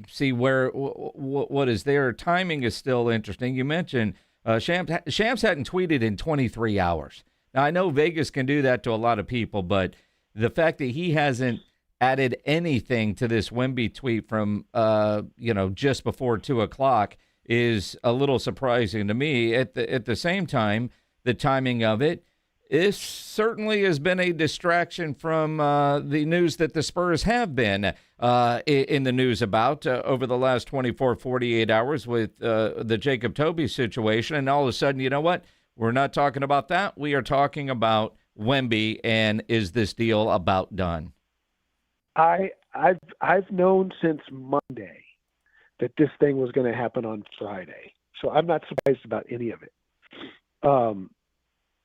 see what is there. Timing is still interesting. You mentioned Shams hadn't tweeted in 23 hours. Now, I know Vegas can do that to a lot of people, but the fact that he hasn't added anything to this Wemby tweet from, just before 2 o'clock is a little surprising to me. At the same time, the timing of it, This certainly has been a distraction from the news that the Spurs have been in the news about over the last 24, 48 hours with the Jacob Toby situation. And all of a sudden, you know what? We're not talking about that. We are talking about Wemby, and is this deal about done?
I've known since Monday that this thing was going to happen on Friday, so I'm not surprised about any of it.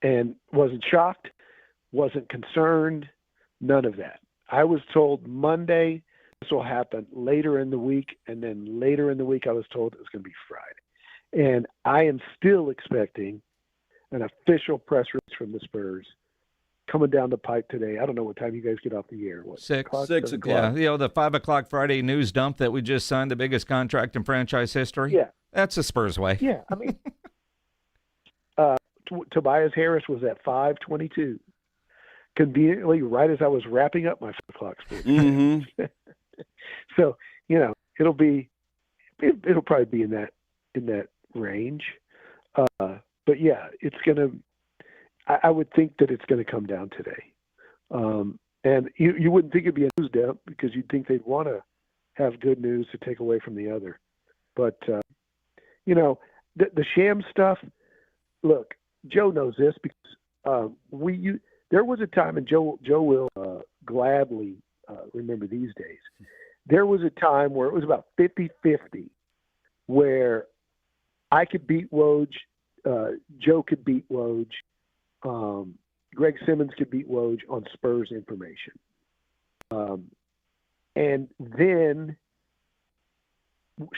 And wasn't shocked, wasn't concerned, none of that. I was told Monday this will happen later in the week, and then later in the week I was told it was going to be Friday. And I am still expecting an official press release from the Spurs coming down the pipe today. I don't know what time you guys get off the air. What,
6
o'clock?
Yeah, the 5 o'clock Friday news dump that we just signed, the biggest contract in franchise history.
Yeah.
That's a Spurs way.
Yeah, I mean, Tobias Harris was at 5:22, conveniently right as I was wrapping up my 5 o'clock sports.
Mm-hmm.
So it'll probably be in that range. But yeah, it's gonna. I would think that it's gonna come down today, and you wouldn't think it'd be a news dump because you'd think they'd want to have good news to take away from the other. But the Shams stuff. Look, Joe knows this because there was a time, and Joe will gladly remember these days. There was a time where it was about 50-50, where I could beat Woj, Joe could beat Woj, Greg Simmons could beat Woj on Spurs information. And then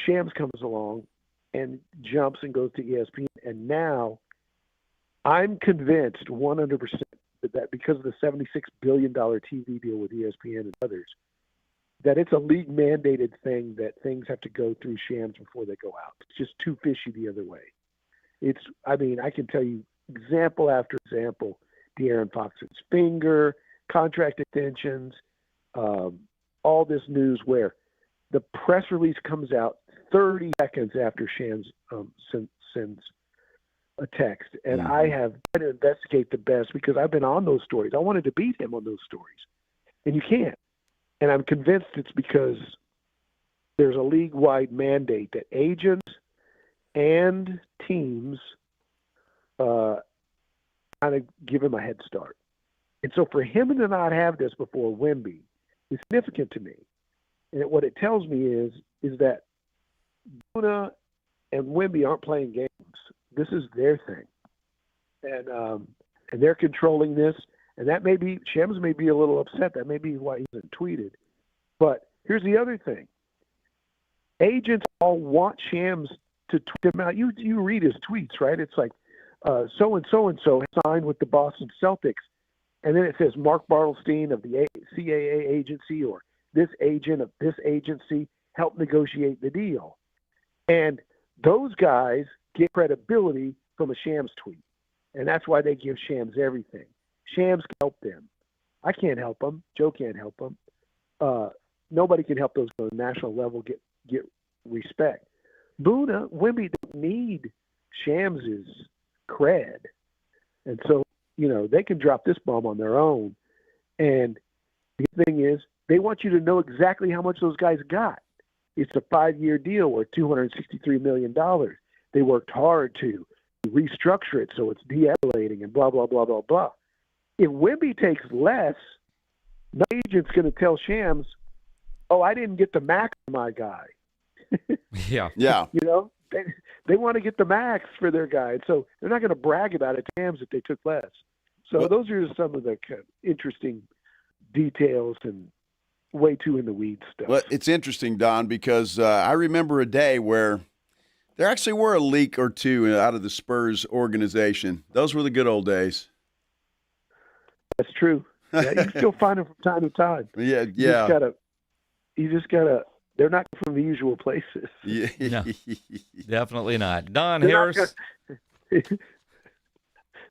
Shams comes along and jumps and goes to ESPN, and now I'm convinced 100% that because of the $76 billion TV deal with ESPN and others, that it's a league-mandated thing that things have to go through Shams before they go out. It's just too fishy the other way. I can tell you example after example, De'Aaron Fox's finger, contract extensions, all this news where the press release comes out 30 seconds after Shams sends a text. And I have tried to investigate the best because I've been on those stories. I wanted to beat him on those stories. And you can't. And I'm convinced it's because there's a league-wide mandate that agents and teams kind of give him a head start. And so for him to not have this before Wemby is significant to me. And what it tells me is that Luna and Wemby aren't playing games. This is their thing. And they're controlling this. And that may be, Shams may be a little upset. That may be why he hasn't tweeted. But here's the other thing. Agents all want Shams to tweet them out. You read his tweets, right? It's like, so-and-so signed with the Boston Celtics. And then it says Mark Bartlestein of the CAA agency or this agent of this agency helped negotiate the deal. And those guys get credibility from a Shams tweet. And that's why they give Shams everything. Shams can help them. I can't help them. Joe can't help them. Nobody can help those on the national level get respect. Wemby don't need Shams's cred. And so, they can drop this bomb on their own. And the thing is, they want you to know exactly how much those guys got. It's a 5-year deal worth $263 million. They worked hard to restructure it so it's de-escalating and blah, blah, blah, blah, blah. If Wemby takes less, no agent's going to tell Shams, oh, I didn't get the max for my guy.
Yeah.
They want to get the max for their guy. So they're not going to brag about it to Shams if they took less. So those are just some of the kind of interesting details and way too in the weeds stuff.
Well, it's interesting, Don, because I remember a day where there actually were a leak or two out of the Spurs organization. Those were the good old days.
That's true. Yeah, you can still find them from time to time.
Yeah.
You just gotta. They're not from the usual places.
Yeah.
No, definitely not. Don Harris.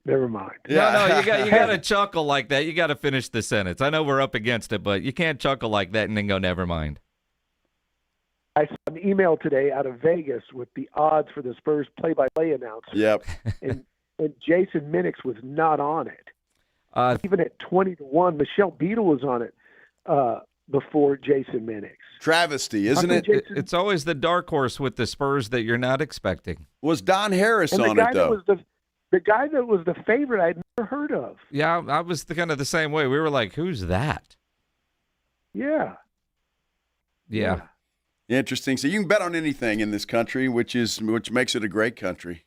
Never mind.
Yeah. No, you got to chuckle like that. You got to finish the sentence. I know we're up against it, but you can't chuckle like that and then go, never mind.
I saw an email today out of Vegas with the odds for the Spurs play-by-play announcer.
Yep.
and Jason Minix was not on it. Even at 20-1, Michelle Beadle was on it before Jason Minix.
Travesty, isn't it?
It's always the dark horse with the Spurs that you're not expecting.
Was Don Harris
and
on it, though?
The guy that was the favorite I'd never heard of.
Yeah, I was kind of the same way. We were like, who's that?
Yeah.
Interesting. So you can bet on anything in this country, which makes it a great country.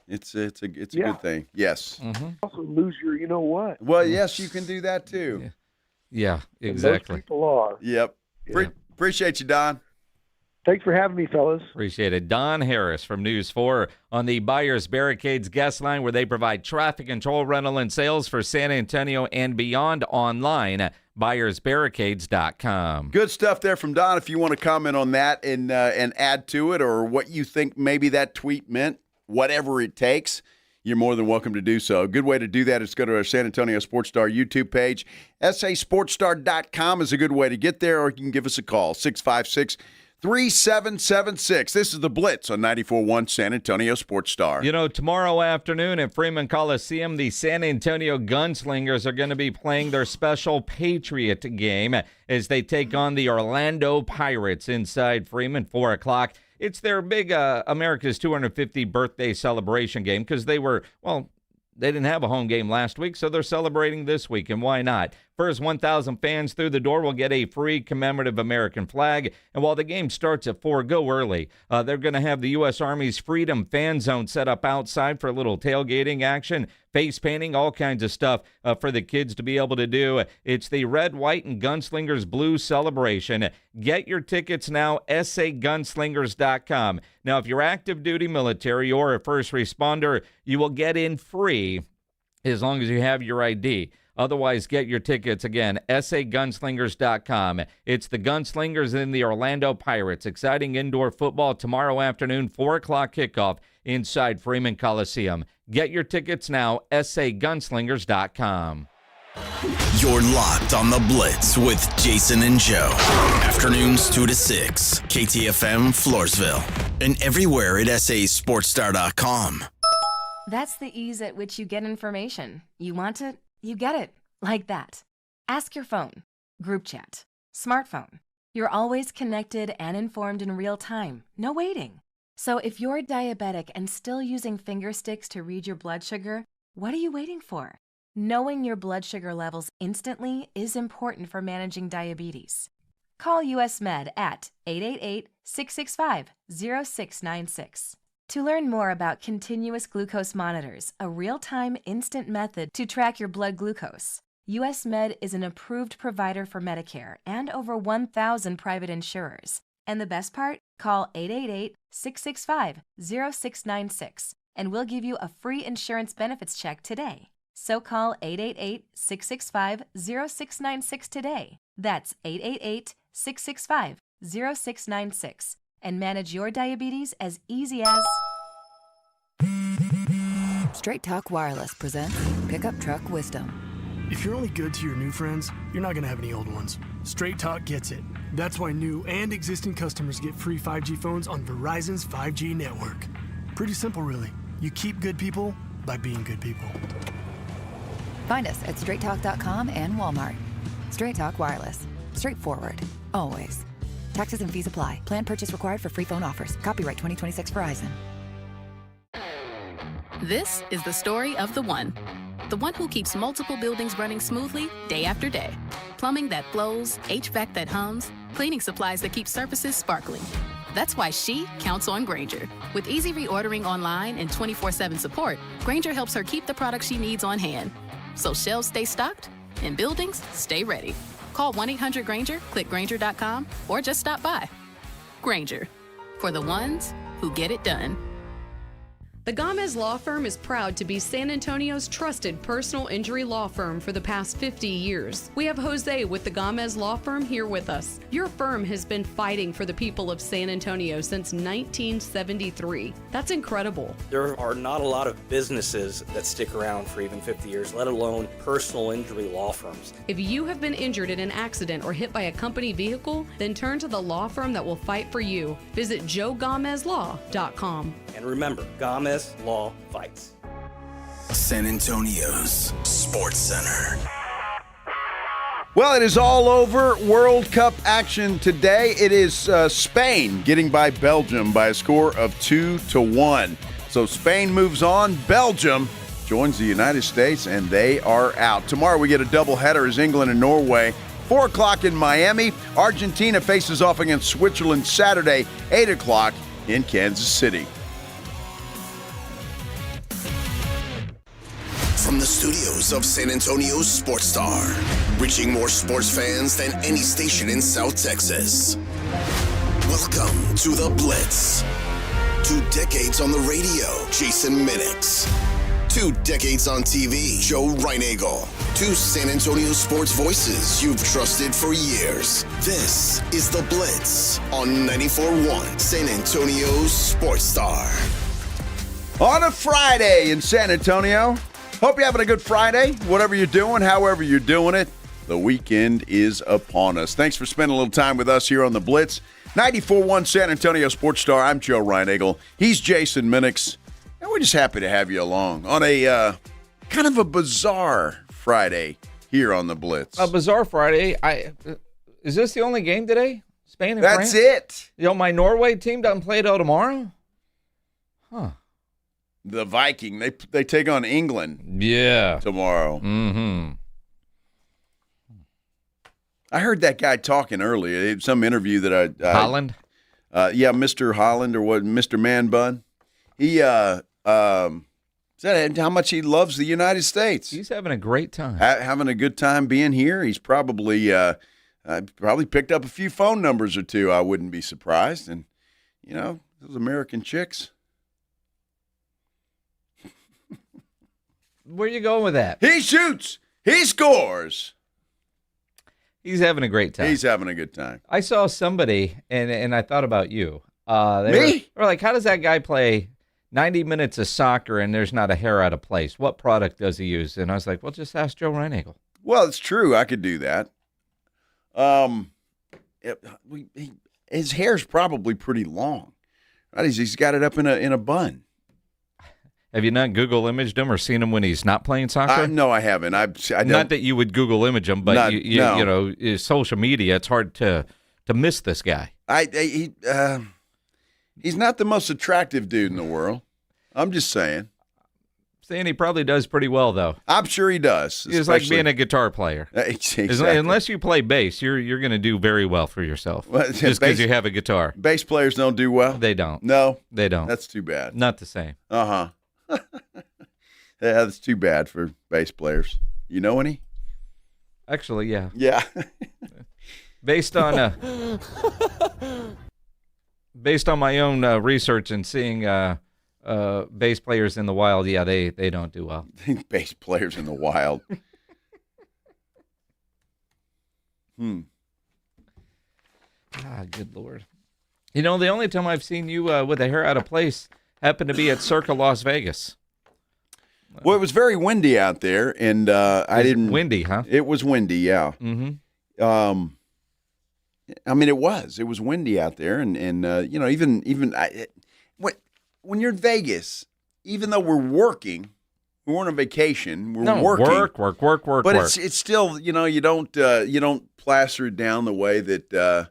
It's a good thing. Yes.
Mm-hmm.
Also lose your you know what.
Well, yes, you can do that too.
Yeah, exactly.
And those people are.
Yep.
Yeah.
Appreciate you, Don.
Thanks for having me, fellas.
Appreciate it. Don Harris from News 4 on the Buyers Barricades guest line, where they provide traffic control, rental, and sales for San Antonio and beyond online at buyersbarricades.com.
Good stuff there from Don. If you want to comment on that and add to it, or what you think maybe that tweet meant, whatever it takes, you're more than welcome to do so. A good way to do that is go to our San Antonio Sports Star YouTube page. sasportstar.com is a good way to get there, or you can give us a call, 656-3776. This is the Blitz on 94.1 San Antonio Sports Star.
You know, tomorrow afternoon at Freeman Coliseum, the San Antonio Gunslingers are going to be playing their special Patriot game as they take on the Orlando Pirates inside Freeman, 4 o'clock. It's their big America's 250th birthday celebration game because they didn't have a home game last week, so they're celebrating this week, and why not? First 1,000 fans through the door will get a free commemorative American flag, and while the game starts at 4, go early. They're going to have the U.S. Army's Freedom Fan Zone set up outside for a little tailgating action, face painting, all kinds of stuff for the kids to be able to do. It's the Red, White, and Gunslingers Blue celebration. Get your tickets now, sagunslingers.com. Now, if you're active duty military or a first responder, you will get in free as long as you have your ID. Otherwise, get your tickets, again, sagunslingers.com. It's the Gunslingers and the Orlando Pirates. Exciting indoor football tomorrow afternoon, 4 o'clock kickoff inside Freeman Coliseum. Get your tickets now, sagunslingers.com.
You're locked on the Blitz with Jason and Joe. Afternoons 2 to 6, KTFM Floresville. And everywhere at sasportstar.com.
That's the ease at which you get information. You want it, you get it. Like that. Ask your phone. Group chat. Smartphone. You're always connected and informed in real time. No waiting. So if you're diabetic and still using finger sticks to read your blood sugar, what are you waiting for? Knowing your blood sugar levels instantly is important for managing diabetes. Call US Med at 888-665-0696. To learn more about continuous glucose monitors, a real-time instant method to track your blood glucose, US Med is an approved provider for Medicare and over 1,000 private insurers. And the best part? Call 888-665-0696 and we'll give you a free insurance benefits check today. So call 888-665-0696 today. That's 888-665-0696 and manage your diabetes as easy as...
Straight Talk Wireless presents Pickup Truck Wisdom.
If you're only good to your new friends, you're not going to have any old ones. Straight Talk gets it. That's why new and existing customers get free 5G phones on Verizon's 5G network. Pretty simple, really. You keep good people by being good people.
Find us at straighttalk.com and Walmart. Straight Talk Wireless. Straightforward. Always. Taxes and fees apply. Plan purchase required for free phone offers. Copyright 2026 Verizon.
This is the story of the one who keeps multiple buildings running smoothly day after day. Plumbing that flows, HVAC that hums, cleaning supplies that keep surfaces sparkling. That's why she counts on Grainger. With easy reordering online and 24/7 support, Grainger helps her keep the products she needs on hand. So shelves stay stocked and buildings stay ready. Call 1-800-GRAINGER, click Grainger.com, or just stop by. Grainger, for the ones who get it done.
The Gomez Law Firm is proud to be San Antonio's trusted personal injury law firm for the past 50 years. We have Jose with the Gomez Law Firm here with us. Your firm has been fighting for the people of San Antonio since 1973. That's incredible.
There are not a lot of businesses that stick around for even 50 years, let alone personal injury law firms.
If you have been injured in an accident or hit by a company vehicle, then turn to the law firm that will fight for you. Visit joegomezlaw.com.
And remember, Gomez Law Fights.
San Antonio's Sports Center.
Well, it is all over. World Cup action today. It is Spain getting by Belgium by a score of 2-1. So Spain moves on. Belgium joins the United States, and they are out. Tomorrow we get a doubleheader as England and Norway. 4 o'clock in Miami. Argentina faces off against Switzerland Saturday, 8 o'clock in Kansas City.
From the studios of San Antonio's Sports Star, reaching more sports fans than any station in South Texas. Welcome to the Blitz. 2 decades on the radio, Jason Minix. 2 decades on TV, Joe Reinagel. 2 San Antonio sports voices you've trusted for years. This is the Blitz on 94.1 San Antonio's Sports Star.
On a Friday in San Antonio. Hope you're having a good Friday. Whatever you're doing, however you're doing it, the weekend is upon us. Thanks for spending a little time with us here on the Blitz. 94.1 San Antonio Sports Star. I'm Joe Reinagel. He's Jason Minix. And we're just happy to have you along on a kind of a bizarre Friday here on the Blitz.
A bizarre Friday. Is this the only game today? Spain and France?
That's it.
You know, my Norway team doesn't play till tomorrow? Huh.
The Viking, they take on England tomorrow.
Mm-hmm.
I heard that guy talking earlier. Some interview that
Holland?
Mr. Holland or what, Mr. Man Bun. He said how much he loves the United States.
He's having a great time.
Having a good time being here. He's probably picked up a few phone numbers or two. I wouldn't be surprised. And, you know, those American chicks.
Where are you going with that?
He shoots. He scores.
He's having a great time.
He's having a good time.
I saw somebody, and I thought about you.
Me?
They were like, how does that guy play 90 minutes of soccer and there's not a hair out of place? What product does he use? And I was like, well, just ask Joe Reinagel.
Well, it's true. I could do that. His hair's probably pretty long. Right? He's got it up in a bun.
Have you not Google imaged him or seen him when he's not playing soccer?
No, I haven't. I don't,
not that you would Google image him, but you know, social media. It's hard to miss this guy.
He's not the most attractive dude in the world. I'm just saying.
Saying he probably does pretty well, though.
I'm sure he does.
It's like being a guitar player.
Exactly.
Unless you play bass, you're going to do very well for yourself. Just because you have a guitar.
Bass players don't do well?
They don't.
No?
They don't.
That's too bad.
Not the same.
Uh-huh. Yeah, that's too bad for bass players. You know any?
Actually, yeah.
Yeah.
Based on my own research and seeing bass players in the wild, yeah, they don't do well.
Bass players in the wild.
Good Lord. You know, the only time I've seen you with a hair out of place happened to be at Circa Las Vegas.
Well, it was very windy out there, and I didn't.
Windy, huh?
It was windy, yeah.
Mm-hmm.
I mean, it was windy out there, and you know, even when you're in Vegas, even though we're working, we weren't on vacation. We're working.
Work.
But it's still, you know, you don't plaster it down the way that.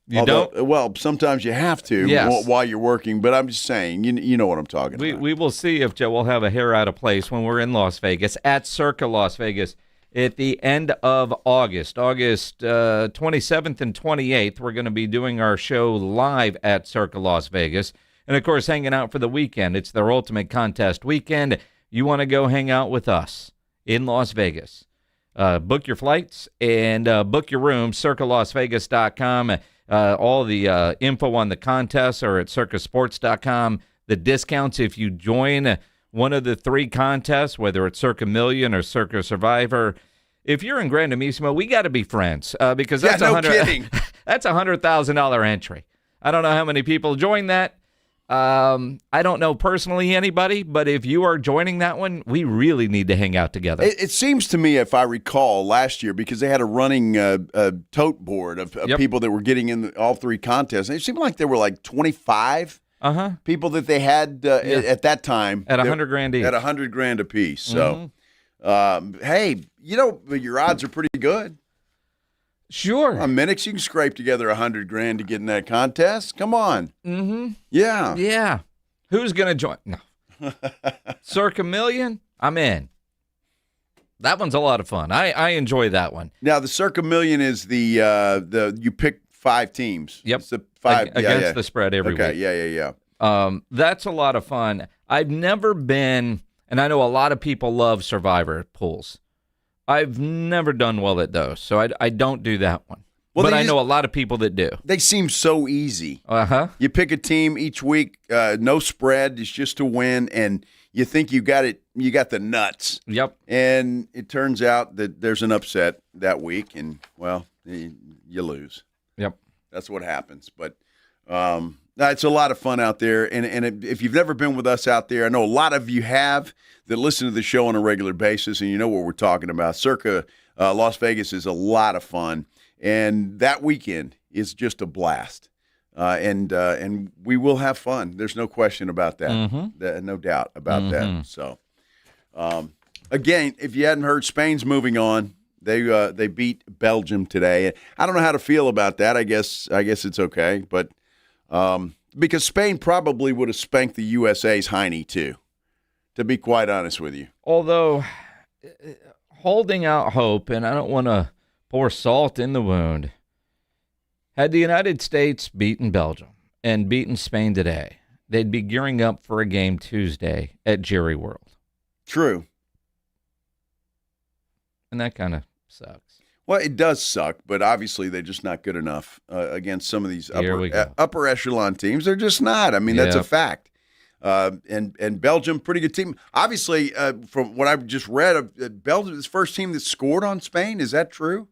Well, sometimes you have to while you're working, but I'm just saying, you know what I'm talking about.
We will see if Joe will have a hair out of place when we're in Las Vegas, at Circa Las Vegas, at the end of August 27th and 28th. We're going to be doing our show live at Circa Las Vegas, and, of course, hanging out for the weekend. It's their ultimate contest weekend. You want to go hang out with us in Las Vegas. Book your flights and book your rooms, circalasvegas.com. All the info on the contests are at circasports.com. The discounts if you join one of the 3 contests, whether it's Circa Million or Circa Survivor. If you're in Grandamissimo, we got to be friends because that's that's $100,000 entry. I don't know how many people join that. I don't know personally anybody, but if you are joining that one, we really need to hang out together.
It seems to me, if I recall last year, because they had a running tote board of people that were getting in all 3 contests, it seemed like there were like 25 People that they had at that time
at $100,000 each.
At $100,000 a piece. So, hey, your odds are pretty good.
Sure.
On Minix, you can scrape together $100,000 to get in that contest. Come on.
Mm-hmm.
Yeah.
Yeah. Who's going to join? No. Circa Million? I'm in. That one's a lot of fun. I enjoy that one.
Now, the Circa Million is the you pick 5 teams.
Yep.
It's the 5
against the spread every week.
Okay, yeah.
That's a lot of fun. I've never been, and I know a lot of people love Survivor pools. I've never done well at those, so I don't do that one. Well, but I know a lot of people that do.
They seem so easy. You pick a team each week, no spread. It's just to win, and you think you got it. You got the nuts.
Yep.
And it turns out that there's an upset that week, and well, you lose.
Yep.
That's what happens. But it's a lot of fun out there, and if you've never been with us out there, I know a lot of you have that listen to the show on a regular basis, and you know what we're talking about. Circa Las Vegas is a lot of fun. And that weekend is just a blast, and we will have fun. There's no question about that. No doubt about that. So, again, if you hadn't heard, Spain's moving on. They beat Belgium today. I don't know how to feel about that. I guess it's okay, but because Spain probably would have spanked the USA's hiney too. To be quite honest with you,
although holding out hope, and I don't want to pour salt in the wound. Had the United States beaten Belgium and beaten Spain today, they'd be gearing up for a game Tuesday at Jerry World.
True.
And that kind of sucks.
Well, it does suck, but obviously they're just not good enough against some of these upper echelon teams. They're just not. I mean, that's a fact. And Belgium, pretty good team. Obviously, from what I've just read, Belgium is the first team that scored on Spain. Is that true?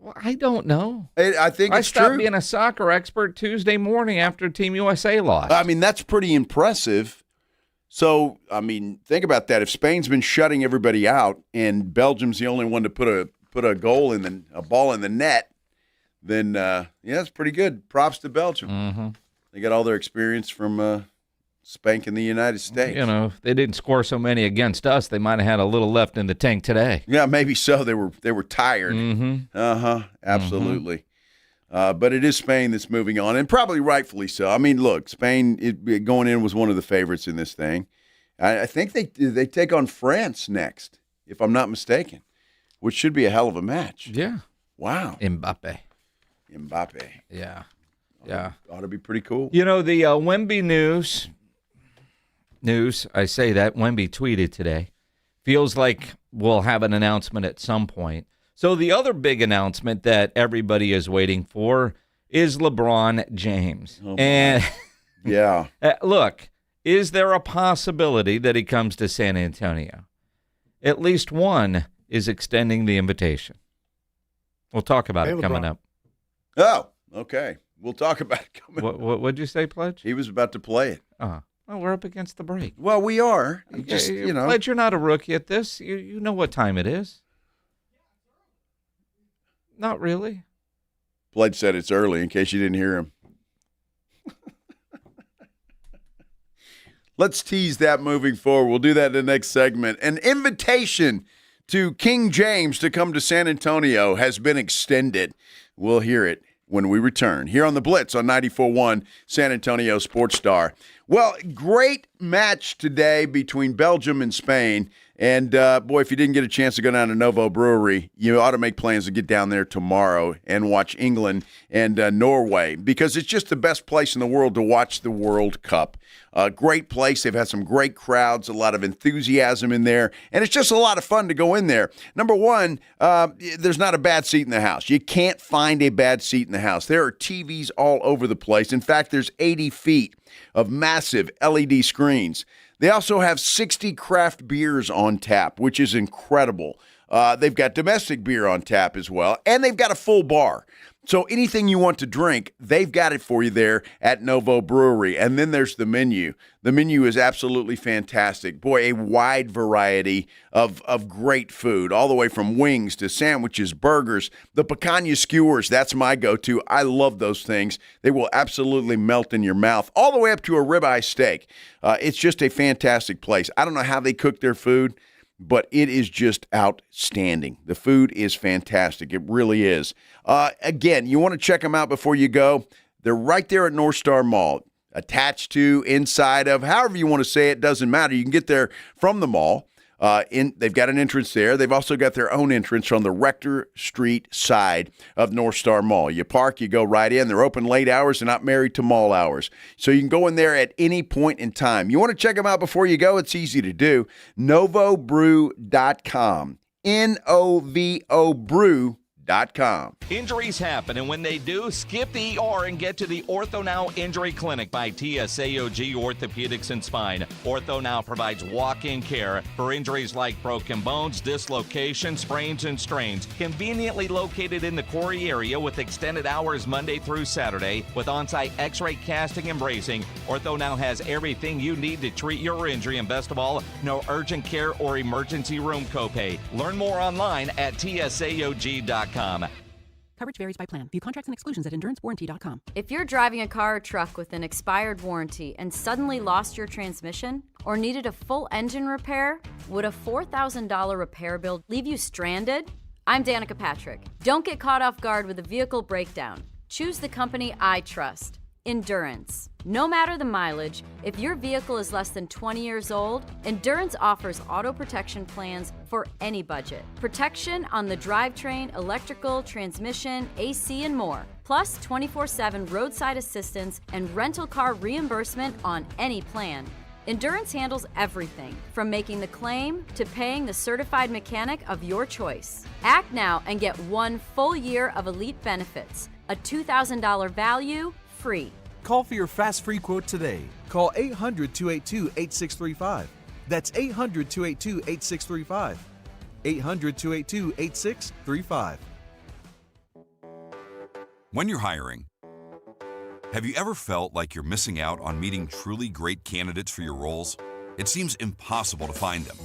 Well, I don't know.
I think it's true.
I stopped being a soccer expert Tuesday morning after Team USA lost.
I mean, that's pretty impressive. So, I mean, think about that. If Spain's been shutting everybody out and Belgium's the only one to put a goal in a ball in the net, then it's pretty good. Props to Belgium. They got all their experience from spanking the United States.
You know, if they didn't score so many against us, they might have had a little left in the tank today.
Yeah, maybe so. They were tired. Absolutely. But it is Spain that's moving on, and probably rightfully so. I mean, look, Spain going in was one of the favorites in this thing. I think they take on France next, if I'm not mistaken, which should be a hell of a match.
Yeah.
Wow.
Mbappe.
Yeah.
Yeah.
Ought to be pretty cool.
You know, the Wemby news, I say that, Wemby tweeted today, feels like we'll have an announcement at some point. So the other big announcement that everybody is waiting for is LeBron James. And
yeah.
Look, is there a possibility that he comes to San Antonio? At least one is extending the invitation. We'll talk about it coming up.
Oh, okay. We'll talk about it coming up.
What'd you say, Pledge?
He was about to play it.
Well, we're up against the break.
Well, we are.
Pledge, you're not a rookie at this. You know what time it is. Not really.
Pledge said it's early in case you didn't hear him. Let's tease that moving forward. We'll do that in the next segment. An invitation to King James to come to San Antonio has been extended. We'll hear it when we return here on the Blitz on 94.1 San Antonio Sports Star. Well, great match today between Belgium and Spain. And, boy, if you didn't get a chance to go down to Novo Brewery, you ought to make plans to get down there tomorrow and watch England and Norway, because it's just the best place in the world to watch the World Cup. Great place. They've had some great crowds, a lot of enthusiasm in there, and it's just a lot of fun to go in there. Number one, there's not a bad seat in the house. You can't find a bad seat in the house. There are TVs all over the place. In fact, there's 80 feet of massive LED screens. They also have 60 craft beers on tap, which is incredible. They've got domestic beer on tap as well, and they've got a full bar. So anything you want to drink, they've got it for you there at Novo Brewery. And then there's the menu. The menu is absolutely fantastic. Boy, a wide variety of great food, all the way from wings to sandwiches, burgers, the picanha skewers. That's my go-to. I love those things. They will absolutely melt in your mouth, all the way up to a ribeye steak. It's just a fantastic place. I don't know how they cook their food, but it is just outstanding. The food is fantastic. It really is. Again, you want to check them out before you go. They're right there at North Star Mall, attached to, inside of, however you want to say it, doesn't matter. You can get there from the mall. They've got an entrance there. They've also got their own entrance on the Rector Street side of North Star Mall. You park, you go right in. They're open late hours. They're not married to mall hours. So you can go in there at any point in time. You want to check them out before you go? It's easy to do. NovoBrew.com. N-O-V-O Brew.com.
Injuries happen, and when they do, skip the ER and get to the Ortho Now Injury Clinic by TSAOG Orthopedics and Spine. Ortho Now provides walk-in care for injuries like broken bones, dislocations, sprains, and strains. Conveniently located in the Quarry area with extended hours Monday through Saturday with on-site x-ray casting and bracing, Ortho Now has everything you need to treat your injury, and best of all, no urgent care or emergency room copay. Learn more online at TSAOG.com.
Coverage varies by plan. View contracts and exclusions at endurancewarranty.com.
If you're driving a car or truck with an expired warranty and suddenly lost your transmission or needed a full engine repair, would a $4,000 repair bill leave you stranded? I'm Danica Patrick. Don't get caught off guard with a vehicle breakdown. Choose the company I trust, Endurance. No matter the mileage, if your vehicle is less than 20 years old, Endurance offers auto protection plans for any budget. Protection on the drivetrain, electrical, transmission, AC, and more. Plus 24/7 roadside assistance and rental car reimbursement on any plan. Endurance handles everything, from making the claim to paying the certified mechanic of your choice. Act now and get 1 full year of elite benefits, a $2,000 value, free.
Call for your fast free quote today. Call 800-282-8635. That's 800-282-8635. 800-282-8635.
When you're hiring, have you ever felt like you're missing out on meeting truly great candidates for your roles? It seems impossible to find them,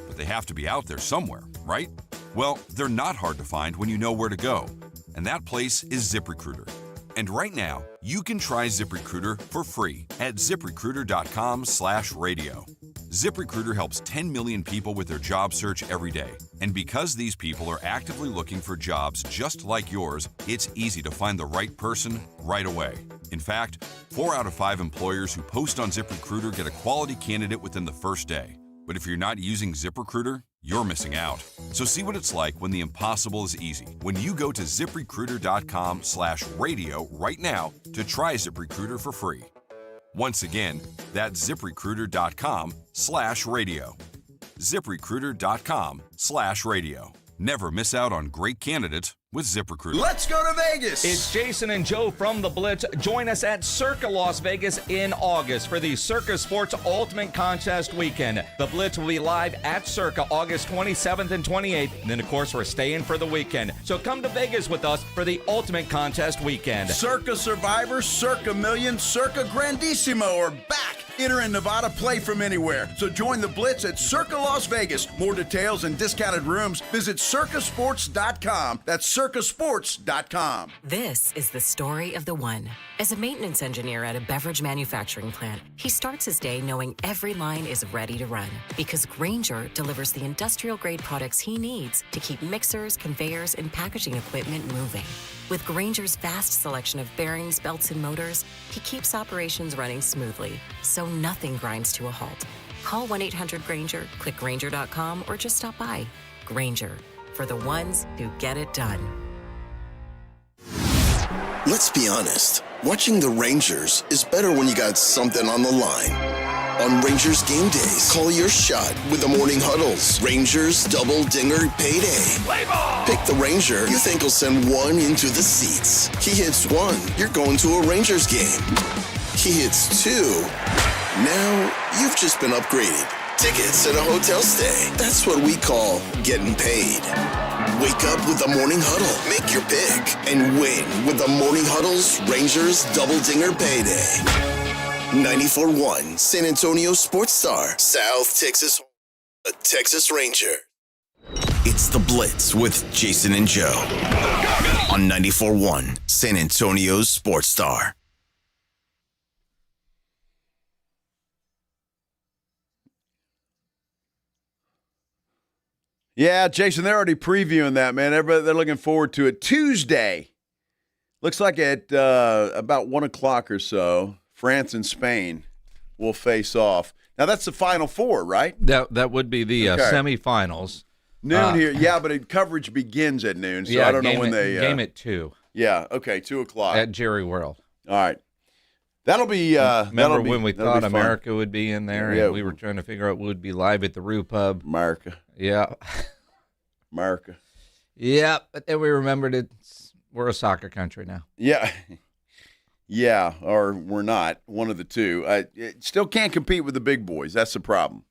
but they have to be out there somewhere, right? Well, they're not hard to find when you know where to go, and that place is ZipRecruiter. And right now, you can try ZipRecruiter for free at ZipRecruiter.com/radio. ZipRecruiter helps 10 million people with their job search every day. And because these people are actively looking for jobs just like yours, it's easy to find the right person right away. In fact, 4 out of 5 employers who post on ZipRecruiter get a quality candidate within the first day. But if you're not using ZipRecruiter, you're missing out. So see what it's like when the impossible is easy. When you go to ZipRecruiter.com/radio right now to try ZipRecruiter for free. Once again, that's ZipRecruiter.com/radio. ZipRecruiter.com/radio. Never miss out on great candidates with ZipRecruiter.
Let's go to Vegas.
It's Jason and Joe from the Blitz. Join us at Circa Las Vegas in August for the Circa Sports Ultimate Contest Weekend. The Blitz will be live at Circa August 27th and 28th. And then, of course, we're staying for the weekend. So come to Vegas with us for the Ultimate Contest Weekend.
Circa Survivor, Circa Million, Circa Grandissimo are back. Enter in Nevada, play from anywhere. So join the Blitz at Circa Las Vegas. More details and discounted rooms, visit circasports.com. That's circasports.com.
This is the story of the one. As a maintenance engineer at a beverage manufacturing plant, he starts his day knowing every line is ready to run because Grainger delivers the industrial-grade products he needs to keep mixers, conveyors, and packaging equipment moving. With Grainger's vast selection of bearings, belts, and motors, he keeps operations running smoothly, so nothing grinds to a halt. Call 1-800-GRAINGER, click Grainger.com, or just stop by. Grainger, for the ones who get it done.
Let's be honest. Watching the Rangers is better when you got something on the line. On Rangers game days, call your shot with the morning huddles. Rangers double dinger payday. Play ball! Pick the Ranger you think will send one into the seats. He hits one, you're going to a Rangers game. He hits two. Now you've just been upgraded. Tickets and a hotel stay. That's what we call getting paid. Wake up with the Morning Huddle. Make your pick and win with the Morning Huddle's Rangers Double Dinger Payday. 94.1 San Antonio Sports Star, South Texas, the Texas Ranger. It's the Blitz with Jason and Joe on 94.1 San Antonio's Sports Star.
Yeah, Jason, they're already previewing that, man. Everybody, they're looking forward to it. Tuesday, looks like at about 1 o'clock or so, France and Spain will face off. Now, that's the Final Four, right?
That would be the semifinals.
Noon here. Yeah, but coverage begins at noon, so I don't know when they
game at 2.
Yeah, okay, 2 o'clock.
At Jerry World.
All right. That'll be
Remember when we thought America would be in there, and we were trying to figure out what would be live at the Rue Pub?
America.
Yeah.
America.
Yeah, but then we remembered we're a soccer country now.
Yeah. Yeah, or we're not. One of the two. It still can't compete with the big boys. That's the problem.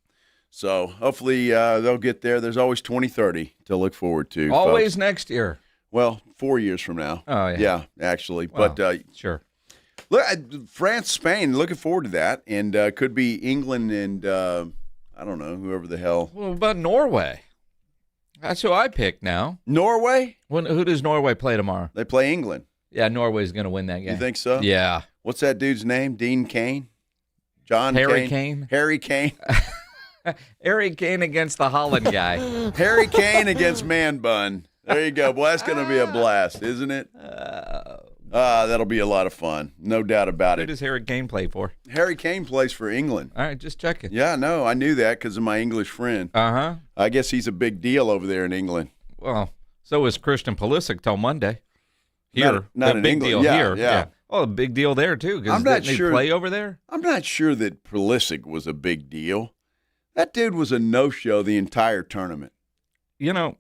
So hopefully they'll get there. There's always 2030 to look forward to.
Always
folks.
Next year.
Well, 4 years from now.
Oh, yeah.
Yeah, actually.
Well,
but
sure.
Look, France, Spain, looking forward to that. And could be England and, I don't know, whoever the hell.
Well, about Norway. That's who I picked now.
Norway?
Who does Norway play tomorrow?
They play England.
Yeah, Norway's going to win that game.
You think so?
Yeah.
What's that dude's name? Dean Kane? John
Harry
Kane? Harry Kane.
Harry Kane against the Holland guy.
Harry Kane against Man Bun. There you go. Boy, that's going to be a blast, isn't it? That'll be a lot of fun. No doubt about it.
Who does Harry Kane play for?
Harry Kane plays for England.
All right, just checking.
Yeah, no, I knew that because of my English friend.
Uh-huh.
I guess he's a big deal over there in England.
Well, so is Christian Pulisic till Monday. Here.
Not
a
in
big
England.
deal
Yeah,
here.
yeah.
Oh, a big deal there, too.
I'm not
didn't
sure.
he play over there?
I'm not sure that Pulisic was a big deal. That dude was a no-show the entire tournament.
You know,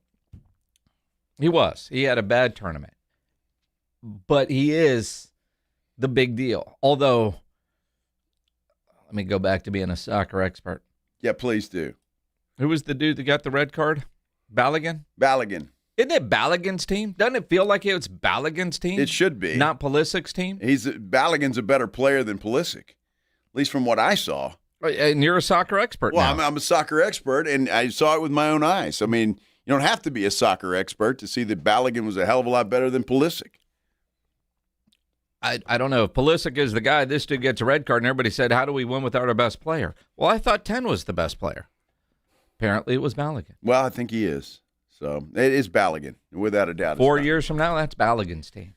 he was. He had a bad tournament. But he is the big deal. Although, let me go back to being a soccer expert.
Yeah, please do.
Who was the dude that got the red card? Balogun?
Balogun.
Isn't it Balogun's team? Doesn't it feel like it's Balogun's team?
It should be.
Not Pulisic's team?
Balogun's a better player than Pulisic, at least from what I saw.
And you're a soccer expert
now.
Well,
I'm a soccer expert, and I saw it with my own eyes. I mean, you don't have to be a soccer expert to see that Balogun was a hell of a lot better than Pulisic.
I don't know. If Pulisic is the guy, this dude gets a red card, and everybody said, how do we win without our best player? Well, I thought 10 was the best player. Apparently, it was Balogun.
Well, I think he is. So it is Balogun, without a doubt.
4 years from now, that's Balogun's team.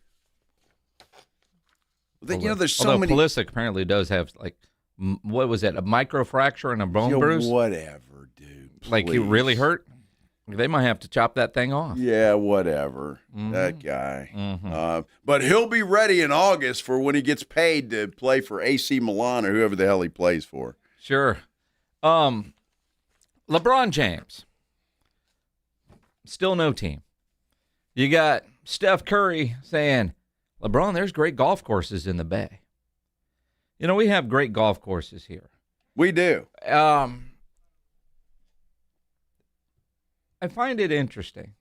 You know, there's so many.
Pulisic apparently does have, like, what was it, a microfracture and a bone bruise?
Whatever, dude. Please.
Like, he really hurt? They might have to chop that thing off.
Yeah, whatever.
Mm-hmm.
That guy.
Mm-hmm.
But he'll be ready in August for when he gets paid to play for AC Milan or whoever the hell he plays for.
Sure. LeBron James. Still no team. You got Steph Curry saying, LeBron, there's great golf courses in the Bay. You know, we have great golf courses here.
We do.
I find it interesting.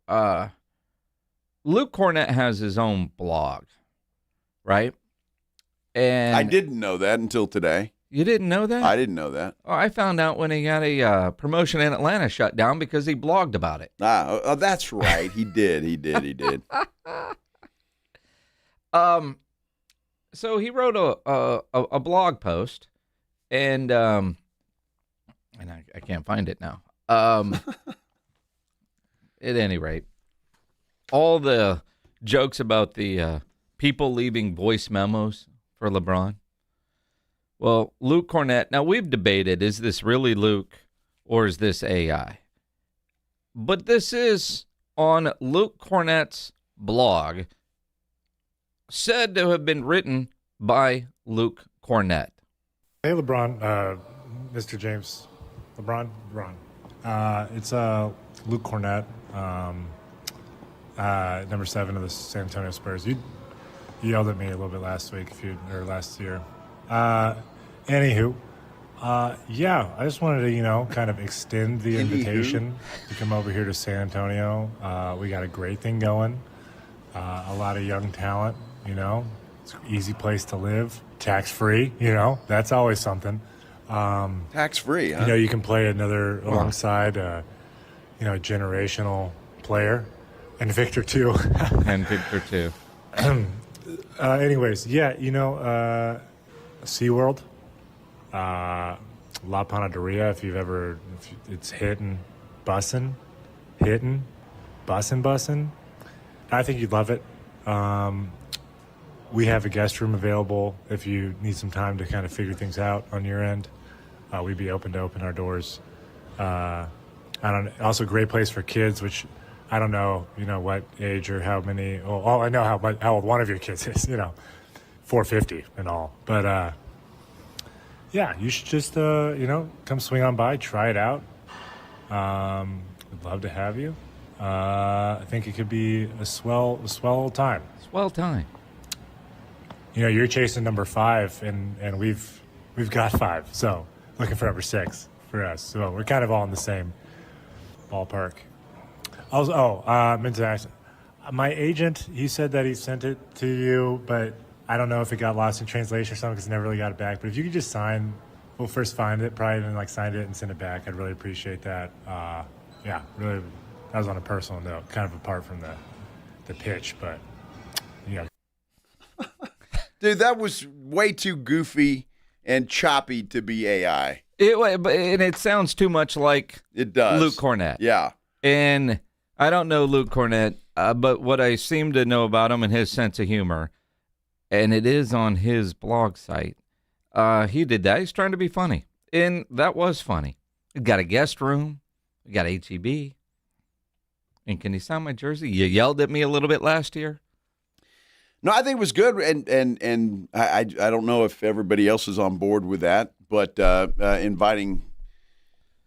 Luke Cornett has his own blog, right? And
I didn't know that until today.
You didn't know that?
I didn't know that.
Oh, I found out when he got a promotion in Atlanta shut down because he blogged about it.
That's right. He did. He did.
So he wrote a blog post, and I can't find it now. At any rate, all the jokes about the people leaving voice memos for LeBron. Well, Luke Cornett, now we've debated, is this really Luke or is this AI? But this is on Luke Cornett's blog, said to have been written by Luke Cornett.
Hey, LeBron, Mr. James, LeBron. It's Luke Cornett, number 7 of the San Antonio Spurs. You yelled at me a little bit last week, last year. Anywho, Yeah, I just wanted to, kind of extend the invitation to come over here to San Antonio. We got a great thing going. A lot of young talent, It's an easy place to live. Tax-free, That's always something.
Tax-free, huh?
You can play alongside, a generational player. And Victor, too. Anyways, yeah, SeaWorld. La Panaderia, if it's hitting, bussin'. I think you'd love it. We have a guest room available if you need some time to kind of figure things out on your end. We'd be open to open our doors. Also a great place for kids, which I don't know, what age or how many. Oh, I know how old one of your kids is, 450 and all. But yeah, you should just, come swing on by, try it out. We'd love to have you. I think it could be a swell time.
Swell time.
You're chasing number 5, and we've got 5, so looking for number 6 for us. So we're kind of all in the same ballpark. Also, meant to ask, my agent, he said that he sent it to you, but I don't know if it got lost in translation or something because he never really got it back. But if you could just we'll first find it, probably, and then sign it and send it back, I'd really appreciate that. Yeah, really, that was on a personal note, kind of apart from the pitch, but yeah.
Dude, that was way too goofy and choppy to be AI.
And it sounds too much like
it does.
Luke Cornett.
Yeah.
And I don't know Luke Cornett, but what I seem to know about him and his sense of humor, and it is on his blog site, he did that. He's trying to be funny. And that was funny. We got a guest room. We got HEB. And can you sign my jersey? You yelled at me a little bit last year.
No, I think it was good, and I don't know if everybody else is on board with that, but inviting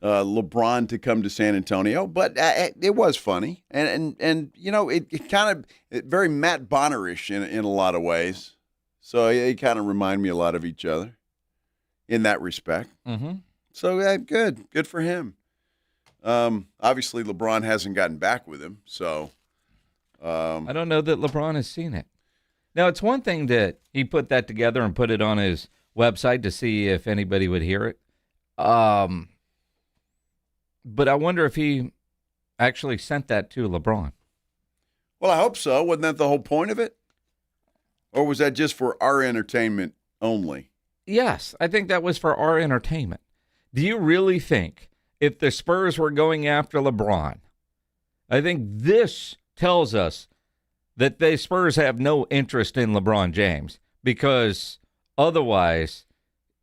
LeBron to come to San Antonio, but it was funny, and it kind of very Matt Bonner-ish in a lot of ways, so it kind of remind me a lot of each other in that respect.
Mm-hmm.
So good for him. Obviously, LeBron hasn't gotten back with him, so
I don't know that LeBron has seen it. Now, it's one thing that he put that together and put it on his website to see if anybody would hear it. But I wonder if he actually sent that to LeBron.
Well, I hope so. Wasn't that the whole point of it? Or was that just for our entertainment only?
Yes, I think that was for our entertainment. Do you really think if the Spurs were going after LeBron, I think this tells us that the Spurs have no interest in LeBron James, because otherwise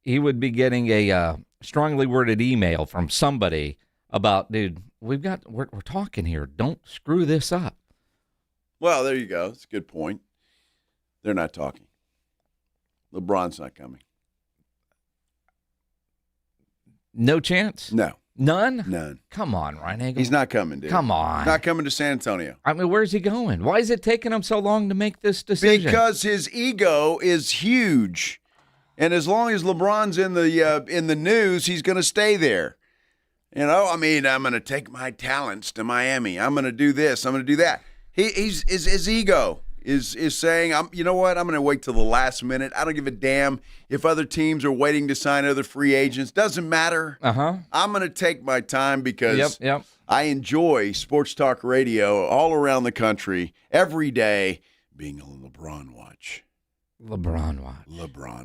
he would be getting a strongly worded email from somebody about, dude, we're talking here. Don't screw this up.
Well, there you go. That's a good point. They're not talking. LeBron's not coming.
No chance?
No.
None? Come on, Reinhagel.
He's not coming, dude.
Come on.
Not coming to San Antonio.
I mean, where's he going? Why is it taking him so long to make this decision?
Because his ego is huge. And as long as LeBron's in the news, he's going to stay there. I'm going to take my talents to Miami. I'm going to do this. I'm going to do that. His ego is saying, you know what? I'm going to wait till the last minute. I don't give a damn if other teams are waiting to sign other free agents. Doesn't matter. I'm going to take my time because I enjoy sports talk radio all around the country every day, being on LeBron watch.
LeBron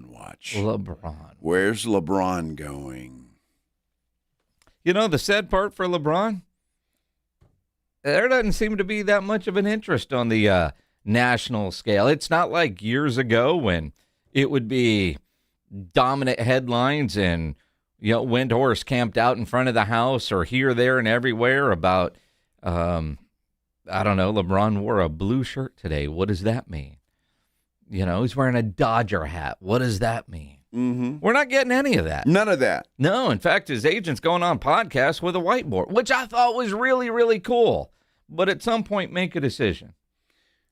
watch.
Where's LeBron going?
The sad part for LeBron, there doesn't seem to be that much of an interest on the national scale. It's not like years ago when it would be dominant headlines and Windhorse camped out in front of the house or here, there, and everywhere about I don't know, LeBron wore a blue shirt today. What does that mean? He's wearing a Dodger hat. What does that mean?
Mm-hmm.
We're not getting any of that.
None of that.
No, in fact, his agent's going on podcasts with a whiteboard, which I thought was really, really cool. But at some point, make a decision.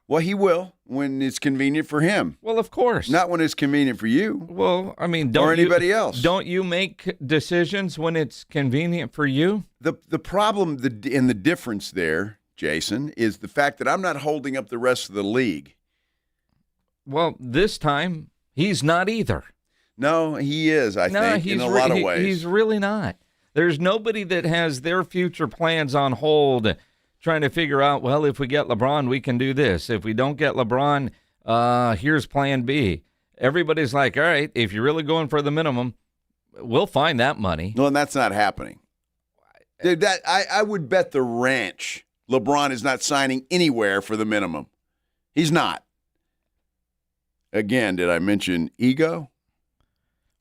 Well, he will when it's convenient for him.
Well, of course.
Not when it's convenient for you.
Well, I mean,
or anybody else.
Don't you make decisions when it's convenient for you?
The problem and the difference there, Jason, is the fact that I'm not holding up the rest of the league.
Well, this time he's not either.
No, he is, I think, in a lot of ways.
He's really not. There's nobody that has their future plans on hold trying to figure out, well, if we get LeBron, we can do this. If we don't get LeBron, here's plan B. Everybody's like, all right, if you're really going for the minimum, we'll find that money.
No, and that's not happening. Dude, I would bet the ranch LeBron is not signing anywhere for the minimum. He's not. Again, did I mention ego?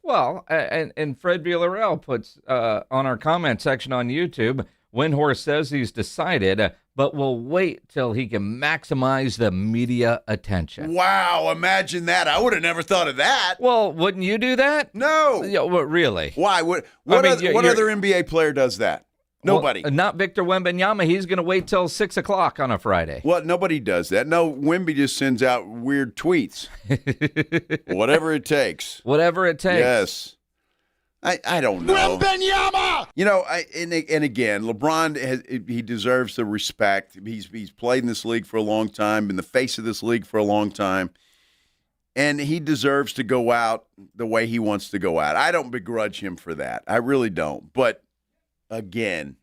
Well, and Fred Villarreal puts on our comment section on YouTube, Windhorse says he's decided, but will wait till he can maximize the media attention.
Wow, imagine that. I would have never thought of that.
Well, wouldn't you do that?
No.
Yeah, well, really?
Why? What other NBA player does that? Nobody.
Well, not Victor Wembanyama. He's going to wait till 6 o'clock on a Friday.
Well, nobody does that. No, Wemby just sends out weird tweets. Whatever it takes.
Whatever it takes.
Yes. I don't know.
Wembanyama!
You know, and again, LeBron, he deserves the respect. He's played in this league for a long time, been the face of this league for a long time, and he deserves to go out the way he wants to go out. I don't begrudge him for that. I really don't. But, again,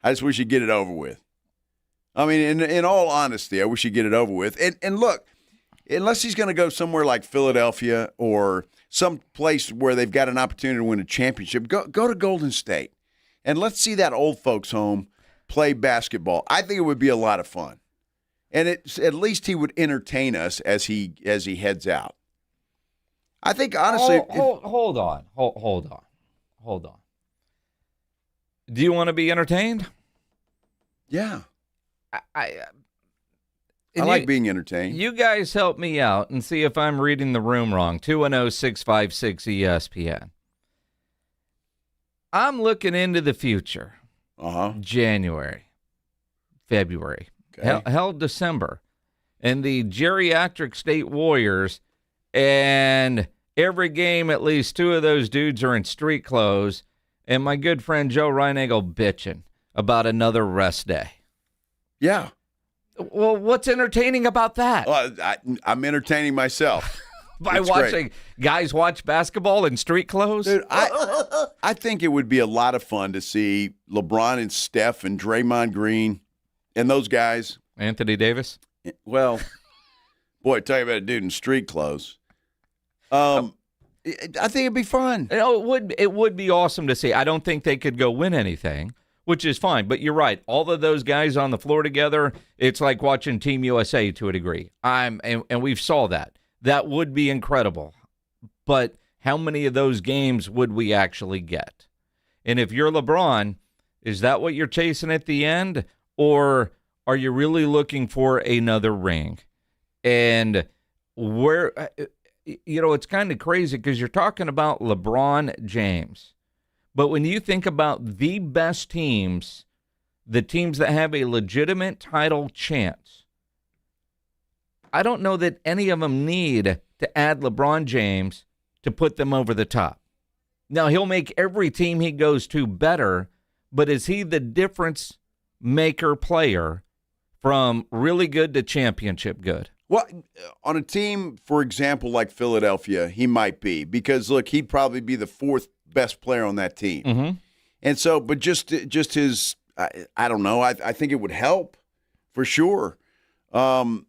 I just wish he'd get it over with. I mean, in all honesty, I wish he'd get it over with. And look, unless he's going to go somewhere like Philadelphia or some place where they've got an opportunity to win a championship, go to Golden State and let's see that old folks home play basketball. I think it would be a lot of fun, and at least he would entertain us as he heads out. I think honestly,
hold on. Do you want to be entertained?
Yeah,
I
like being entertained.
You guys help me out and see if I'm reading the room wrong. 210-656-ESPN. I'm looking into the future. January, February, hell, December. And the geriatric state Warriors, and every game at least two of those dudes are in street clothes, and my good friend Joe Reinagle bitching about another rest day.
Yeah.
Well, what's entertaining about that?
Well, I'm entertaining myself.
By watching guys watch basketball in street clothes?
Dude, I think it would be a lot of fun to see LeBron and Steph and Draymond Green and those guys.
Anthony Davis?
Well, boy, tell you about a dude in street clothes. I think it'd be fun.
You know, it would be awesome to see. I don't think they could go win anything, which is fine. But you're right. All of those guys on the floor together, it's like watching Team USA to a degree. And we saw that. That would be incredible. But how many of those games would we actually get? And if you're LeBron, is that what you're chasing at the end? Or are you really looking for another ring? And where, it's kind of crazy because you're talking about LeBron James. But when you think about the best teams, the teams that have a legitimate title chance, I don't know that any of them need to add LeBron James to put them over the top. Now, he'll make every team he goes to better, but is he the difference maker player from really good to championship good?
Well, on a team, for example, like Philadelphia, he might be. Because, look, he'd probably be the fourth best player on that team.
Mm-hmm.
And so, but just his, I don't know. I think it would help for sure. I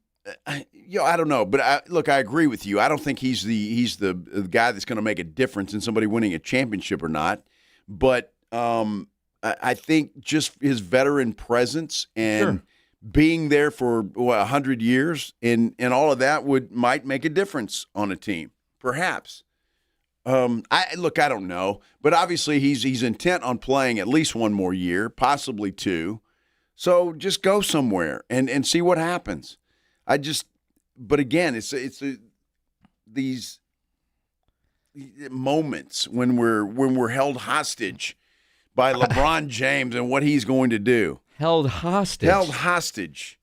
don't know, but I agree with you. I don't think he's the guy that's going to make a difference in somebody winning a championship or not. But I think just his veteran presence and being there for 100 years and all of that might make a difference on a team, perhaps. I don't know, but obviously he's intent on playing at least one more year, possibly two. So just go somewhere and see what happens. But again, it's these moments when we're held hostage by LeBron James and what he's going to do.
Held hostage.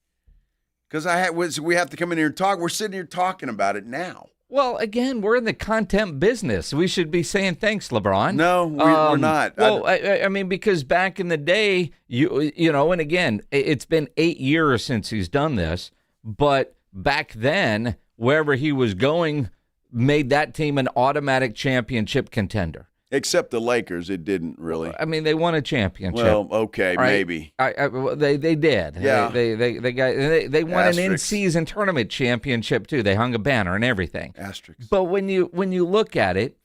Because we have to come in here and talk. We're sitting here talking about it now.
Well, again, we're in the content business. We should be saying thanks, LeBron.
No, we're not.
Well, I mean, because back in the day, you know, and again, it's been 8 years since he's done this, but back then, wherever he was going, made that team an automatic championship contender.
Except the Lakers, it didn't really.
I mean, they won a championship.
Well, okay,
right?
Maybe.
They did.
Yeah.
They won
Asterisks.
an in-season tournament championship too. They hung a banner and everything.
Asterisks.
But when you look at it,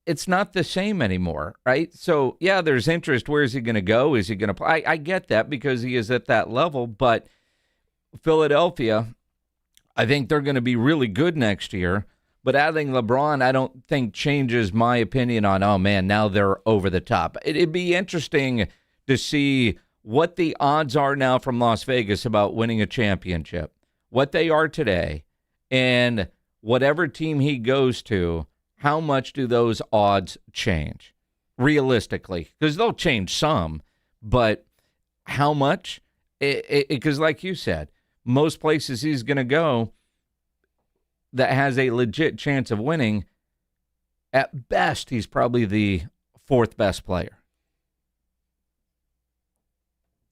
it's not the same anymore, right? So yeah, there's interest. Where is he going to go? Is he going to play? I get that because he is at that level. But Philadelphia, I think they're going to be really good next year. But adding LeBron, I don't think changes my opinion on, oh, man, now they're over the top. It'd be interesting to see what the odds are now from Las Vegas about winning a championship, what they are today, and whatever team he goes to, how much do those odds change realistically? Because they'll change some, but how much? Because like you said, most places he's going to go that has a legit chance of winning, at best, he's probably the fourth best player.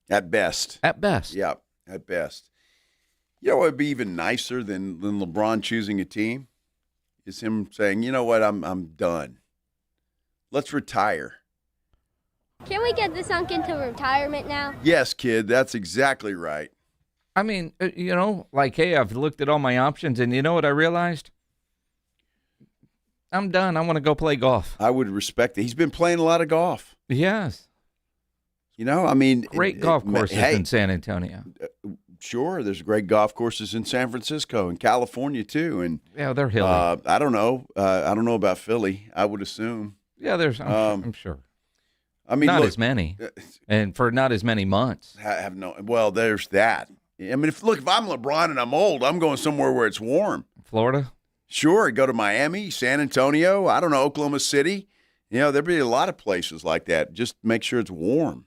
At best.
At best.
Yeah, at best. You know what would be even nicer than LeBron choosing a team? Is him saying, you know what, I'm done. Let's retire.
Can we get this sunk into retirement now?
Yes, kid, that's exactly right.
I mean, you know, like, hey, I've looked at all my options, and you know what I realized? I'm done. I want to go play golf.
I would respect it. He's been playing a lot of golf.
Yes.
You know, I mean.
Great golf courses in San Antonio.
Sure, there's great golf courses in San Francisco and California, too. And
yeah, they're hilly.
I don't know. I don't know about Philly. I would assume.
Yeah, I'm sure.
I mean,
not
look,
as many, and for not as many months.
Well, there's that. I mean, if I'm LeBron and I'm old, I'm going somewhere where it's warm.
Florida?
Sure, go to Miami, San Antonio, I don't know, Oklahoma City. You know, there'd be a lot of places like that. Just make sure it's warm.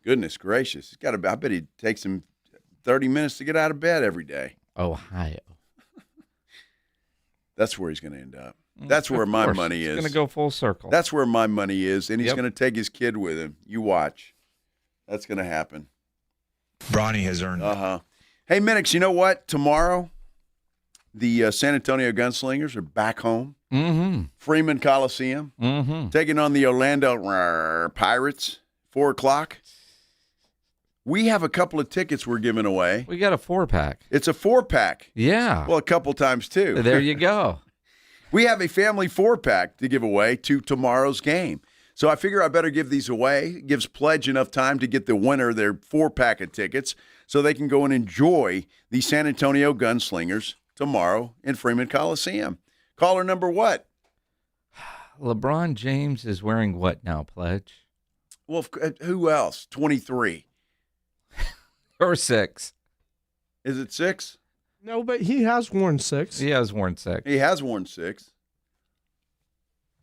Goodness gracious. I bet it takes him 30 minutes to get out of bed every day.
Ohio.
That's where he's going to end up. That's where my money is.
He's going to go full circle.
That's where my money is, and he's going to take his kid with him. You watch. That's going to happen.
Bronny has earned it.
Hey, Minix, you know what? Tomorrow, the San Antonio Gunslingers are back home.
Mm-hmm.
Freeman Coliseum.
Mm-hmm.
Taking on the Orlando Pirates, 4 o'clock. We have a couple of tickets we're giving away.
We got a 4-pack.
It's a 4-pack.
Yeah.
Well, a couple times, too.
There you go.
We have a family 4-pack to give away to tomorrow's game. So I figure I better give these away. It gives Pledge enough time to get the winner their 4-pack of tickets so they can go and enjoy the San Antonio Gunslingers tomorrow in Freeman Coliseum. Caller number what?
LeBron James is wearing what now, Pledge?
Well, who else? 23.
Or 6.
Is it 6?
No, but he has worn 6.
He has worn 6.
He has worn 6.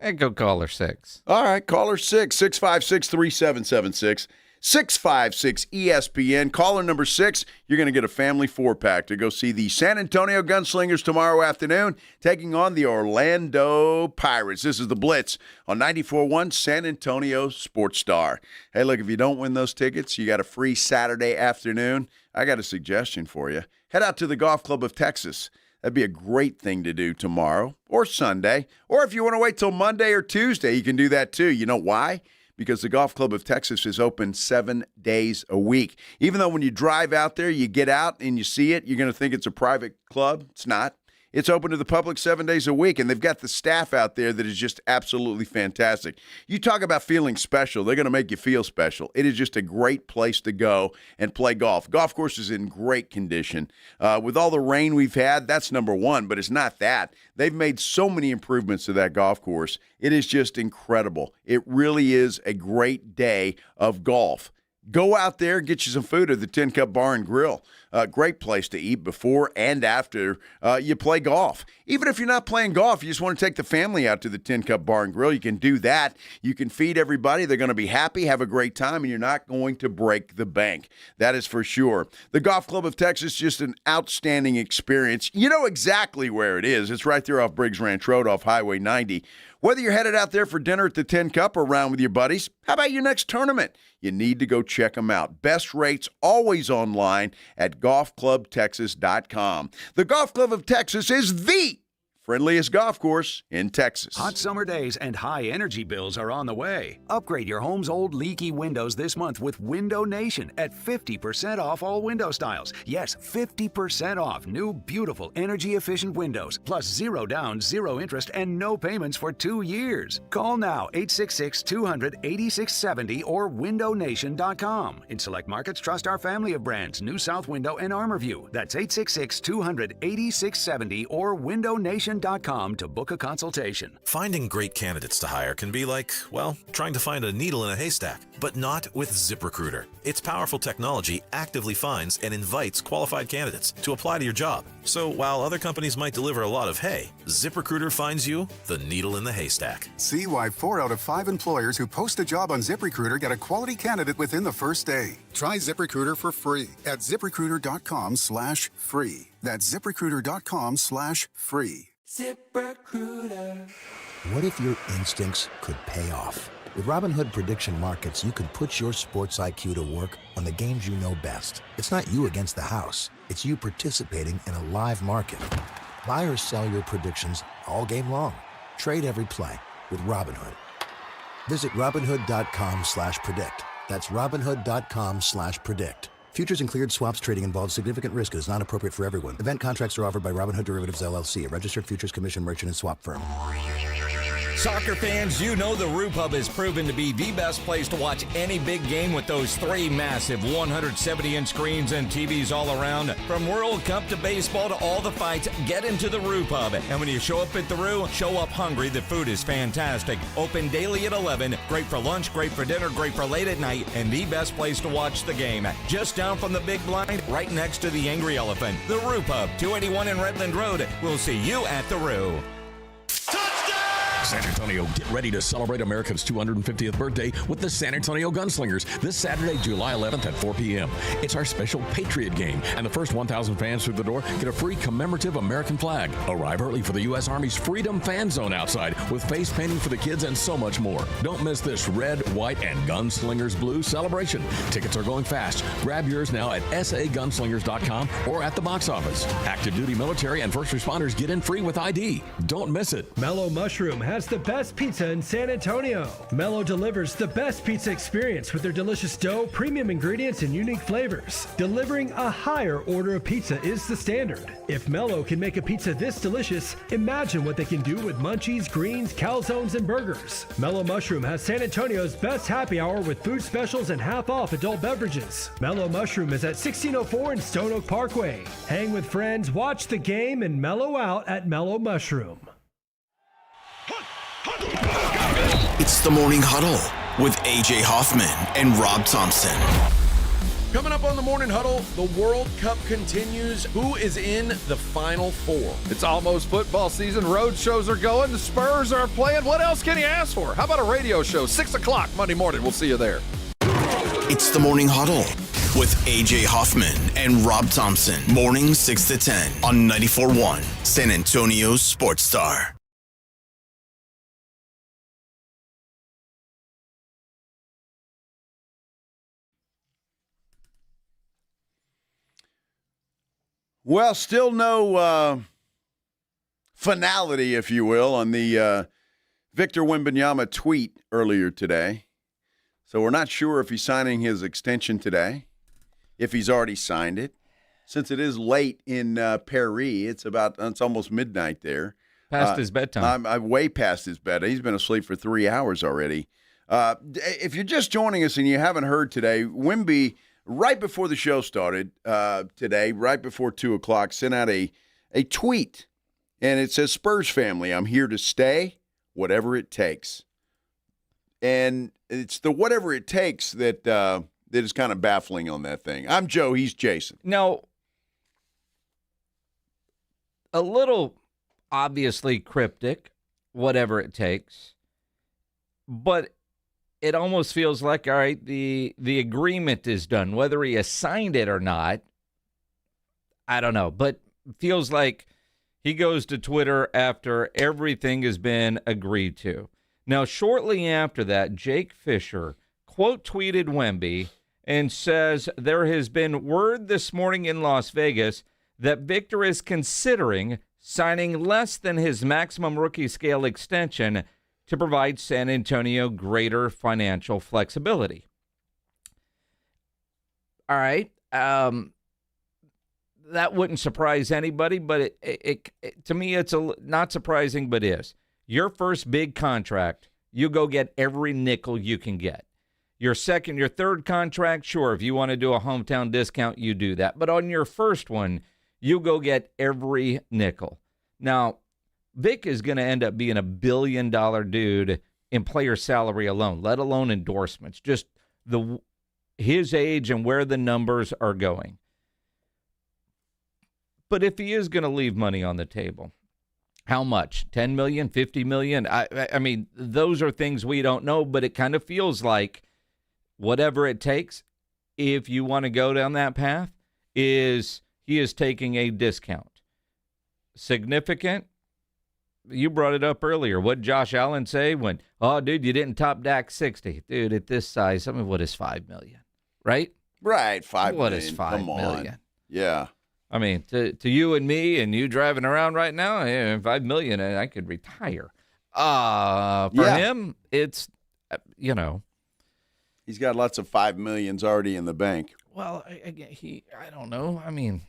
And go caller 6.
All right, caller 6, 656-3776, 656-ESPN. Caller number 6, you're going to get a family 4-pack to go see the San Antonio Gunslingers tomorrow afternoon, taking on the Orlando Pirates. This is the Blitz on 94.1 San Antonio Sports Star. Hey, look, if you don't win those tickets, you got a free Saturday afternoon. I got a suggestion for you. Head out to the Golf Club of Texas. That'd be a great thing to do tomorrow or Sunday. Or if you want to wait till Monday or Tuesday, you can do that too. You know why? Because the Golf Club of Texas is open 7 days a week. Even though when you drive out there, you get out and you see it, you're going to think it's a private club. It's not. It's open to the public 7 days a week, and they've got the staff out there that is just absolutely fantastic. You talk about feeling special. They're going to make you feel special. It is just a great place to go and play golf. Golf course is in great condition. With all the rain we've had, that's number one, but it's not that. They've made so many improvements to that golf course. It is just incredible. It really is a great day of golf. Go out there and get you some food at the Tin Cup Bar and Grill. Great place to eat before and after you play golf. Even if you're not playing golf, you just want to take the family out to the Tin Cup Bar and Grill, you can do that. You can feed everybody. They're going to be happy, have a great time, and you're not going to break the bank. That is for sure. The Golf Club of Texas, just an outstanding experience. You know exactly where it is. It's right there off Briggs Ranch Road off Highway 90. Whether you're headed out there for dinner at the Tin Cup or around with your buddies, how about your next tournament? You need to go check them out. Best rates always online at golfclubtexas.com. The Golf Club of Texas is the friendliest golf course in Texas.
Hot summer days and high energy bills are on the way. Upgrade your home's old leaky windows this month with Window Nation at 50% off all window styles. Yes, 50% off new beautiful energy efficient windows, plus 0 down, 0 interest, and no payments for 2 years. Call now 866-200-8670 or windownation.com. In select markets, trust our family of brands, New South Window and Armorview. That's 866-200-8670 or windownation.com to book a consultation.
Finding great candidates to hire can be like, well, trying to find a needle in a haystack, but not with ZipRecruiter. Its powerful technology actively finds and invites qualified candidates to apply to your job. So while other companies might deliver a lot of hay, ZipRecruiter finds you the needle in the haystack.
See why 4 out of 5 employers who post a job on ZipRecruiter get a quality candidate within the first day. Try ZipRecruiter for free at ZipRecruiter.com/free. That's ZipRecruiter.com/free.
ZipRecruiter. What if your instincts could pay off? With Robinhood Prediction Markets, you can put your sports IQ to work on the games you know best. It's not you against the house. It's you participating in a live market. Buy or sell your predictions all game long. Trade every play with Robinhood. Visit Robinhood.com/predict. That's Robinhood.com/predict. Futures and cleared swaps trading involves significant risk and is not appropriate for everyone. Event contracts are offered by Robinhood Derivatives LLC, a registered futures commission merchant and swap firm.
Soccer fans, you know the Roo Pub has proven to be the best place to watch any big game with those 3 massive 170-inch screens and TVs all around. From World Cup to baseball to all the fights, get into the Roo Pub. And when you show up at the Roo, show up hungry. The food is fantastic. Open daily at 11. Great for lunch, great for dinner, great for late at night, and the best place to watch the game. Just down from the big blind, right next to the Angry Elephant. The Roo Pub, 281 in Redland Road. We'll see you at the Roo.
San Antonio, get ready to celebrate America's 250th birthday with the San Antonio Gunslingers this Saturday, July 11th at 4 p.m. It's our special Patriot game, and the first 1,000 fans through the door get a free commemorative American flag. Arrive early for the U.S. Army's Freedom Fan Zone outside with face painting for the kids and so much more. Don't miss this red, white, and Gunslingers blue celebration. Tickets are going fast. Grab yours now at sagunslingers.com or at the box office. Active duty military and first responders get in free with ID. Don't miss it.
Mellow Mushroom has the best pizza in San Antonio. Mellow delivers the best pizza experience with their delicious dough, premium ingredients, and unique flavors. Delivering a higher order of pizza is the standard. If Mellow can make a pizza this delicious, imagine what they can do with munchies, greens, calzones, and burgers. Mellow Mushroom has San Antonio's best happy hour with food specials and half-off adult beverages. Mellow Mushroom is at 1604 in Stone Oak Parkway. Hang with friends, watch the game, and mellow out at Mellow Mushroom.
It's the Morning Huddle with A.J. Hoffman and Rob Thompson.
Coming up on the Morning Huddle, the World Cup continues. Who is in the Final Four? It's almost football season. Road shows are going. The Spurs are playing. What else can you ask for? How about a radio show? 6 o'clock Monday morning. We'll see you there.
It's the Morning Huddle with A.J. Hoffman and Rob Thompson. Morning 6 to 10 on 94.1 San Antonio Sports Star.
Well, still no finality, if you will, on the Victor Wembanyama tweet earlier today. So we're not sure if he's signing his extension today, if he's already signed it. Since it is late in Paris, it's almost midnight there.
Past his bedtime.
I'm way past his bed. He's been asleep for 3 hours already. If you're just joining us and you haven't heard today, Wemby, right before the show started today, right before 2 o'clock, sent out a tweet. And it says, Spurs family, I'm here to stay, whatever it takes. And it's the whatever it takes that that is kind of baffling on that thing. I'm Joe. He's Jason.
Now, a little obviously cryptic, whatever it takes, but it almost feels like, all right, the agreement is done. Whether he has signed it or not, I don't know, but feels like he goes to Twitter after everything has been agreed to. Now, shortly after that, Jake Fisher quote tweeted Wemby and says there has been word this morning in Las Vegas that Victor is considering signing less than his maximum rookie scale extension to provide San Antonio greater financial flexibility. All right. That wouldn't surprise anybody, but it to me, it's not surprising, but is. Your first big contract, you go get every nickel you can get. Your second, your third contract, sure, if you want to do a hometown discount, you do that. But on your first one, you go get every nickel. Now, Vic is going to end up being $1 billion dude in player salary alone, let alone endorsements, just his age and where the numbers are going. But if he is going to leave money on the table, how much? 10 million, 50 million? I mean, those are things we don't know, but it kind of feels like whatever it takes, if you want to go down that path, he is taking a discount. Significant? You brought it up earlier. What did Josh Allen say when, oh, dude, you didn't top Dak 60. Dude, at this size, I mean, what is $5 million? Right?
Right, $5 million.
What is $5 million?
Yeah.
I mean, to you and me and you driving around right now, $5 million, and I could retire. For him, it's,
He's got lots of $5 millions already in the bank.
Well, I don't know. I mean,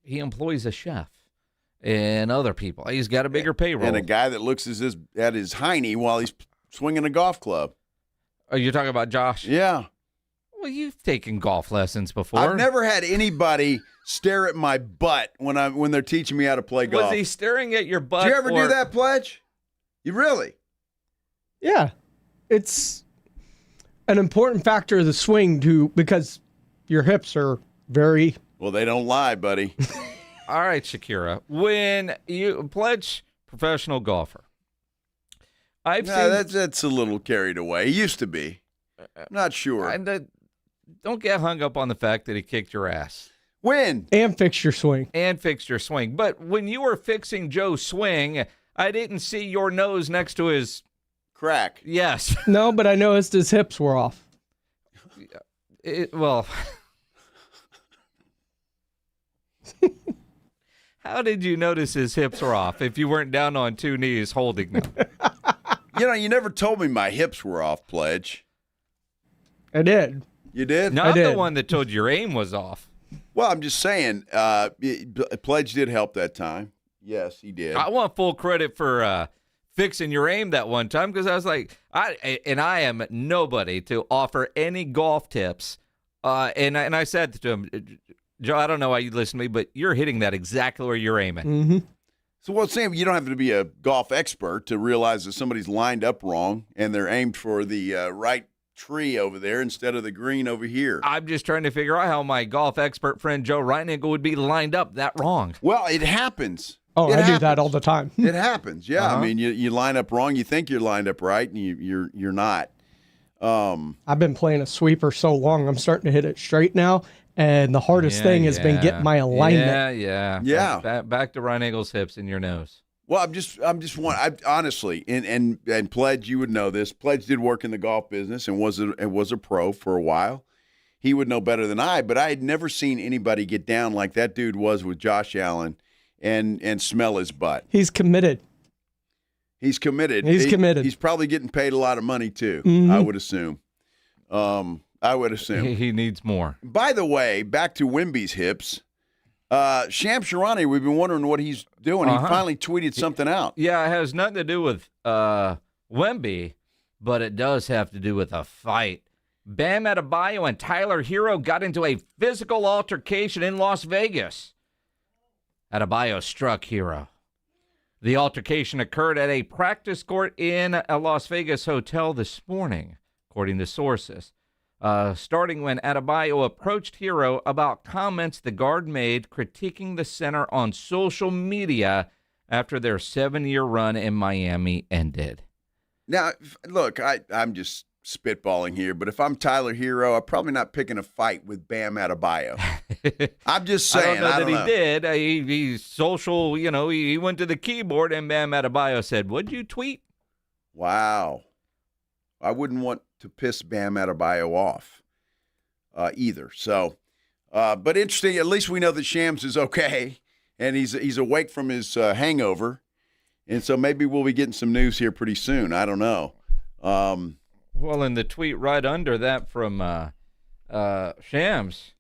he employs a chef and other people. He's got a bigger payroll.
And a guy that looks at his hiney while he's swinging a golf club.
Are you talking about Josh?
Yeah.
Well, you've taken golf lessons before.
I've never had anybody stare at my butt when they're teaching me how to play golf.
Was he staring at your butt?
Did you ever do that, Pledge? You really?
Yeah. It's an important factor of the swing because your hips are very...
Well, they don't lie, buddy.
All right, Shakira. When you Pledge, professional golfer.
That's a little carried away. He used to be. Not sure.
Don't get hung up on the fact that he kicked your ass.
When?
And fixed your swing.
But when you were fixing Joe's swing, I didn't see your nose next to his...
crack.
Yes.
No, but I noticed his hips were off.
Well... How did you notice his hips were off if you weren't down on two knees holding them?
You never told me my hips were off, Pledge.
I did.
You did?
Not the one that told your aim was off.
Well, I'm just saying, Pledge did help that time. Yes, he did.
I want full credit for fixing your aim that one time because I was like, I am nobody to offer any golf tips. And I said to him, Joe, I don't know why you listen to me, but you're hitting that exactly where you're aiming.
Mm-hmm.
So, Sam, you don't have to be a golf expert to realize that somebody's lined up wrong and they're aimed for the right tree over there instead of the green over here.
I'm just trying to figure out how my golf expert friend Joe Reiniger would be lined up that wrong.
Well, it happens.
Oh, I do that all the time.
It happens, yeah. Uh-huh. I mean, you line up wrong, you think you're lined up right, and you're not.
I've been playing a sweeper so long, I'm starting to hit it straight now. And the hardest thing has been getting my alignment.
Yeah.
Back to Reiniger's hips in your nose.
Well, honestly, and Pledge, you would know this. Pledge did work in the golf business and was a pro for a while. He would know better than I, but I had never seen anybody get down like that dude was with Josh Allen and smell his butt.
He's committed.
He's committed. He's probably getting paid a lot of money too. Mm-hmm. I would assume.
He needs more.
By the way, back to Wemby's hips. Shams Charania, we've been wondering what he's doing. He finally tweeted something out.
Yeah, it has nothing to do with Wemby, but it does have to do with a fight. Bam Adebayo and Tyler Hero got into a physical altercation in Las Vegas. Adebayo struck Hero. The altercation occurred at a practice court in a Las Vegas hotel this morning, according to sources. starting when Adebayo approached Hero about comments the guard made critiquing the center on social media after their 7-year run in Miami ended.
Now, look, I'm just spitballing here, but if I'm Tyler Hero, I'm probably not picking a fight with Bam Adebayo. I'm just saying.
I don't know that he did. He's social, he went to the keyboard and Bam Adebayo said, "What'd you tweet?"
Wow. I wouldn't want to piss Bam Adebayo off either. So, but interesting. At least we know that Shams is okay, and he's awake from his hangover, and so maybe we'll be getting some news here pretty soon. I don't know.
Well, in the tweet right under that from Shams,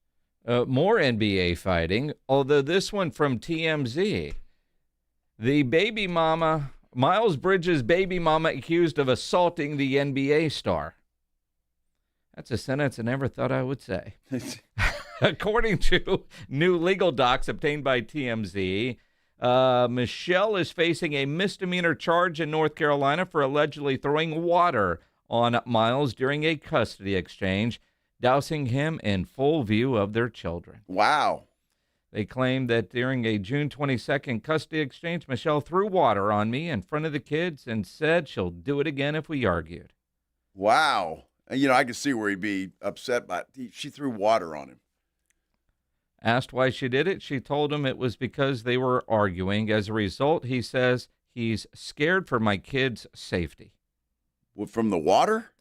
more NBA fighting, although this one from TMZ. The baby mama, Miles Bridges' baby mama accused of assaulting the NBA star. That's a sentence I never thought I would say. According to new legal docs obtained by TMZ, Michelle is facing a misdemeanor charge in North Carolina for allegedly throwing water on Miles during a custody exchange, dousing him in full view of their children.
Wow.
They claim that during a June 22nd custody exchange, Michelle threw water on me in front of the kids and said she'll do it again if we argued.
Wow. I could see where he'd be upset by it. She threw water on him.
Asked why she did it, she told him it was because they were arguing. As a result, he says he's scared for my kids' safety.
From the water?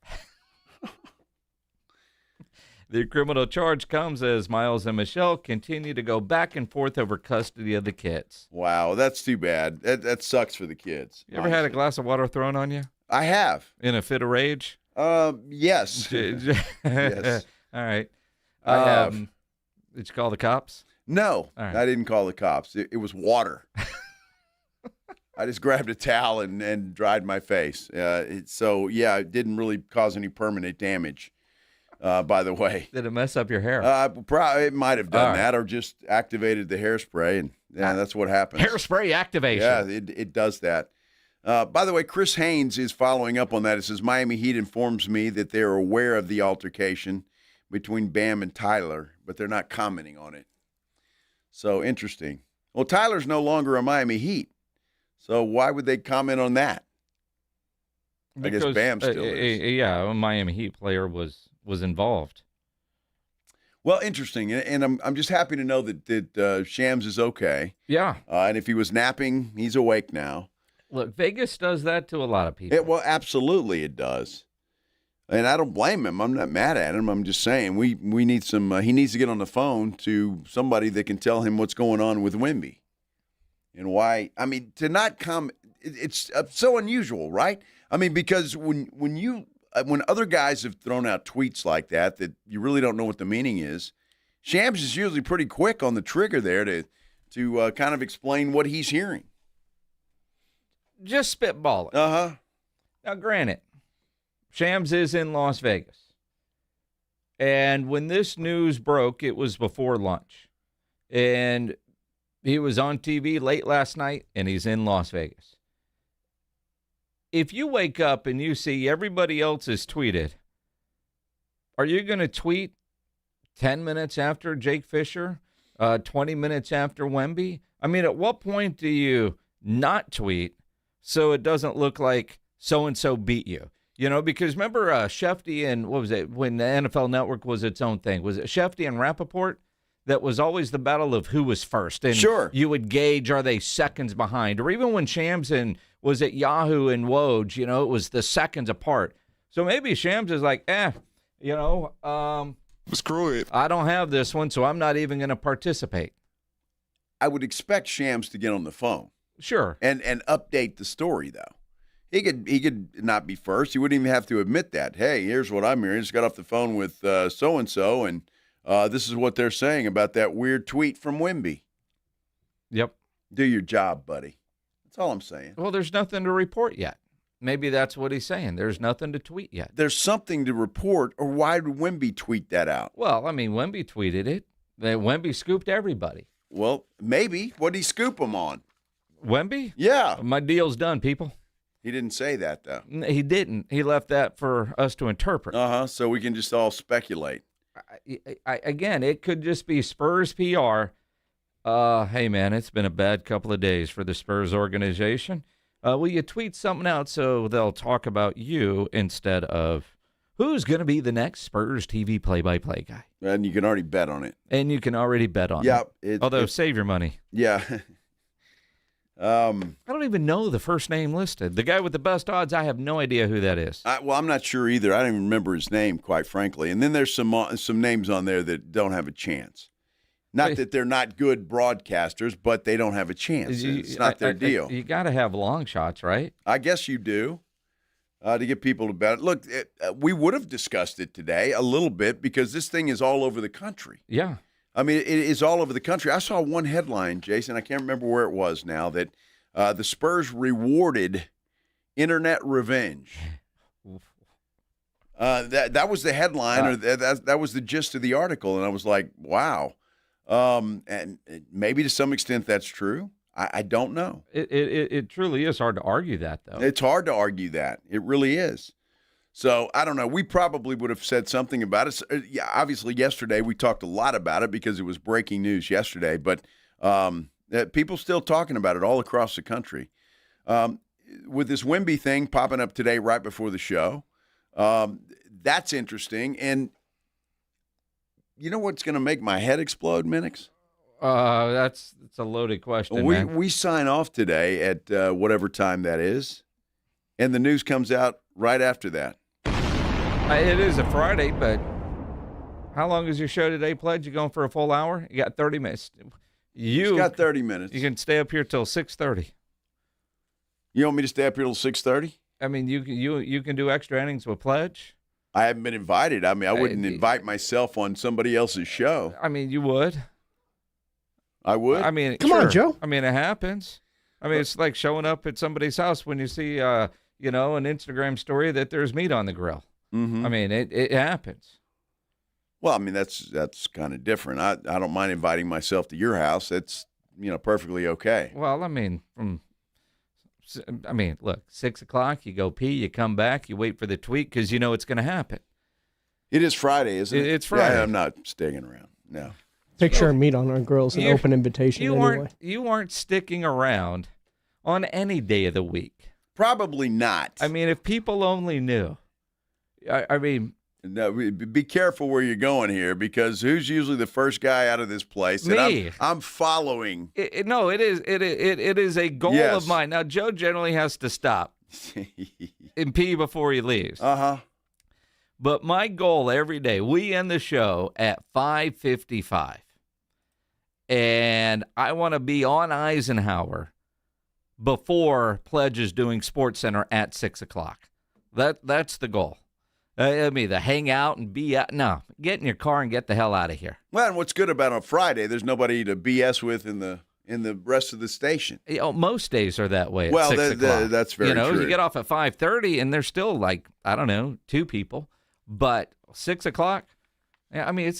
The criminal charge comes as Miles and Michelle continue to go back and forth over custody of the kids.
Wow, that's too bad. That sucks for the kids.
You ever had a glass of water thrown on you?
I have.
In a fit of rage?
Yes. Yes.
All right.
I have.
Did you call the cops?
No,
All right.
I didn't call the cops. It was water. I just grabbed a towel and dried my face. It didn't really cause any permanent damage, by the way.
Did it mess up your hair?
It might have done that or just activated the hairspray, and that's what happens.
Hairspray activation.
Yeah, it does that. By the way, Chris Haynes is following up on that. It says, Miami Heat informs me that they are aware of the altercation between Bam and Tyler, but they're not commenting on it. So, interesting. Well, Tyler's no longer a Miami Heat, so why would they comment on that?
Because,
I guess Bam still is.
A Miami Heat player was involved.
Well, interesting, and I'm just happy to know that Shams is okay.
Yeah.
And if he was napping, he's awake now.
Look, Vegas does that to a lot of people.
Well, absolutely it does. And I don't blame him. I'm not mad at him. I'm just saying we need some he needs to get on the phone to somebody that can tell him what's going on with Wemby. And why, to not come, it's so unusual, right? Because when other guys have thrown out tweets like that you really don't know what the meaning is, Shams is usually pretty quick on the trigger there to kind of explain what he's hearing.
Just spitballing.
Uh-huh.
Now, granted, Shams is in Las Vegas. And when this news broke, it was before lunch. And he was on TV late last night, and he's in Las Vegas. If you wake up and you see everybody else has tweeted, are you going to tweet 10 minutes after Jake Fisher, 20 minutes after Wemby? At what point do you not tweet so it doesn't look like so-and-so beat you? Because remember Shefty and, what was it, when the NFL Network was its own thing? Was it Shefty and Rappaport? That was always the battle of who was first. And
sure.
You would gauge, are they seconds behind? Or even when Shams and was it Yahoo and Woj, it was the seconds apart. So maybe Shams is like,
screw it.
I don't have this one, so I'm not even going to participate.
I would expect Shams to get on the phone.
Sure.
And update the story, though. He could not be first. He wouldn't even have to admit that. Hey, here's what I'm hearing. I just got off the phone with so-and-so, and this is what they're saying about that weird tweet from Wemby.
Yep.
Do your job, buddy. That's all I'm saying.
Well, there's nothing to report yet. Maybe that's what he's saying. There's nothing to tweet yet.
There's something to report, or why did Wemby tweet that out?
Well, Wemby tweeted it. Wemby scooped everybody.
Well, maybe. What did he scoop him on?
Wemby?
Yeah.
My deal's done, people.
He didn't say that, though.
He didn't. He left that for us to interpret.
So we can just all speculate.
Again, it could just be Spurs PR. Hey, man, it's been a bad couple of days for the Spurs organization. Will you tweet something out so they'll talk about you instead of who's going to be the next Spurs TV play-by-play guy?
And you can already bet on it.
And you can already bet on it. Although, save your money.
Yeah.
I don't even know the first name listed. The guy with the best odds, I have no idea who that is.
I'm not sure either. I don't even remember his name, quite frankly. And then there's some names on there that don't have a chance. Not that they're not good broadcasters, but they don't have a chance. It's not their deal.
You got to have long shots, right?
I guess you do, to get people to bet. Look, we would have discussed it today a little bit because this thing is all over the country.
Yeah.
I mean, it is all over the country. I saw one headline, Jason, I can't remember where it was now, that the Spurs rewarded internet revenge. That was the headline, or that was the gist of the article, and I was like, wow. And maybe to some extent that's true. I don't know.
It truly is hard to argue that, though.
It's hard to argue that. It really is. So, I don't know. We probably would have said something about it. Yeah, obviously, yesterday we talked a lot about it because it was breaking news yesterday. But people still talking about it all across the country. With this Wemby thing popping up today right before the show, that's interesting. And you know what's going to make my head explode, Minix?
That's a loaded question, man.
We sign off today at whatever time that is, and the news comes out right after that.
It is a Friday, but how long is your show today, Pledge? You going for a full hour? You got 30 minutes.
It's got 30 minutes.
You can stay up here till 6:30.
You want me to stay up here till 6:30?
I mean, you can do extra innings with Pledge.
I haven't been invited. I mean, I wouldn't invite myself on somebody else's show.
I mean, you would.
I would?
I mean,
Come on, Joe.
I mean, it happens. I mean, it's like showing up at somebody's house when you see, an Instagram story that there's meat on the grill.
Mm-hmm.
I mean, it happens.
Well, I mean, that's kind of different. I don't mind inviting myself to your house. That's, perfectly okay.
Well, I mean, look, 6 o'clock, you go pee, you come back, you wait for the tweet because you know it's going to happen.
It is Friday, isn't it?
It's Friday.
Yeah, I'm not sticking around. No.
Picture meat on our grills, an open invitation anyway.
You weren't sticking around on any day of the week.
Probably not.
I mean, if people only knew. I mean,
no, be careful where you're going here, because who's usually the first guy out of this place?
Me.
I'm following.
It is a goal of mine. Now, Joe generally has to stop and pee before he leaves.
Uh-huh.
But my goal every day, we end the show at 5:55. And I want to be on Eisenhower before Pledge is doing SportsCenter at 6 o'clock. That's the goal. I mean, to hang out and be out. No, get in your car and get the hell out of here.
Well, and what's good about on Friday, there's nobody to BS with in the rest of the station.
Most days are that way at 6 o'clock.
That's very true.
You get off at 5:30, and there's still, like, I don't know, 2 people. But 6 o'clock, I mean,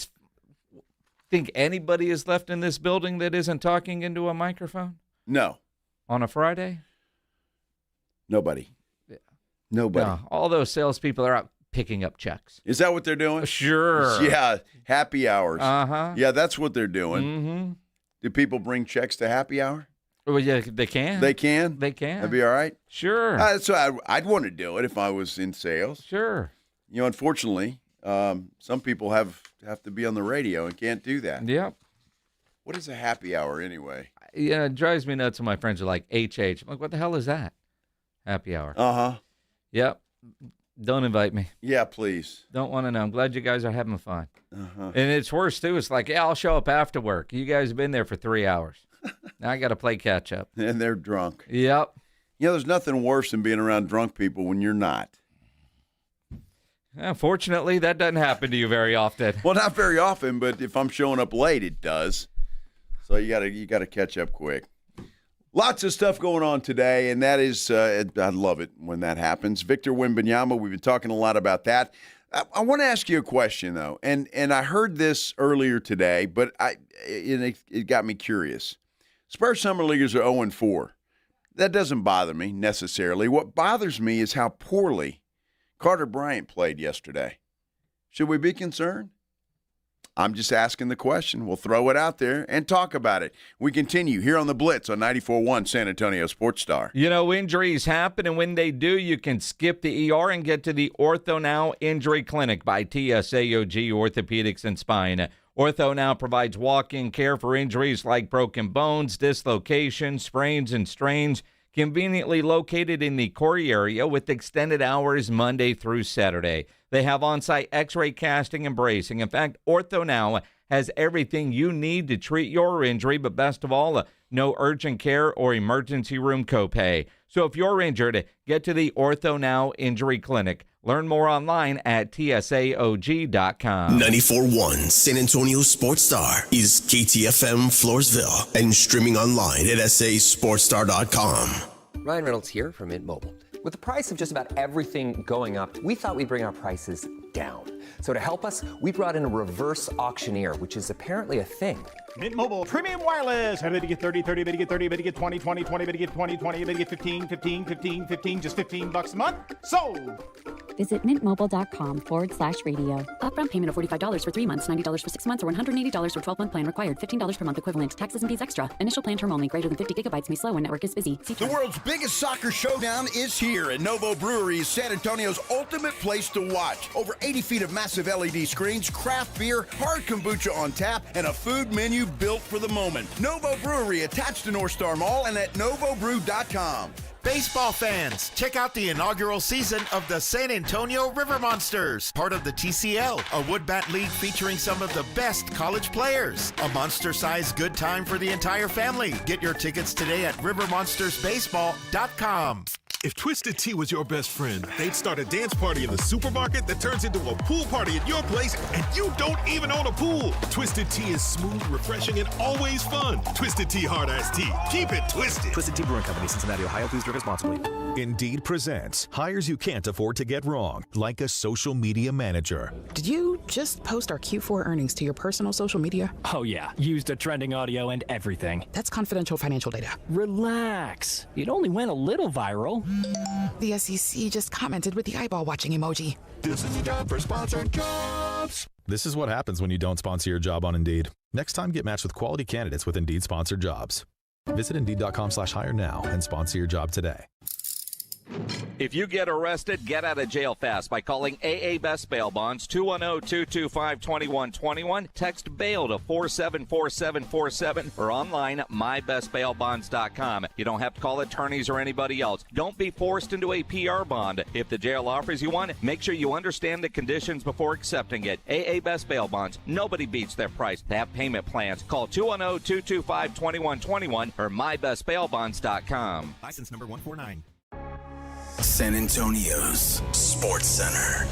think anybody is left in this building that isn't talking into a microphone?
No.
On a Friday?
Nobody. Yeah. Nobody.
No, all those salespeople are out picking up checks.
Is that what they're doing?
Sure.
Yeah, happy hours.
Uh-huh.
Yeah, that's what they're doing.
Mm-hmm.
Do people bring checks to happy hour?
Well, yeah, they can.
They can?
They can.
That'd be all right?
Sure.
So I'd want to do it if I was in sales.
Sure.
Unfortunately, some people have to be on the radio and can't do that.
Yep.
What is a happy hour anyway?
Yeah, it drives me nuts when my friends are like, HH. I'm like, what the hell is that? Happy hour.
Uh-huh.
Yep. Don't invite me.
Yeah, please.
Don't want to know. I'm glad you guys are having fun.
Uh-huh.
And it's worse, too. It's like, yeah, I'll show up after work. You guys have been there for 3 hours. Now I got to play catch up.
And they're drunk.
Yep.
There's nothing worse than being around drunk people when you're not.
Fortunately, that doesn't happen to you very often.
Well, not very often, but if I'm showing up late, it does. So you gotta catch up quick. Lots of stuff going on today, and that is, I love it when that happens. Victor Wembanyama, we've been talking a lot about that. I want to ask you a question, though, and I heard this earlier today, but it got me curious. Spurs Summer Leaguers are 0-4. That doesn't bother me necessarily. What bothers me is how poorly Carter Bryant played yesterday. Should we be concerned? I'm just asking the question. We'll throw it out there and talk about it. We continue here on the Blitz on 94.1 San Antonio Sports Star.
You know, injuries happen, and when they do, you can skip the ER and get to the Ortho Now Injury Clinic by TSAOG Orthopedics and Spine. Ortho Now provides walk-in care for injuries like broken bones, dislocations, sprains, and strains, conveniently located in the Corey area with extended hours Monday through Saturday. They have on-site x-ray casting and bracing. In fact, Ortho Now has everything you need to treat your injury, but best of all, no urgent care or emergency room copay. So if you're injured, get to the Ortho Now Injury Clinic. Learn more online at tsaog.com.
94.1 San Antonio Sports Star is KTFM Floresville and streaming online at sasportstar.com.
Ryan Reynolds here from Mint Mobile. With the price of just about everything going up, we thought we'd bring our prices down. So to help us, we brought in a reverse auctioneer, which is apparently a thing.
Mint Mobile Premium Wireless. How to get 30, 30, bit to get 30, bit to get 20, 20, 20, bit to get 20, 20, bit to get 15, 15, 15, 15, just $15 a month? Sold!
Visit mintmobile.com/radio. Upfront payment of $45 for 3 months, $90 for 6 months, or $180 for 12-month plan required. $15 per month equivalent. Taxes and fees extra. Initial plan term only. Greater than 50 gigabytes may slow when network is busy.
The world's biggest soccer showdown is here, and Novo Brewery is San Antonio's ultimate place to watch. Over 80 feet of massive LED screens, craft beer, hard kombucha on tap, and a food menu built for the moment. Novo Brewery attached to North Star Mall and at novobrew.com.
Baseball fans, check out the inaugural season of the San Antonio River Monsters, part of the TCL, a wood bat league featuring some of the best college players. A monster-sized good time for the entire family. Get your tickets today at rivermonstersbaseball.com.
If Twisted Tea was your best friend, they'd start a dance party in the supermarket that turns into a pool party at your place, and you don't even own a pool. Twisted Tea is smooth, refreshing, and always fun. Twisted Tea Hard Iced Tea. Keep it twisted.
Twisted Tea Brewing Company, Cincinnati, Ohio. Please drink responsibly.
Indeed presents hires you can't afford to get wrong, like a social media manager.
Did you just post our Q4 earnings to your personal social media?
Oh yeah, used a trending audio and everything.
That's confidential financial data.
Relax. It only went a little viral.
The SEC just commented with the eyeball watching emoji.
This is your job for sponsored jobs. This is what happens when you don't sponsor your job on Indeed. Next time, get matched with quality candidates with Indeed sponsored jobs. Visit Indeed.com/hire now and sponsor your job today.
If you get arrested, get out of jail fast by calling AA Best Bail Bonds, 210-225-2121. Text bail to 474747 or online at mybestbailbonds.com. You don't have to call attorneys or anybody else. Don't be forced into a PR bond. If the jail offers you one, make sure you understand the conditions before accepting it. AA Best Bail Bonds. Nobody beats their price. They have payment plans. Call 210-225-2121 or mybestbailbonds.com.
License number 149.
San Antonio's Sports Center.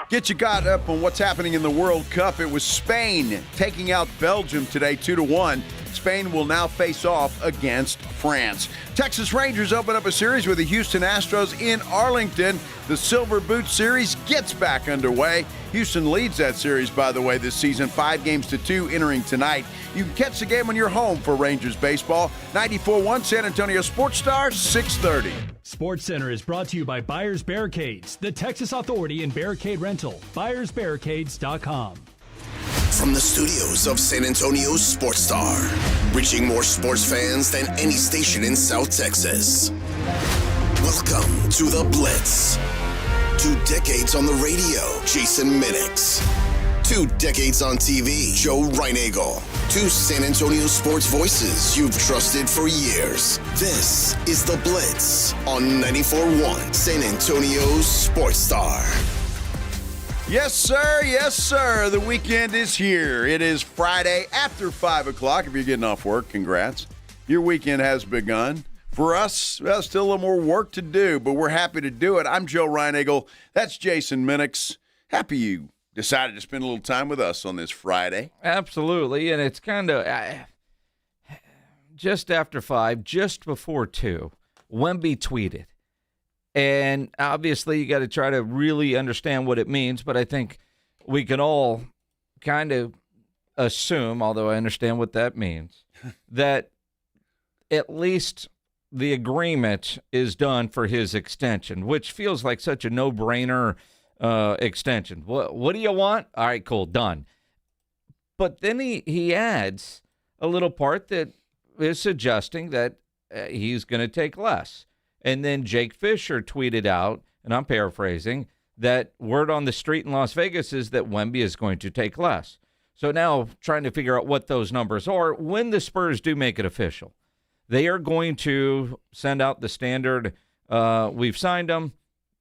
Get you caught up on what's happening in the World Cup. It was Spain taking out Belgium today 2-1. Spain will now face off against France. Texas Rangers open up a series with the Houston Astros in Arlington. The Silver Boot Series gets back underway. Houston leads that series, by the way, this season, 5-2 entering tonight. You can catch the game on your home for Rangers baseball. 94.1 San Antonio Sports Star, 6:30.
Sports Center is brought to you by Buyers Barricades, the Texas authority in barricade rental. BuyersBarricades.com.
From the studios of San Antonio Sports Star, reaching more sports fans than any station in South Texas. Welcome to the Blitz. 2 decades on the radio, Jason Minix. 2 decades on TV, Joe Reinagel. 2 San Antonio sports voices you've trusted for years. This is the Blitz on 94.1 San Antonio's Sports Star.
Yes, sir. Yes, sir. The weekend is here. It is Friday after 5 o'clock. If you're getting off work, congrats. Your weekend has begun. For us, well, still a little more work to do, but we're happy to do it. I'm Joe Reinagel. That's Jason Minix. Happy you decided to spend a little time with us on this Friday.
Absolutely, and it's kind of just after 5, just before 2, Wemby tweeted. And obviously you got to try to really understand what it means, but I think we can all kind of assume, although I understand what that means, that at least the agreement is done for his extension, which feels like such a no-brainer extension. What do you want? All right, cool, done. But then he adds a little part that is suggesting that he's going to take less. And then Jake Fisher tweeted out, and I'm paraphrasing, that word on the street in Las Vegas is that Wemby is going to take less. So now trying to figure out what those numbers are when the Spurs do make it official. They are going to send out the standard, we've signed them,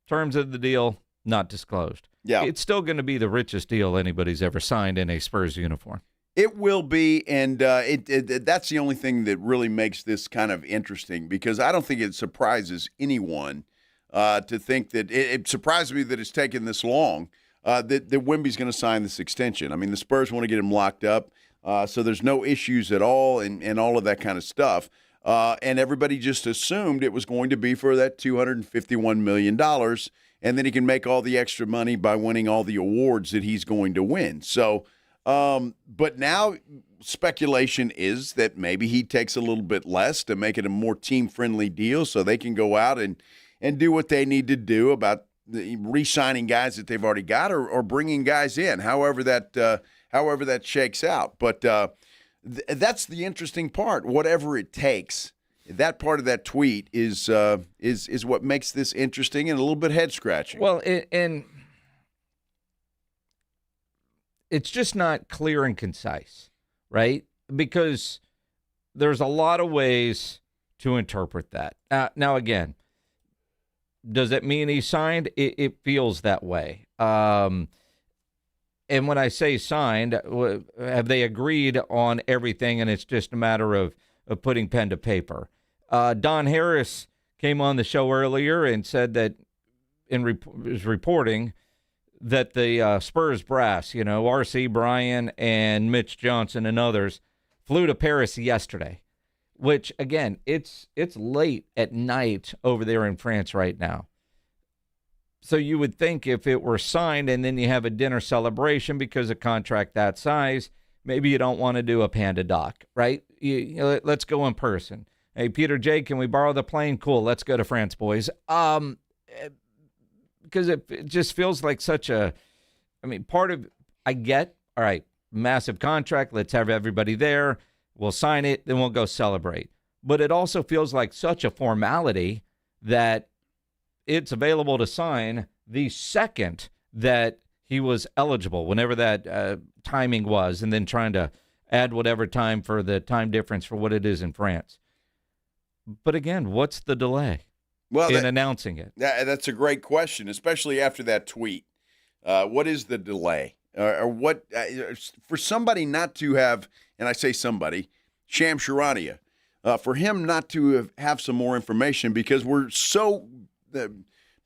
terms of the deal not disclosed.
Yeah.
It's still going to be the richest deal anybody's ever signed in a Spurs uniform.
It will be, and that's the only thing that really makes this kind of interesting, because I don't think it surprises anyone to think that it surprised me that it's taken this long, that Wemby's going to sign this extension. I mean, the Spurs want to get him locked up, so there's no issues at all and all of that kind of stuff. And everybody just assumed it was going to be for that $251 million, and then he can make all the extra money by winning all the awards that he's going to win. So, but now speculation is that maybe he takes a little bit less to make it a more team-friendly deal so they can go out and do what they need to do about re-signing guys that they've already got or bringing guys in, however that shakes out. But that's the interesting part. Whatever it takes, that part of that tweet is what makes this interesting and a little bit head-scratching.
Well, and it's just not clear and concise, right? Because there's a lot of ways to interpret that. Now, again, does it mean he signed? It feels that way. And when I say signed, have they agreed on everything and it's just a matter of putting pen to paper? Don Harris came on the show earlier and said that was reporting that the Spurs brass, R.C. Bryan and Mitch Johnson and others, flew to Paris yesterday, which, again, it's late at night over there in France right now. So you would think if it were signed and then you have a dinner celebration because a contract that size, maybe you don't want to do a Panda Doc, right? Let's go in person. Hey, Peter J., can we borrow the plane? Cool, let's go to France, boys. Because it just feels like such a, part of, I get, all right, massive contract, let's have everybody there, we'll sign it, then we'll go celebrate. But it also feels like such a formality that it's available to sign the second that he was eligible, whenever that timing was, and then trying to add whatever time for the time difference for what it is in France. But again, what's the delay? In announcing it?
That's a great question, especially after that tweet. What is the delay? Or what for somebody not to have, and I say somebody, Sham Charania, for him not to have some more information, because we're so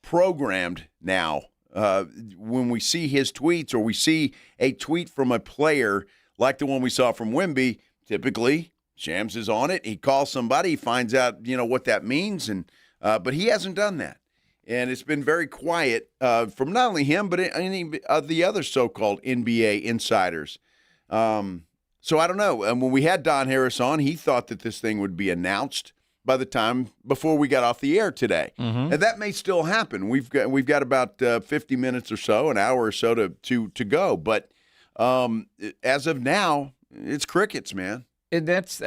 programmed now. When we see his tweets or we see a tweet from a player like the one we saw from Wemby, typically Shams is on it. He calls somebody, he finds out what that means, and but he hasn't done that. And it's been very quiet from not only him, but any of the other so-called NBA insiders. So I don't know. And when we had Don Harris on, he thought that this thing would be announced by the time before we got off the air today. Mm-hmm. And that may still happen. We've got about 50 minutes or so, an hour or so to go. But as of now, it's crickets, man.
And that's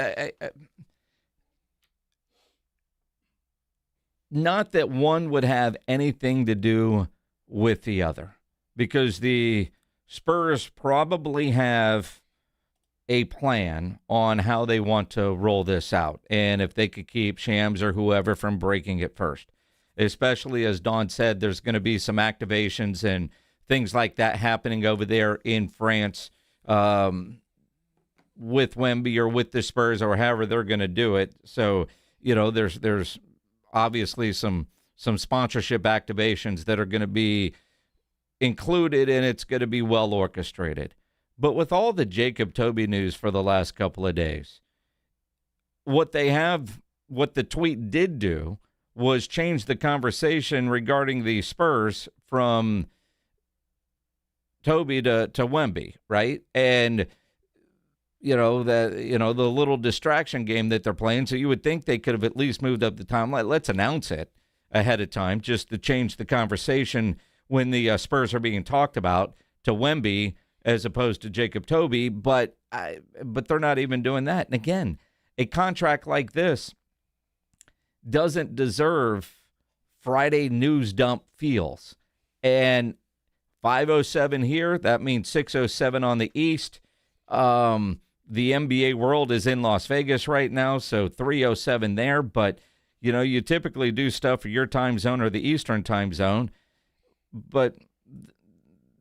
not that one would have anything to do with the other, because the Spurs probably have a plan on how they want to roll this out, and if they could keep Shams or whoever from breaking it first. Especially, as Don said, there's going to be some activations and things like that happening over there in France with Wemby or with the Spurs or however they're going to do it. So, there's obviously some sponsorship activations that are going to be included, and it's going to be well orchestrated. But with all the Jacob Toby news for the last couple of days, what the tweet did do was change the conversation regarding the Spurs from Toby to Wemby, right? And the little distraction game that they're playing. So you would think they could have at least moved up the timeline. Let's announce it ahead of time just to change the conversation when the Spurs are being talked about to Wemby as opposed to Jacob Toby. But they're not even doing that. And again, a contract like this doesn't deserve Friday news dump feels. And 5:07 here, that means 6:07 on the East. The NBA world is in Las Vegas right now, so 3:07 there. But, you typically do stuff for your time zone or the Eastern time zone. But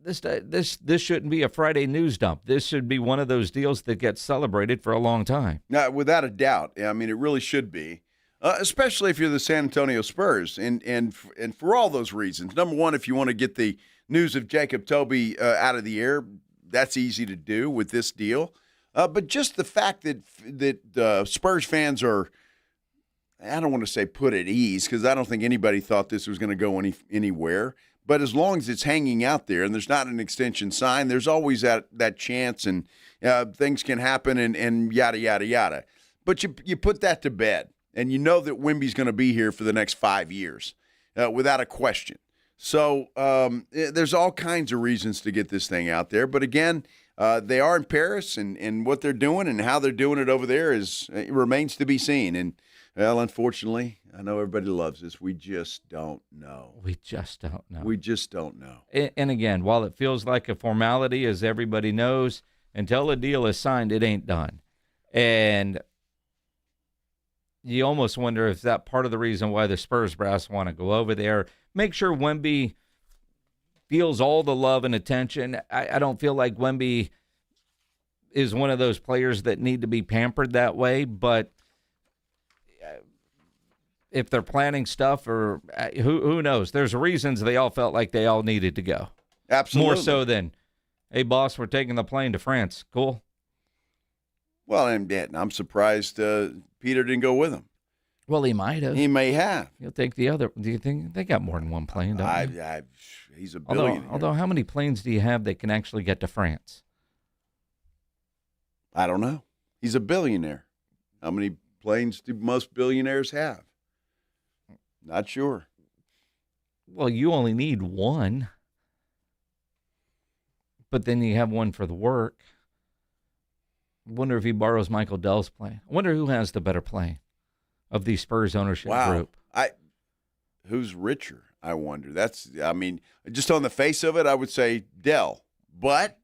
this shouldn't be a Friday news dump. This should be one of those deals that gets celebrated for a long time.
Without a doubt. I mean, it really should be. Especially if you're the San Antonio Spurs, and for all those reasons. Number one, if you want to get the news of Jacob Toby out of the air, that's easy to do with this deal. But just the fact that Spurs fans are, I don't want to say put at ease, because I don't think anybody thought this was going to go anywhere. But as long as it's hanging out there and there's not an extension signed, there's always that chance, and things can happen and yada, yada, yada. But you put that to bed. And you know that Wemby's going to be here for the next 5 years, without a question. So there's all kinds of reasons to get this thing out there. But again, they are in Paris, and what they're doing and how they're doing it over there it remains to be seen. And, well, unfortunately, I know everybody loves this. We just don't know.
We just don't know.
We just don't know.
And again, while it feels like a formality, as everybody knows, until a deal is signed, it ain't done. And you almost wonder if that part of the reason why the Spurs brass want to go over there, make sure Wemby feels all the love and attention. I don't feel like Wemby is one of those players that need to be pampered that way, but if they're planning stuff, or who knows, there's reasons they all felt like they all needed to go.
Absolutely.
More so than, hey, boss, we're taking the plane to France. Cool.
Well, and I'm surprised Peter didn't go with him.
Well, he might have.
He may have.
He'll take the other. Do you think they got more than one plane? Don't they?
He's a billionaire.
Although, how many planes do you have that can actually get to France?
I don't know. He's a billionaire. How many planes do most billionaires have? Not sure.
Well, you only need one. But then you have one for the work. I wonder if he borrows Michael Dell's plane. I wonder who has the better plane of the Spurs ownership group.
Who's richer, I wonder. Just on the face of it, I would say Dell. But,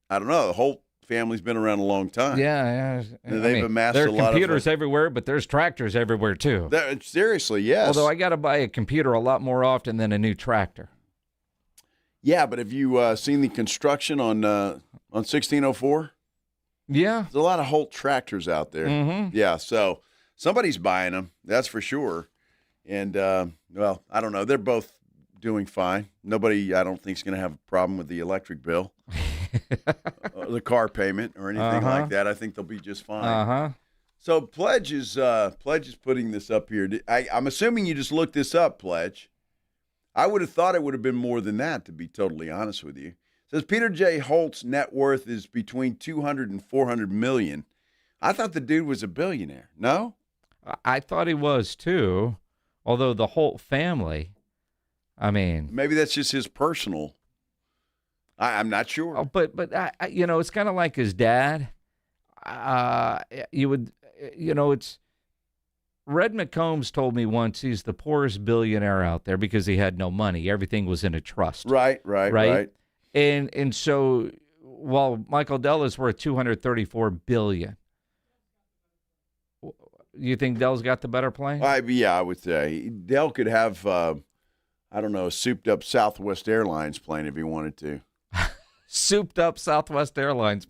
I don't know. The whole family's been around a long time.
Yeah.
They've amassed
there
a
are
lot of
computers everywhere, but there's tractors everywhere, too.
Seriously, yes.
Although I got to buy a computer a lot more often than a new tractor.
Yeah, but have you seen the construction on 1604?
Yeah.
There's a lot of Holt tractors out there.
Mm-hmm.
Yeah, so somebody's buying them, that's for sure. And, well, I don't know. They're both doing fine. Nobody, I don't think, is going to have a problem with the electric bill or the car payment or anything like that. I think they'll be just fine. So Pledge is putting this up here. I'm assuming you just looked this up, Pledge. I would have thought it would have been more than that, to be totally honest with you. It says Peter J. Holt's net worth is between $200 and $400 million. I thought the dude was a billionaire. No?
I thought he was, too. Although the Holt family, I mean,
maybe that's just his personal. I'm not sure.
Oh, but it's kind of like his dad. It's Red McCombs told me once he's the poorest billionaire out there because he had no money. Everything was in a trust.
Right.
And so while Michael Dell is worth $234 billion. You think Dell's got the better plane?
Yeah, I would say. Dell could have, a souped-up Southwest Airlines plane if he wanted to.
Souped-up Southwest Airlines.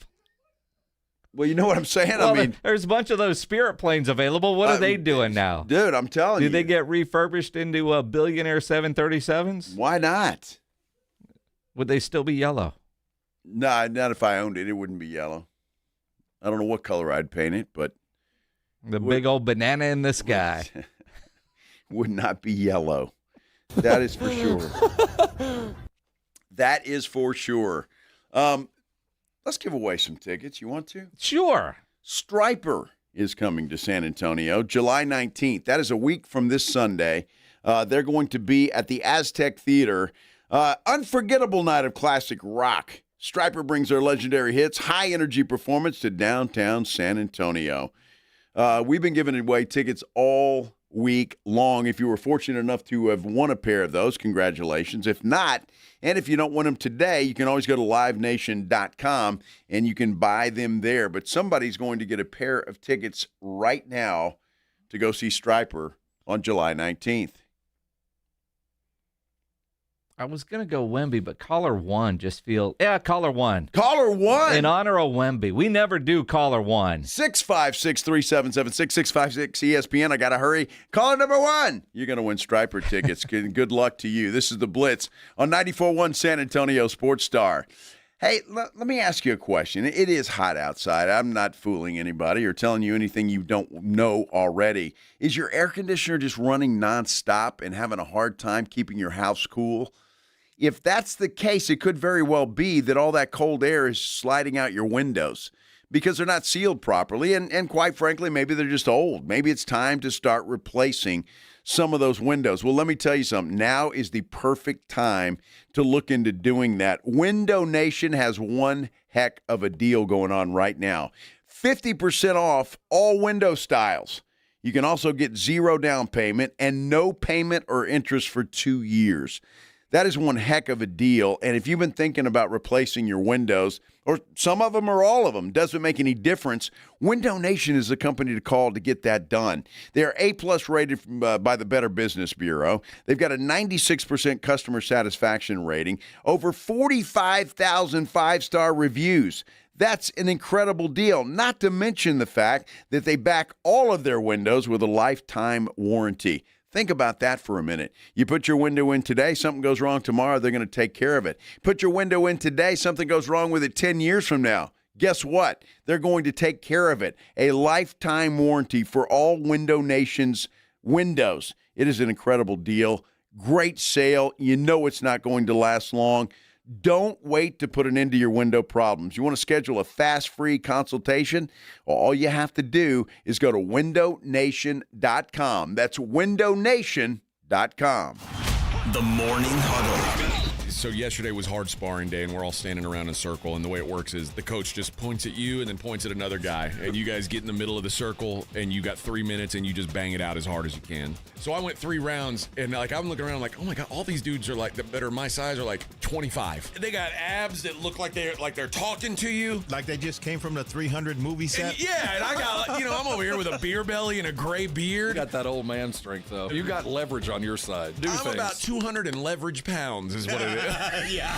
Well, you know what I'm saying?
Well, there's a bunch of those Spirit planes available. What are they doing now?
Dude, I'm telling you.
Do they get refurbished into billionaire 737s?
Why not?
Would they still be yellow?
No, not if I owned it. It wouldn't be yellow. I don't know what color I'd paint it, but...
big old banana in the sky.
Would not be yellow. That is for sure. That is for sure. Let's Let's give away some tickets. You want to?
Sure.
Striper is coming to San Antonio July 19th. That is a week from this Sunday. They're going to be at the Aztec Theater. Unforgettable night of classic rock. Striper brings their legendary hits, high-energy performance to downtown San Antonio. We've been giving away tickets all week long. If you were fortunate enough to have won a pair of those, congratulations. If not, and if you don't win them today, you can always go to livenation.com and you can buy them there. But somebody's going to get a pair of tickets right now to go see Striper on July 19th.
I was going to go Wemby, but caller one just feel, caller one.
Caller one?
In honor of Wemby. We never do caller one.
656-3776-656-ESPN. I got to hurry. Caller number one. You're going to win Striper tickets. Good luck to you. This is the Blitz on 94.1 San Antonio Sports Star. Hey, let me ask you a question. It is hot outside. I'm not fooling anybody or telling you anything you don't know already. Is your air conditioner just running nonstop and having a hard time keeping your house cool? If that's the case, it could very well be that all that cold air is sliding out your windows because they're not sealed properly, and quite frankly, maybe they're just old. Maybe it's time to start replacing some of those windows. Well, let me tell you something. Now is the perfect time to look into doing that. Window Nation has one heck of a deal going on right now. 50% off all window styles. You can also get 0 down payment and no payment or interest for 2 years. That is one heck of a deal. And if you've been thinking about replacing your windows, or some of them or all of them, doesn't make any difference, Window Nation is the company to call to get that done. They're A+ rated by the Better Business Bureau. They've got a 96% customer satisfaction rating, over 45,000 5-star reviews. That's an incredible deal, not to mention the fact that they back all of their windows with a lifetime warranty. Think about that for a minute. You put your window in today, something goes wrong tomorrow, they're going to take care of it. Put your window in today, something goes wrong with it 10 years from now. Guess what? They're going to take care of it. A lifetime warranty for all Window Nation's windows. It is an incredible deal. Great sale. You know it's not going to last long. Don't wait to put an end to your window problems. You want to schedule a fast, free consultation? Well, all you have to do is go to windownation.com. That's windownation.com.
The Morning Huddle.
So yesterday was hard sparring day, and we're all standing around in a circle, and the way it works is the coach just points at you and then points at another guy, and you guys get in the middle of the circle, and you got 3 minutes, and you just bang it out as hard as you can. So I went 3 rounds, and I'm looking around like, oh my God, all these dudes are that are my size are like 25. They got abs that look like they're talking to you.
Like they just came from the 300 movie set?
And I got, I'm over here with a beer belly and a gray beard.
You got that old man strength, though. You got leverage on your side.
I'm about 200 and leverage pounds is what it is.
Yeah.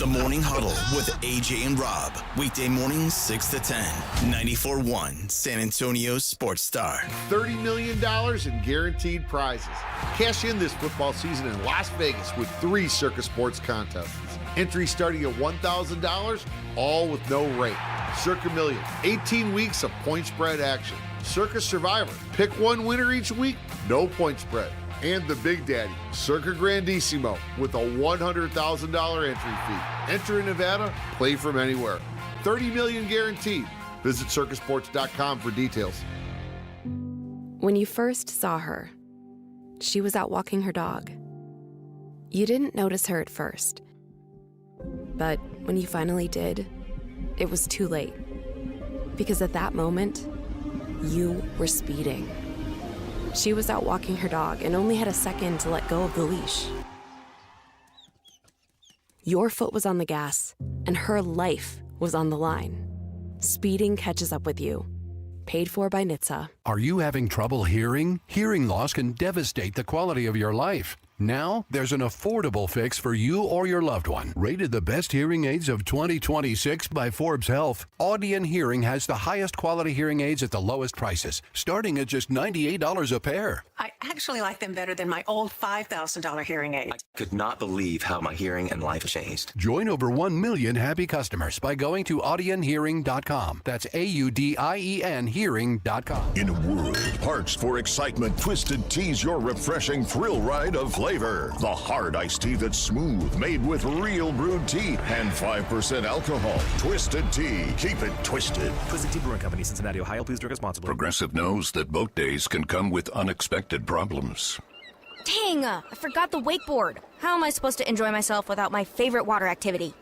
The Morning Huddle with AJ and Rob. Weekday mornings 6 to 10. 94.1 San Antonio Sports Star.
$30 million in guaranteed prizes. Cash in this football season in Las Vegas with 3 Circus Sports contests. Entry starting at $1,000, all with no rate. Circa Million, 18 weeks of point spread action. Circus Survivor, pick one winner each week, no point spread. And the Big Daddy, Circa Grandissimo, with a $100,000 entry fee. Enter in Nevada, play from anywhere. $30 million guaranteed. Visit circusports.com for details.
When you first saw her, she was out walking her dog. You didn't notice her at first. But when you finally did, it was too late. Because at that moment, you were speeding. She was out walking her dog and only had a second to let go of the leash. Your foot was on the gas, and her life was on the line. Speeding catches up with you. Paid for by NHTSA.
Are you having trouble hearing? Hearing loss can devastate the quality of your life. Now, there's an affordable fix for you or your loved one. Rated the best hearing aids of 2026 by Forbes Health, Audion Hearing has the highest quality hearing aids at the lowest prices, starting at just $98 a pair.
I actually like them better than my old $5,000 hearing aid.
I could not believe how my hearing and life changed.
Join over 1 million happy customers by going to audionhearing.com. That's AUDIEN hearing.com.
In a world parched for excitement, Twisted Tease your refreshing thrill ride of
flavor. The hard iced tea that's smooth, made with real brewed tea and 5% alcohol. Twisted Tea. Keep it twisted.
Twisted Tea Brewing Company, Cincinnati, Ohio. Please drink responsibly.
Progressive knows that boat days can come with unexpected problems.
Dang, I forgot the wakeboard. How am I supposed to enjoy myself without my favorite water activity?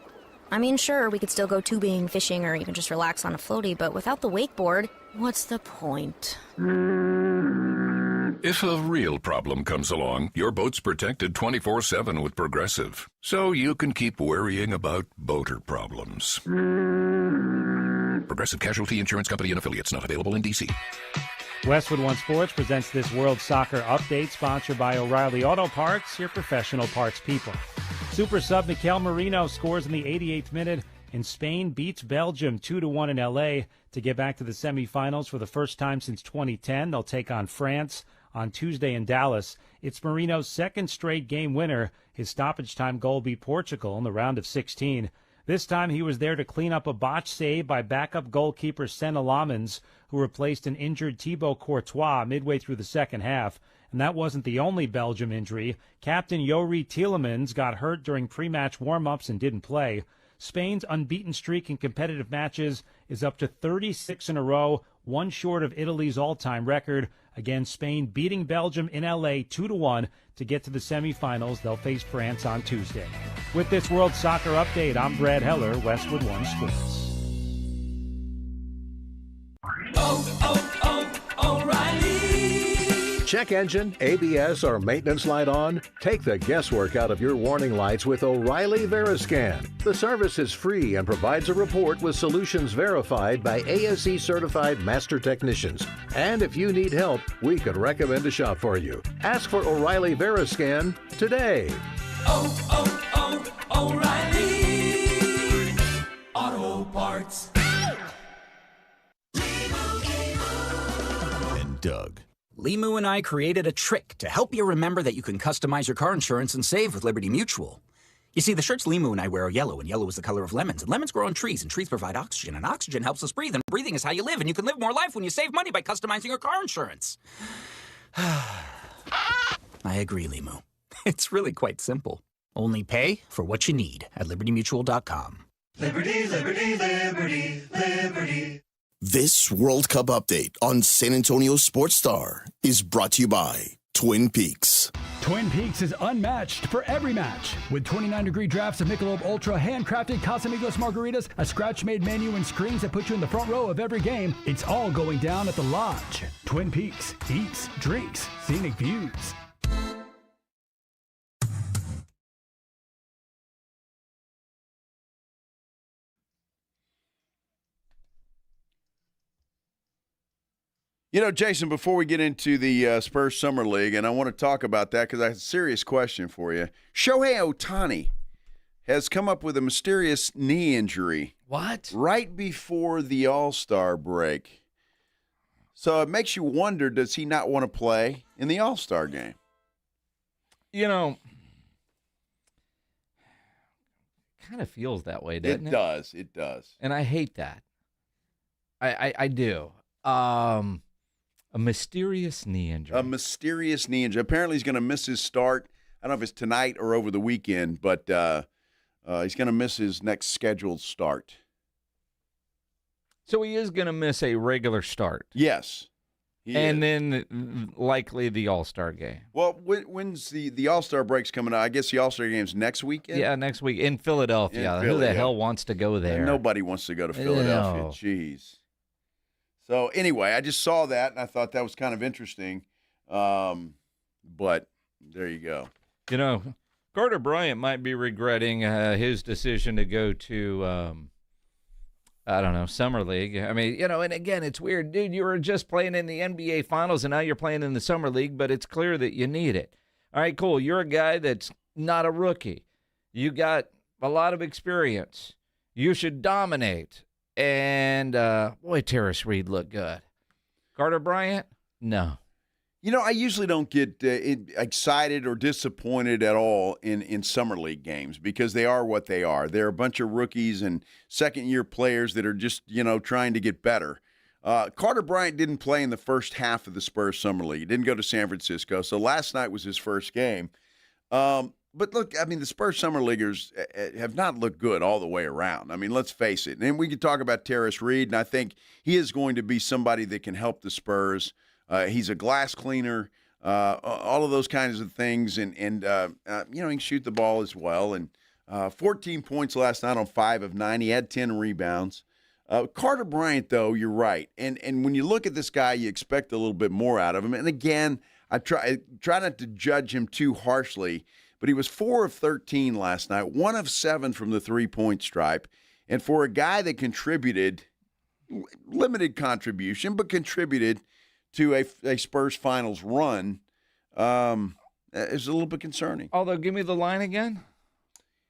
I mean, sure, we could still go tubing, fishing, or even just relax on a floaty, but without the wakeboard, what's the point?
If a real problem comes along, your boat's protected 24/7 with Progressive, so you can keep worrying about boater problems. Progressive Casualty Insurance Company and Affiliates, not available in D.C.
Westwood One Sports presents this World Soccer Update, sponsored by O'Reilly Auto Parts, your professional parts people. Super sub Mikel Merino scores in the 88th minute, and Spain beats Belgium 2-1 in L.A. to get back to the semifinals for the first time since 2010. They'll take on France on Tuesday in Dallas. It's Merino's second straight game winner. His stoppage time goal beat Portugal in the round of 16. This time he was there to clean up a botched save by backup goalkeeper Senna Lamens, who replaced an injured Thibaut Courtois midway through the second half. And that wasn't the only Belgium injury. Captain Yuri Tielemans got hurt during pre-match warm-ups and didn't play. Spain's unbeaten streak in competitive matches is up to 36 in a row, one short of Italy's all-time record. Again, Spain beating Belgium in L.A. 2-1 to get to the semifinals. They'll face France on Tuesday. With this World Soccer Update, I'm Brad Heller, Westwood One Sports.
O'Reilly. Check engine, ABS, or maintenance light on? Take the guesswork out of your warning lights with O'Reilly Veriscan. The service is free and provides a report with solutions verified by ASE-certified master technicians. And if you need help, we could recommend a shop for you. Ask for O'Reilly Veriscan today.
O'Reilly Auto Parts.
And Doug. Limu and I created a trick to help you remember that you can customize your car insurance and save with Liberty Mutual. You see, the shirts Limu and I wear are yellow, and yellow is the color of lemons, and lemons grow on trees, and trees provide oxygen, and oxygen helps us breathe, and breathing is how you live, and you can live more life when you save money by customizing your car insurance. I agree, Limu. It's really quite simple. Only pay for what you need at libertymutual.com.
Liberty, liberty, liberty, liberty.
This World Cup update on San Antonio Sports Star is brought to you by Twin Peaks.
Twin Peaks is unmatched for every match. With 29-degree drafts of Michelob Ultra, handcrafted Casamigos margaritas, a scratch-made menu, and screens that put you in the front row of every game, it's all going down at the Lodge. Twin Peaks. Eats, drinks, scenic views.
You know, Jason, before we get into the Spurs Summer League, and I want to talk about that because I have a serious question for you. Shohei Ohtani has come up with a mysterious knee injury.
What?
Right before the All-Star break. So it makes you wonder, does he not want to play in the All-Star game?
You know, kind of feels that way, doesn't it?
It does.
And I hate that. I do. A mysterious knee injury.
Apparently he's going to miss his start. I don't know if it's tonight or over the weekend, but he's going to miss his next scheduled start.
So he is going to miss a regular start.
Yes.
Then likely the All-Star game.
Well, when's the All-Star break's coming out? I guess the All-Star game's next weekend?
Yeah, next week in Philadelphia. Who the hell wants to go there?
Nobody wants to go to Philadelphia.
No.
Jeez. So anyway, I just saw that, and I thought that was kind of interesting. But there you go.
You know, Carter Bryant might be regretting his decision to go to, Summer League. I mean, you know, and again, it's weird. Dude, you were just playing in the NBA Finals, and now you're playing in the Summer League, but it's clear that you need it. All right, cool. You're a guy that's not a rookie. You got a lot of experience. You should dominate. And, boy, Terrace Reed looked good. Carter Bryant? No.
You know, I usually don't get excited or disappointed at all in Summer League games because they are what they are. They're a bunch of rookies and second-year players that are just, trying to get better. Carter Bryant didn't play in the first half of the Spurs Summer League. He didn't go to San Francisco, so last night was his first game. But look, I mean, the Spurs Summer Leaguers have not looked good all the way around. I mean, let's face it. And we could talk about Terrace Reed, and I think he is going to be somebody that can help the Spurs. He's a glass cleaner, all of those kinds of things, and he can shoot the ball as well. And 14 points last night on 5 of 9. He had 10 rebounds. Carter Bryant, though, you're right. And when you look at this guy, you expect a little bit more out of him. And again, I try not to judge him too harshly, but he was 4 of 13 last night, 1 of 7 from the three-point stripe. And for a guy that contributed, limited contribution, but contributed to a Spurs finals run, is a little bit concerning.
Although, give me the line again.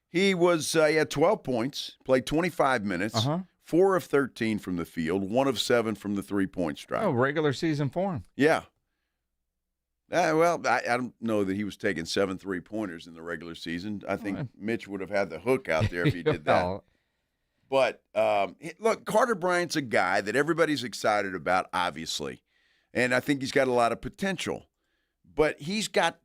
He had 12 points, played 25 minutes, 4 of 13 from the field, 1 of 7 from the three-point stripe.
Oh, regular season form.
Yeah. Well, I don't know that he was taking 7 3-pointers in the regular season. I think Mitch would have had the hook out there if he did that. But, look, Carter Bryant's a guy that everybody's excited about, obviously. And I think he's got a lot of potential. But he's got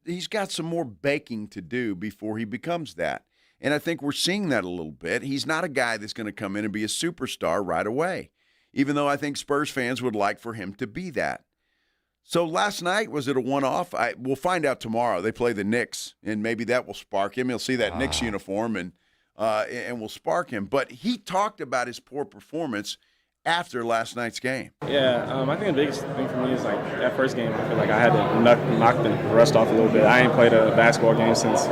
some more baking to do before he becomes that. And I think we're seeing that a little bit. He's not a guy that's going to come in and be a superstar right away, even though I think Spurs fans would like for him to be that. So last night, was it a one-off? We'll find out tomorrow. They play the Knicks, and maybe that will spark him. He'll see that Knicks uniform and will spark him. But he talked about his poor performance after last night's game.
Yeah, I think the biggest thing for me is like that first game. I feel like I had to knock the rust off a little bit. I ain't played a basketball game since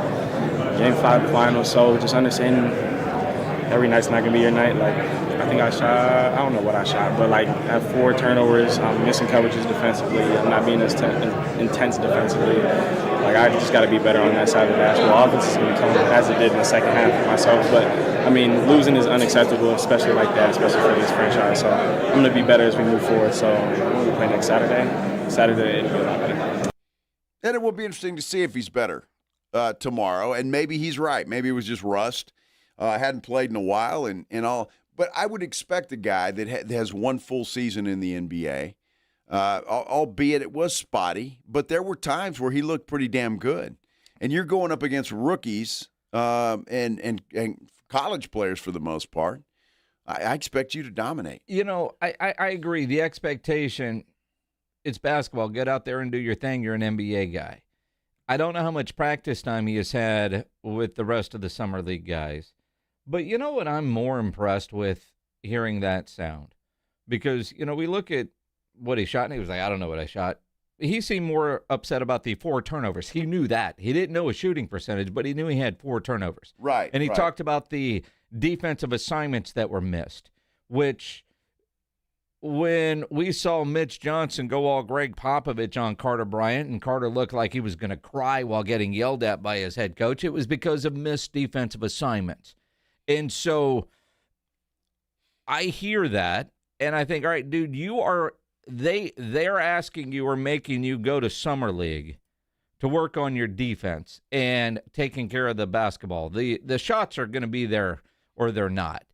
Game 5 of the finals, so just understanding every night's not gonna be your night. Like I think I don't know what I shot, but like I have 4 turnovers. I'm missing coverages defensively. I'm not being as intense defensively. Like I just got to be better on that side of the basketball. Offense is going to come as it did in the second half for myself, but I mean losing is unacceptable, especially like that, especially for this franchise. So I'm going to be better as we move forward. So when we play next Saturday it'll be a lot better.
And it will be interesting to see if he's better tomorrow. And maybe he's right. Maybe it was just rust. Hadn't played in a while and all. But I would expect a guy that has one full season in the NBA, albeit it was spotty, but there were times where he looked pretty damn good. And you're going up against rookies and college players for the most part. I expect you to dominate.
You know, I agree. The expectation, it's basketball. Get out there and do your thing. You're an NBA guy. I don't know how much practice time he has had with the rest of the Summer League guys. But you know what I'm more impressed with hearing that sound? Because, you know, we look at what he shot, and he was like, I don't know what I shot. He seemed more upset about the 4 turnovers. He knew that. He didn't know his shooting percentage, but he knew he had 4 turnovers.
Right.
And he talked about the defensive assignments that were missed, which when we saw Mitch Johnson go all Greg Popovich on Carter Bryant, and Carter looked like he was going to cry while getting yelled at by his head coach, it was because of missed defensive assignments. And so I hear that, and I think, all right, dude, they're asking you or making you go to Summer League to work on your defense and taking care of the basketball. The shots are going to be there or they're not.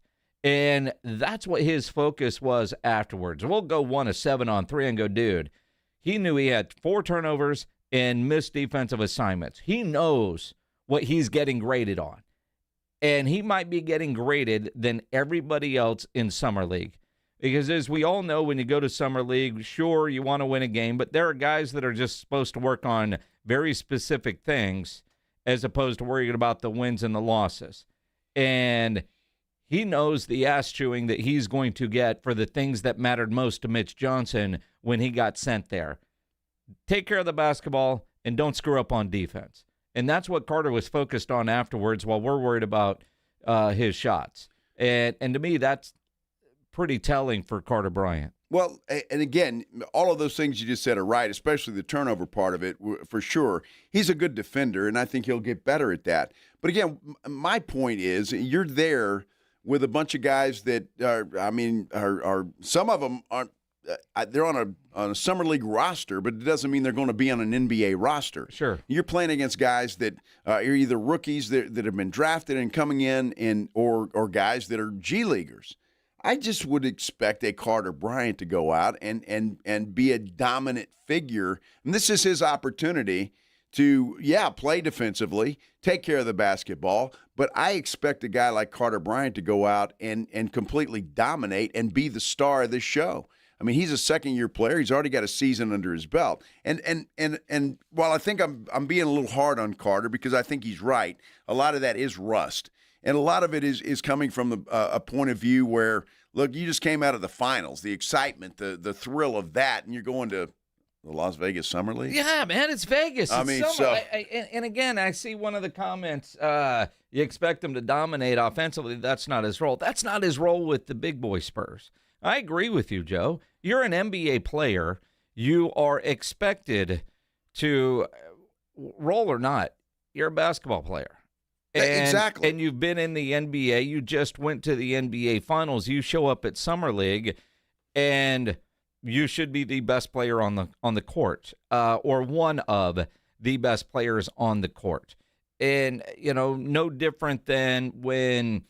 And that's what his focus was afterwards. We'll go 1 of 7 on 3 and go, dude, he knew he had 4 turnovers and missed defensive assignments. He knows what he's getting graded on. And he might be getting graded than everybody else in Summer League. Because as we all know, when you go to Summer League, sure, you want to win a game, but there are guys that are just supposed to work on very specific things as opposed to worrying about the wins and the losses. And he knows the ass chewing that he's going to get for the things that mattered most to Mitch Johnson when he got sent there. Take care of the basketball and don't screw up on defense. And that's what Carter was focused on afterwards while we're worried about his shots. And to me, that's pretty telling for Carter Bryant.
Well, and again, all of those things you just said are right, especially the turnover part of it, for sure. He's a good defender, and I think he'll get better at that. But again, my point is you're there with a bunch of guys that are some of them aren't. They're on a Summer League roster, but it doesn't mean they're going to be on an NBA roster.
Sure.
You're playing against guys that are either rookies that have been drafted and coming in or guys that are G Leaguers. I just would expect a Carter Bryant to go out and be a dominant figure. And this is his opportunity to play defensively, take care of the basketball. But I expect a guy like Carter Bryant to go out and completely dominate and be the star of this show. I mean, he's a second-year player. He's already got a season under his belt. And while I think I'm being a little hard on Carter because I think he's right, a lot of that is rust. And a lot of it is coming from a point of view where, look, you just came out of the finals, the excitement, the thrill of that, and you're going to the Las Vegas Summer League?
Yeah, man, it's Vegas.
I
It's
mean,
summer.
so-
And again, I see one of the comments, you expect him to dominate offensively. That's not his role. That's not his role with the big boy Spurs. I agree with you, Joe. You're an NBA player. You are expected to, roll or not, you're a basketball player.
Exactly.
And you've been in the NBA. You just went to the NBA Finals. You show up at Summer League, and you should be the best player on the court, or one of the best players on the court. And, no different than when,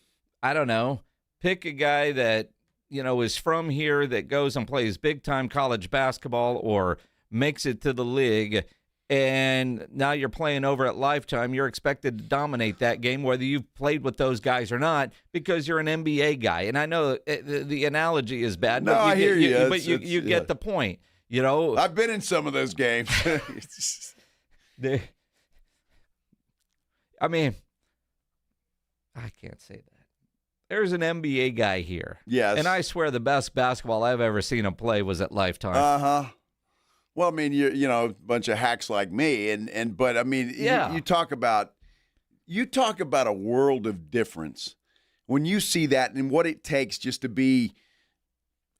I don't know, pick a guy that, is from here that goes and plays big-time college basketball or makes it to the league, and now you're playing over at Lifetime. You're expected to dominate that game, whether you've played with those guys or not, because you're an NBA guy. And I know the analogy is bad,
No,
but
I hear you.
But you get the point.
I've been in some of those games.
I mean, I can't say that. There's an NBA guy here.
Yes.
And I swear the best basketball I've ever seen him play was at Lifetime.
Uh-huh. Well, I mean, a bunch of hacks like me, but I mean,
Yeah.
you talk about a world of difference when you see that and what it takes just to be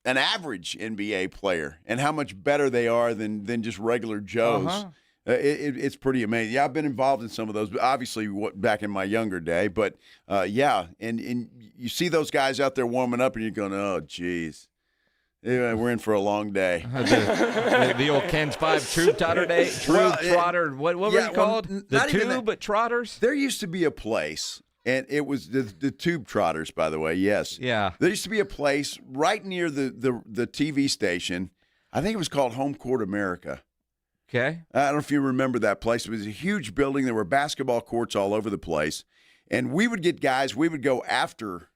an average NBA player and how much better they are than just regular Joes.
Uh-huh.
It's pretty amazing. Yeah, I've been involved in some of those, obviously back in my younger day. But and you see those guys out there warming up, and you're going, oh, geez. Yeah, we're in for a long day.
The old Ken's 5 Troop Trotter Day. Trotter. What were you called? The Tube Trotters?
There used to be a place, and it was the Tube Trotters, by the way, yes.
Yeah.
There used to be a place right near the TV station. I think it was called Home Court America.
Okay.
I don't know if you remember that place. It was a huge building. There were basketball courts all over the place. And we would get guys, we would go after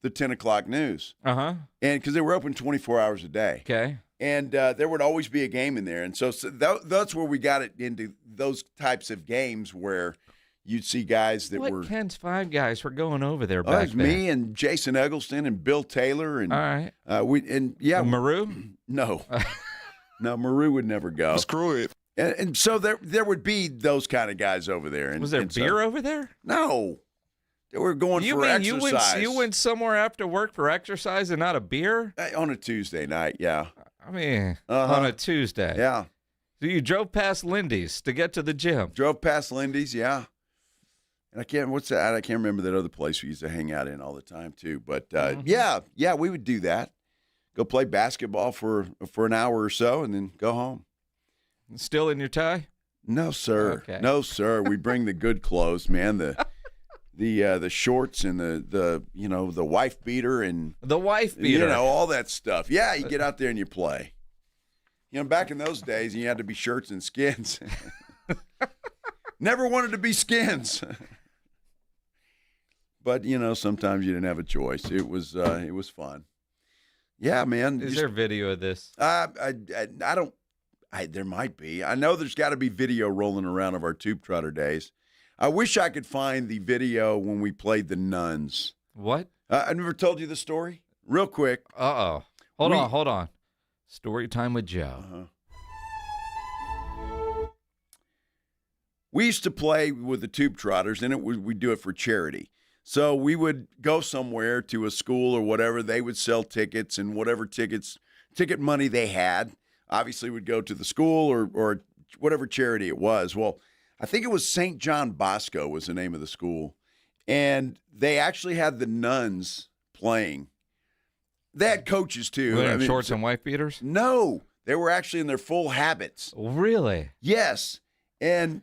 the 10 o'clock news.
Uh-huh.
And because they were open 24 hours a day.
Okay.
And there would always be a game in there. And so that's where we got it into those types of games where you'd see guys that
What
were.
Ken's 5 guys were going over there
Oh, it
back
was
then?
me and Jason Eggleston and Bill Taylor. And,
All right.
Maru? No. No, Maru would never go.
Screw it.
And so there would be those kind of guys over there. And,
Was there
and so-
beer over there?
No. They were going for exercise.
You went somewhere after work for exercise and not a beer?
On a Tuesday night, yeah.
I mean,
Uh-huh.
on a Tuesday.
Yeah.
So you drove past Lindy's to get to the gym.
Drove past Lindy's, yeah. And I can't remember that other place we used to hang out in all the time too. But yeah, we would do that. Go play basketball for an hour or so and then go home.
Still in your tie?
No, sir.
Okay.
No, sir. We bring the good clothes, man. The shorts and the wife beater and
the wife beater.
All that stuff. Yeah, you get out there and you play. Back in those days, you had to be shirts and skins. Never wanted to be skins. But sometimes you didn't have a choice. It was fun. Yeah, man.
Is there video of this?
I don't. There might be. I know there's got to be video rolling around of our Tube Trotter days. I wish I could find the video when we played the Nuns.
What?
I never told you the story? Real quick.
Uh-oh. Hold on. Story time with Joe.
Uh-huh. We used to play with the Tube Trotters, and we do it for charity. So we would go somewhere to a school or whatever. They would sell tickets, and whatever ticket money they had, obviously would go to the school or whatever charity it was. Well, I think it was St. John Bosco was the name of the school. And they actually had the Nuns playing. They had coaches, too.
Were they in shorts and wife beaters?
No. They were actually in their full habits.
Really?
Yes. And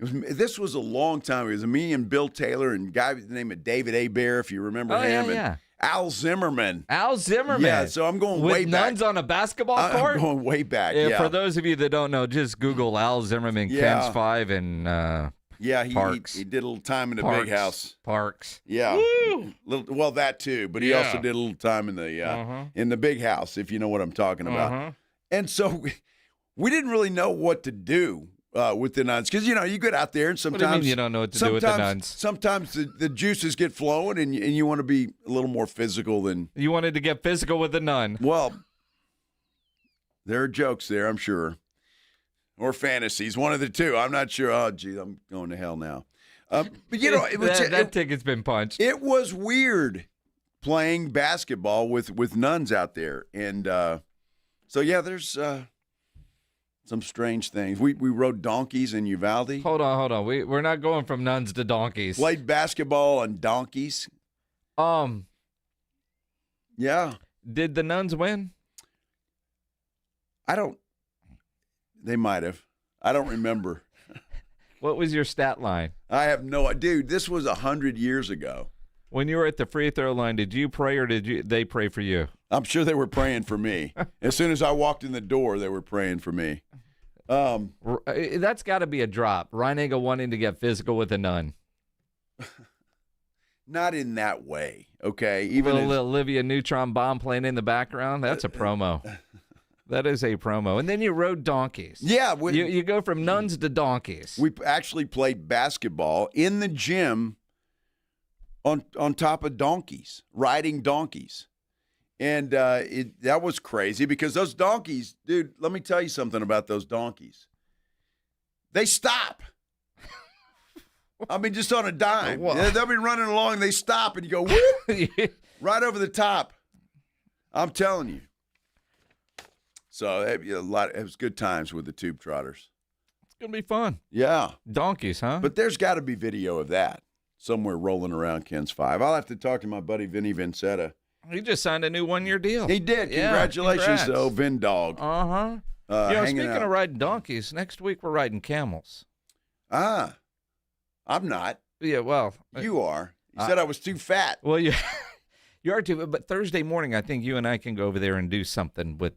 this was a long time. It was me and Bill Taylor and a guy by the name of David Hebert, if you remember him.
Yeah.
Al Zimmerman.
Al Zimmerman.
Yeah, so I'm going
with
way back.
nuns on a basketball court?
I'm going way back, yeah.
For those of you that don't know, just Google Al Zimmerman,
Yeah.
Ken's 5, and Parks.
He did a little time in the big house.
Parks.
Yeah. Well, that too, but he also did a little time in the big house, if you know what I'm talking about. And so we didn't really know what to do with the nuns because, you get out there and sometimes.
What do you mean you don't know what to do with the nuns?
Sometimes the juices get flowing and you want to be a little more physical than.
You wanted to get physical with the nun.
Well, there are jokes there, I'm sure. Or fantasies, one of the two. I'm not sure. Oh, gee, I'm going to hell now. But,
that ticket's been punched.
It was weird playing basketball with nuns out there. And so, yeah, there's some strange things. We rode donkeys in Uvalde.
Hold on. We're not going from nuns to donkeys.
Played basketball on donkeys. Yeah.
Did the nuns win?
They might have. I don't remember.
What was your stat line?
I have no idea. Dude, this was 100 years ago.
When you were at the free throw line, did you pray or did they pray for you?
I'm sure they were praying for me. As soon as I walked in the door, they were praying for me.
That's got to be a drop. Reinego wanting to get physical with a nun.
Not in that way, okay?
Even little Olivia Neutron Bomb playing in the background, that's a promo. That is a promo. And then you rode donkeys.
Yeah.
You go from nuns to donkeys.
We actually played basketball in the gym on top of donkeys, riding donkeys. And that was crazy because those donkeys, dude, let me tell you something about those donkeys. They stop. I mean, just on a dime. They'll be running along and they stop and you go, whoop, right over the top. I'm telling you. So it was good times with the tube trotters.
It's going to be fun.
Yeah.
Donkeys, huh?
But there's got to be video of that somewhere rolling around Ken's 5. I'll have to talk to my buddy Vinny Vincetta.
He just signed a new 1-year deal.
He did. Congratulations, though, Vin Dog.
Speaking of riding donkeys, next week we're riding camels.
I'm not.
Yeah, well.
You are. You said I was too fat.
Well, you are too. But Thursday morning, I think you and I can go over there and do something with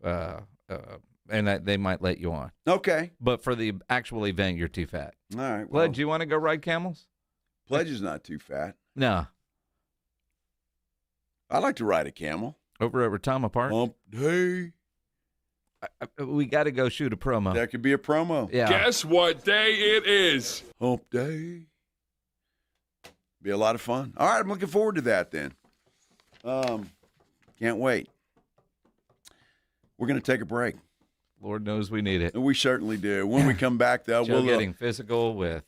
and they might let you on.
Okay.
But for the actual event, you're too fat.
All right.
Pledge, you want to go ride camels?
Pledge is not too fat.
No.
I like to ride a camel.
Over at Retama Park?
Hump day.
We got to go shoot a promo.
That could be a promo.
Yeah.
Guess what day it is?
Hump day. Be a lot of fun. All right, I'm looking forward to that then. Can't wait. We're going to take a break.
Lord knows we need it.
We certainly do. When we come back, though,
we'll getting physical with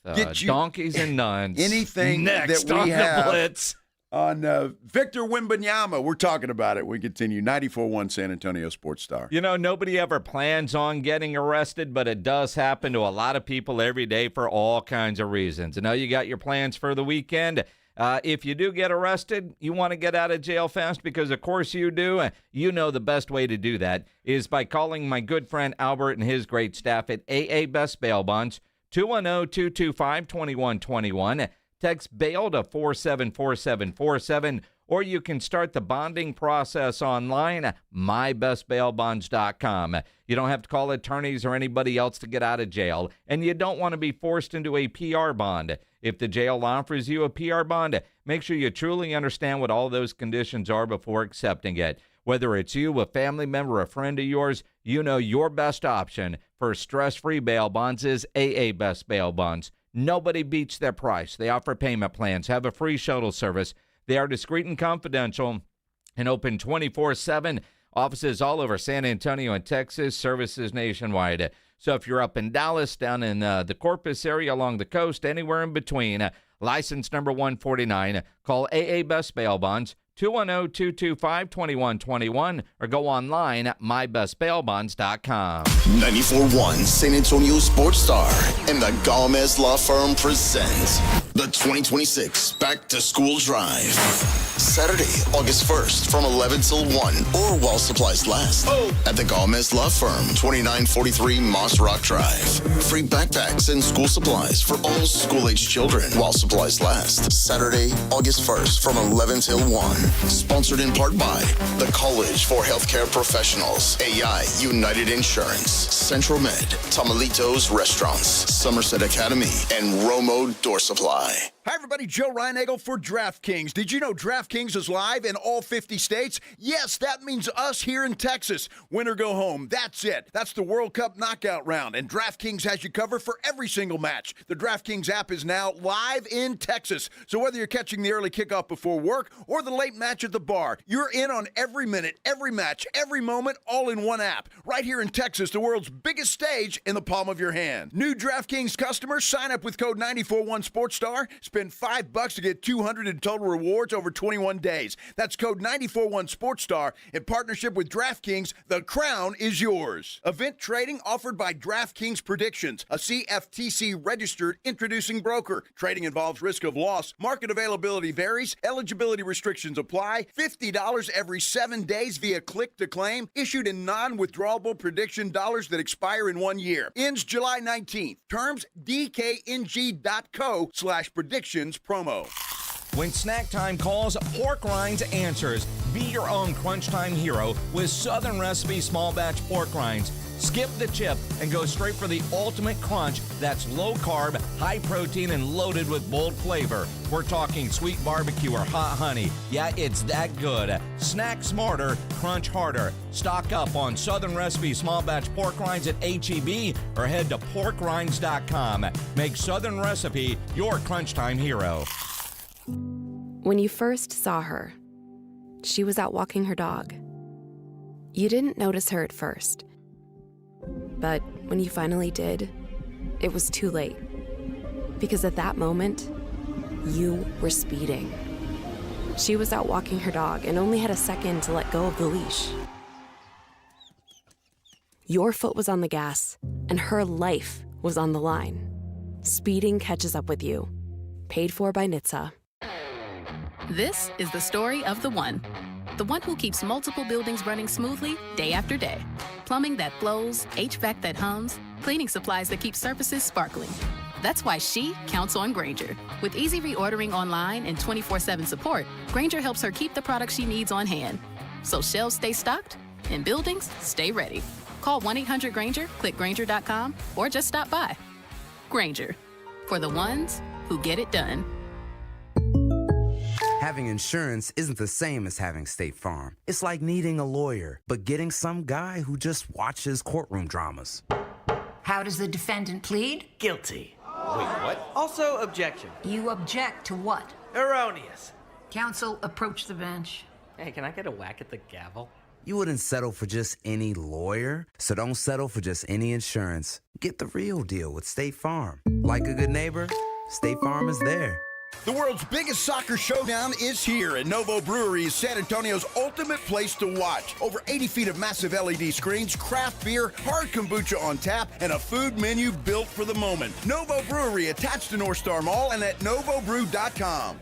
donkeys and nuns.
Anything
next
that we
on
have
the Blitz.
On Victor Wembanyama, we're talking about it. We continue. 94.1 San Antonio Sports Star.
You know, nobody ever plans on getting arrested, but it does happen to a lot of people every day for all kinds of reasons. I know you got your plans for the weekend. If you do get arrested, you want to get out of jail fast because, of course, you do. You know the best way to do that is by calling my good friend Albert and his great staff at AA Best Bail Bonds, 210-225-2121. Text bail to 474747, or you can start the bonding process online at mybestbailbonds.com. You don't have to call attorneys or anybody else to get out of jail, and you don't want to be forced into a PR bond. If the jail offers you a PR bond, make sure you truly understand what all those conditions are before accepting it. Whether it's you, a family member, a friend of yours, you know your best option for stress-free bail bonds is AA Best Bail Bonds. Nobody beats their price. They offer payment plans, have a free shuttle service. They are discreet and confidential and open 24/7. Offices all over San Antonio and Texas, services nationwide. So if you're up in Dallas, down in the Corpus area, along the coast, anywhere in between, license number 149, call AA Best Bail Bonds, 210-225-2121, or go online at mybestbailbonds.com.
94.1 San Antonio Sports Star and the Gomez Law Firm presents The 2026 Back to School Drive. Saturday, August 1st from 11 till 1 or while supplies last. At the Gomez Law Firm, 2943 Moss Rock Drive. Free backpacks and school supplies for all school-age children while supplies last. Saturday, August 1st from 11 till 1. Sponsored in part by the College for Healthcare Professionals, AI United Insurance, Central Med, Tamalitos Restaurants, Somerset Academy, and Romo Door Supply.
Hi, everybody. Joe Reinagel for DraftKings. Did you know DraftKings is live in all 50 states? Yes, that means us here in Texas. Win or go home. That's it. That's the World Cup knockout round, and DraftKings has you covered for every single match. The DraftKings app is now live in Texas, so whether you're catching the early kickoff before work or the late match at the bar, you're in on every minute, every match, every moment, all in one app. Right here in Texas, the world's biggest stage in the palm of your hand. New DraftKings customers, sign up with code 941SportsStar. Spend $5 to get $200 in total rewards over 21 days. That's code 941SportsStar in partnership with DraftKings. The crown is yours. Event trading offered by DraftKings Predictions, a CFTC registered introducing broker. Trading involves risk of loss. Market availability varies. Eligibility restrictions apply. $50 every 7 days via click to claim. Issued in non-withdrawable prediction dollars that expire in 1 year. Ends July 19th. Terms dkng.co/predictions promo.
When snack time calls, Pork Rinds answers. Be your own crunch time hero with Southern Recipe small batch pork rinds. Skip the chip and go straight for the ultimate crunch that's low carb, high protein, and loaded with bold flavor. We're talking sweet barbecue or hot honey. Yeah, it's that good. Snack smarter, crunch harder. Stock up on Southern Recipe small batch pork rinds at H-E-B or head to porkrinds.com. Make Southern Recipe your crunch time hero.
When you first saw her, she was out walking her dog. You didn't notice her at first. But when you finally did, it was too late. Because at that moment, you were speeding. She was out walking her dog and only had a second to let go of the leash. Your foot was on the gas, and her life was on the line. Speeding catches up with you. Paid for by NHTSA.
This is the story of the one who keeps multiple buildings running smoothly day after day. Plumbing that flows, HVAC that hums, cleaning supplies that keep surfaces sparkling. That's why she counts on Grainger. With easy reordering online and 24/7 support, Grainger helps her keep the products she needs on hand. So shelves stay stocked and buildings stay ready. Call 1-800-GRAINGER, click Grainger.com, or just stop by. Grainger, for the ones who get it done.
Having insurance isn't the same as having State Farm. It's like needing a lawyer, but getting some guy who just watches courtroom dramas.
How does the defendant plead?
Guilty.
Wait, what?
Also, objection.
You object to what?
Erroneous.
Counsel, approach the bench.
Hey, can I get a whack at the gavel?
You wouldn't settle for just any lawyer, so don't settle for just any insurance. Get the real deal with State Farm. Like a good neighbor, State Farm is there.
The world's biggest soccer showdown is here, and Novo Brewery is San Antonio's ultimate place to watch. Over 80 feet of massive LED screens, craft beer, hard kombucha on tap, and a food menu built for the moment. Novo Brewery, attached to North Star Mall and at novobrew.com.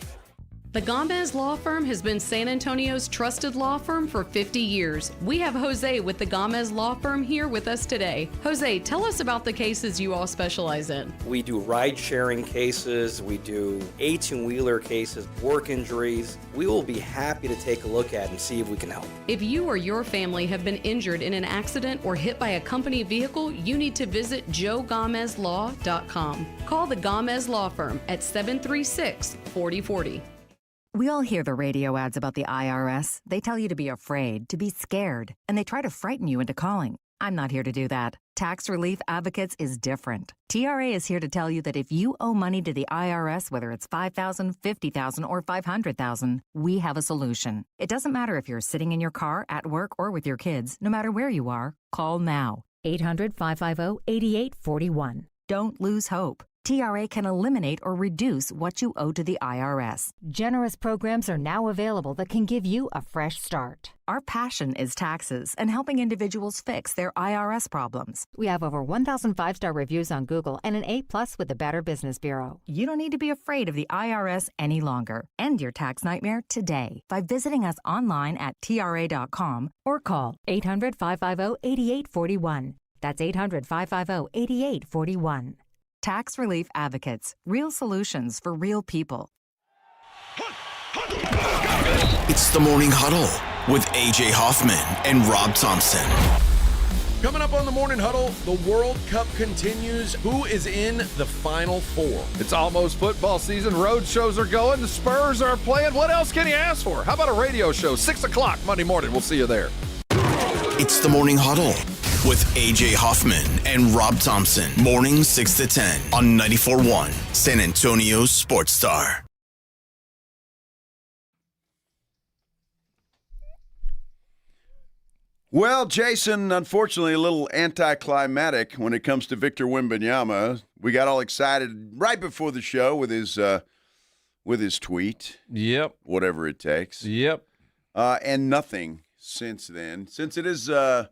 The Gomez Law Firm has been San Antonio's trusted law firm for 50 years. We have Jose with the Gomez Law Firm here with us today. Jose, tell us about the cases you all specialize in.
We do ride-sharing cases, we do 18-wheeler cases, work injuries. We will be happy to take a look at and see if we can help.
If you or your family have been injured in an accident or hit by a company vehicle, you need to visit joegomezlaw.com. Call the Gomez Law Firm at 736-4040.
We all hear the radio ads about the IRS. They tell you to be afraid, to be scared, and they try to frighten you into calling. I'm not here to do that. Tax Relief Advocates is different. TRA is here to tell you that if you owe money to the IRS, whether it's $5,000, $50,000, or $500,000, we have a solution. It doesn't matter if you're sitting in your car, at work, or with your kids. No matter where you are, call now. 800-550-8841. Don't lose hope. TRA can eliminate or reduce what you owe to the IRS. Generous programs are now available that can give you a fresh start. Our passion is taxes and helping individuals fix their IRS problems. We have over 1,000 5-star reviews on Google and an A+ with the Better Business Bureau. You don't need to be afraid of the IRS any longer. End your tax nightmare today by visiting us online at TRA.com or call 800-550-8841. That's 800-550-8841. Tax Relief Advocates. Real solutions for real people.
It's the Morning Huddle with A.J. Hoffman and Rob Thompson.
Coming up on the Morning Huddle, the World Cup continues. Who is in the Final Four? It's almost football season. Road shows are going. The Spurs are playing. What else can you ask for? How about a radio show? 6 o'clock Monday morning. We'll see you there.
It's the Morning Huddle with A.J. Hoffman and Rob Thompson. Morning 6 to 10 on 94.1 San Antonio Sports Star.
Well, Jason, unfortunately, a little anticlimactic when it comes to Victor Wembanyama. We got all excited right before the show with his tweet.
Yep.
Whatever it takes.
Yep.
And nothing since then. Since it is, I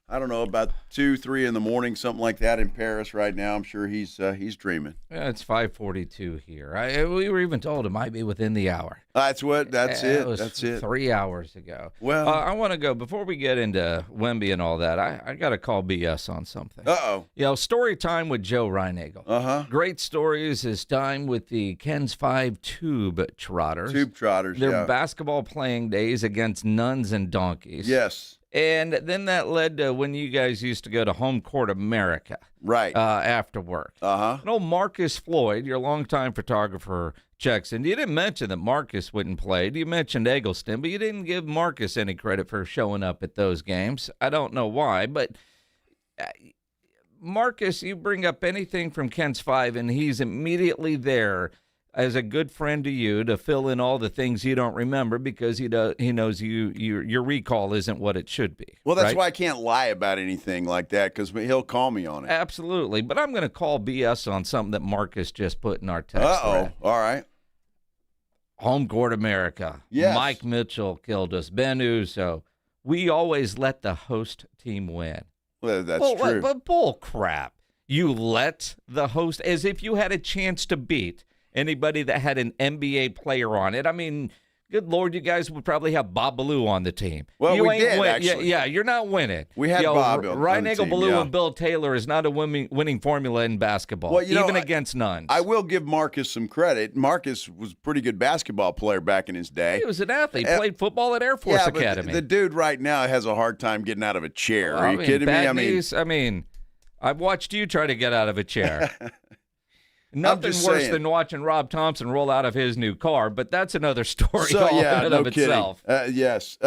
don't know, about 2, 3 in the morning, something like that in Paris right now. I'm sure he's dreaming.
Yeah, it's 5:42 here. We were even told it might be within the hour.
That's it.
It was
That's it.
3 hours ago.
Well,
I want to go, before we get into Wemby and all that, I got to call BS on something.
Uh-oh.
Story time with Joe Reinagle.
Uh-huh.
Great stories. His time with the Ken's 5 Tube Trotters.
Tube Trotters,
Their basketball playing days against nuns and donkeys.
Yes.
And then that led to when you guys used to go to Home Court America.
Right.
After work.
Uh-huh.
And old Marcus Floyd, your longtime photographer, checks in. You didn't mention that Marcus wouldn't play. You mentioned Eggleston, but you didn't give Marcus any credit for showing up at those games. I don't know why, but Marcus, you bring up anything from Ken's 5, and he's immediately there as a good friend to you to fill in all the things you don't remember because he knows your recall isn't what it should be.
Well, that's
right?
why I can't lie about anything like that because he'll call me on it.
Absolutely. But I'm going to call BS on something that Marcus just put in our text thread.
All right.
Home Court America.
Yes.
Mike Mitchell killed us. Ben Uso. We always let the host team win.
Well, that's true.
But bull crap. You let the host, as if you had a chance to beat anybody that had an NBA player on it. I mean, good Lord, you guys would probably have Bob Ballou on the team.
Well,
you
we did, actually.
Yeah, you're not winning.
We had Bob on
Ryan
the
Nagel,
team,
Ballou,
yeah.
and Bill Taylor is not a winning formula in basketball,
Well,
even against nuns.
I will give Marcus some credit. Marcus was a pretty good basketball player back in his day.
He was an athlete. Played football at Air Force Academy.
But the dude right now has a hard time getting out of a chair. Are you kidding me?
I've watched you try to get out of a chair. Nothing worse than watching Rob Thompson roll out of his new car, but that's another story itself.
Yes.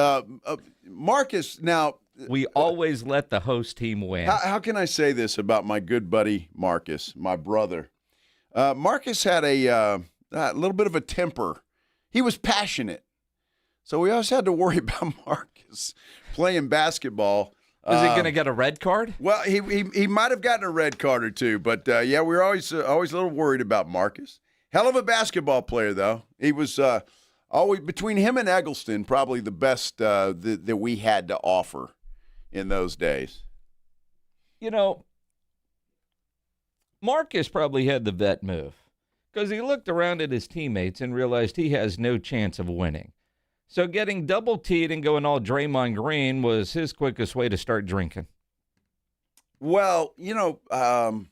Marcus, now.
We always let the host team win.
How can I say this about my good buddy Marcus, my brother? Marcus had a little bit of a temper. He was passionate. So we always had to worry about Marcus playing basketball.
Is he going to get a red card?
Well, he might have gotten a red card or two, but we were always a little worried about Marcus. Hell of a basketball player, though. He was always, between him and Eggleston, probably the best that we had to offer in those days.
You know, Marcus probably had the vet move because he looked around at his teammates and realized he has no chance of winning. So getting double-teed and going all Draymond Green was his quickest way to start drinking.
Well, I'm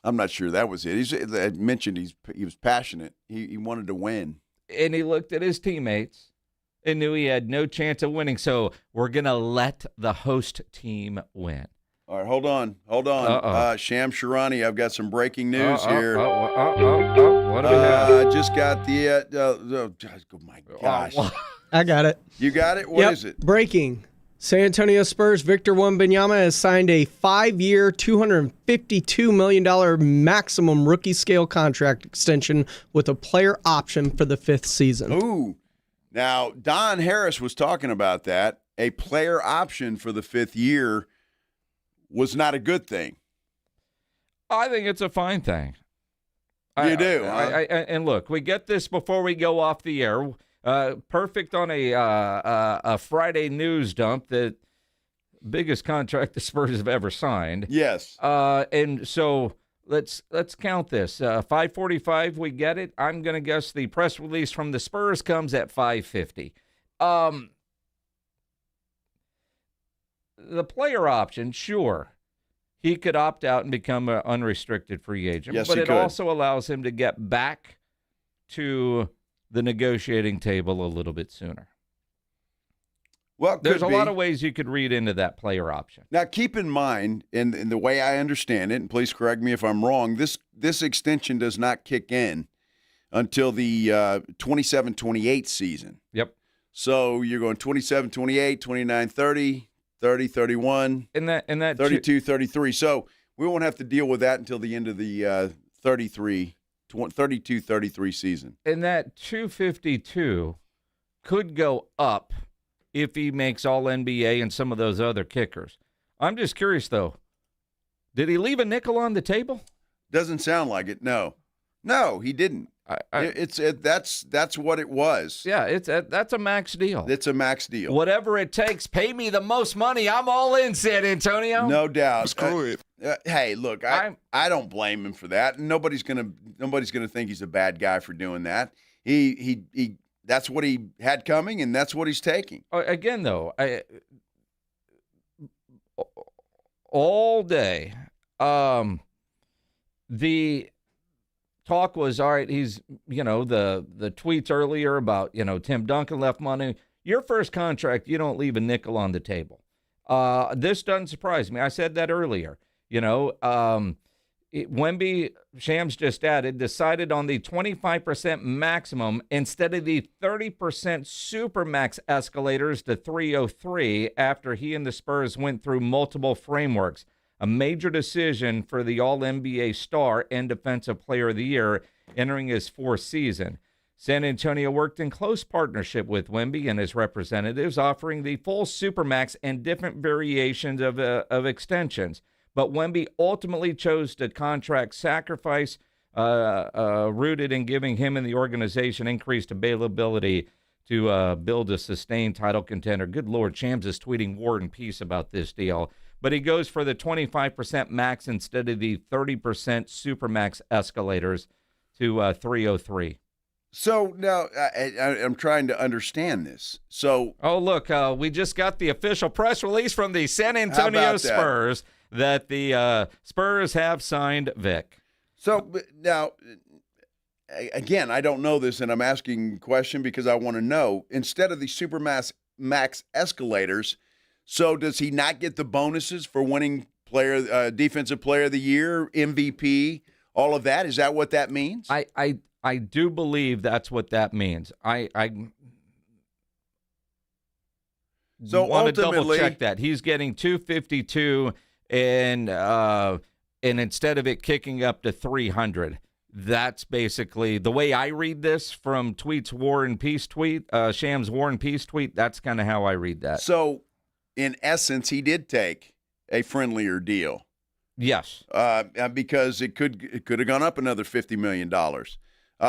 not sure that was it. I mentioned he was passionate. He wanted to win.
And he looked at his teammates and knew he had no chance of winning. So we're going to let the host team win.
All right, hold on. Sham Sharani, I've got some breaking news here.
What do we have?
I just got the oh my gosh.
I got it.
You got it? What is it?
Breaking. San Antonio Spurs Victor Wembanyama has signed a 5-year, $252 million maximum rookie scale contract extension with a player option for the 5th season.
Ooh. Now, Don Harris was talking about that. A player option for the 5th year was not a good thing.
I think it's a fine thing.
You do, huh?
And look, we get this before we go off the air. Perfect on a Friday news dump, the biggest contract the Spurs have ever signed.
Yes.
And so let's count this. 5:45, we get it. I'm going to guess the press release from the Spurs comes at 5:50. The player option, sure. He could opt out and become an unrestricted free agent.
Yes,
but
he
it
could.
also allows him to get back to the negotiating table a little bit sooner.
Well,
there's a lot of ways you could read into that player option.
Now, keep in mind, in the way I understand it, and please correct me if I'm wrong, this extension does not kick in until the 27-28 season.
Yep.
So you're going 27-28, 29-30, 30-31,
and that
32-33. So we won't have to deal with that until the end of the 32-33 season.
And that 252 could go up if he makes All-NBA and some of those other kickers. I'm just curious, though. Did he leave a nickel on the table?
Doesn't sound like it. No, he didn't. That's what it was.
Yeah, that's a max deal.
It's a max deal.
Whatever it takes, pay me the most money. I'm all in, San Antonio.
No doubt.
Screw it.
Hey, look, I don't blame him for that. Nobody's gonna think he's a bad guy for doing that. He that's what he had coming, and that's what he's taking.
Again, though, all day, the talk was, all right, he's, the tweets earlier about, Tim Duncan left money. Your first contract, you don't leave a nickel on the table. This doesn't surprise me. I said that earlier. Wemby, Shams just added, decided on the 25% maximum instead of the 30% supermax escalators to 303 after he and the Spurs went through multiple frameworks. A major decision for the All-NBA star and Defensive Player of the Year entering his fourth season. San Antonio worked in close partnership with Wemby and his representatives, offering the full supermax and different variations of extensions. But Wemby ultimately chose to contract sacrifice, rooted in giving him and the organization increased availability to build a sustained title contender. Good Lord, Shams is tweeting War and Peace about this deal. But he goes for the 25% max instead of the 30% supermax escalators to 303.
So now I'm trying to understand this. So,
look, we just got the official press release from the San Antonio Spurs that the Spurs have signed Vic.
So now, again, I don't know this, and I'm asking a question because I want to know. Instead of the supermax max escalators, so does he not get the bonuses for winning defensive player of the year, MVP, all of that? Is that what that means?
I do believe that's what that means. I want to double check that. He's getting 252 and instead of it kicking up to 300. That's basically the way I read this from Tweet's War and Peace tweet, Shams' War and Peace tweet. That's kind of how I read that.
So, in essence, he did take a friendlier deal.
Yes.
Because it could have gone up another $50 million.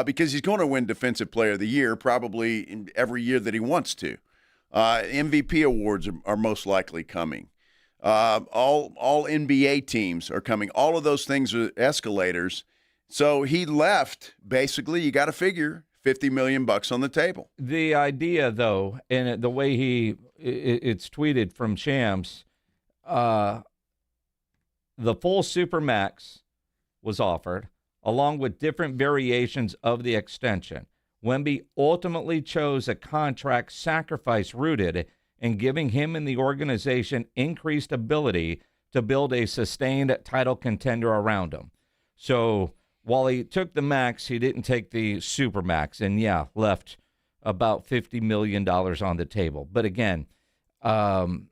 Because he's going to win Defensive Player of the Year probably in every year that he wants to. MVP awards are most likely coming. All NBA teams are coming. All of those things are escalators. So he left, basically, you got to figure, $50 million on the table.
The idea, though, and the way it's tweeted from Shams, the full Supermax was offered, along with different variations of the extension. Wemby ultimately chose a contract sacrifice rooted in giving him and the organization increased ability to build a sustained title contender around him. So while he took the max, he didn't take the supermax, and left about $50 million on the table. But again, the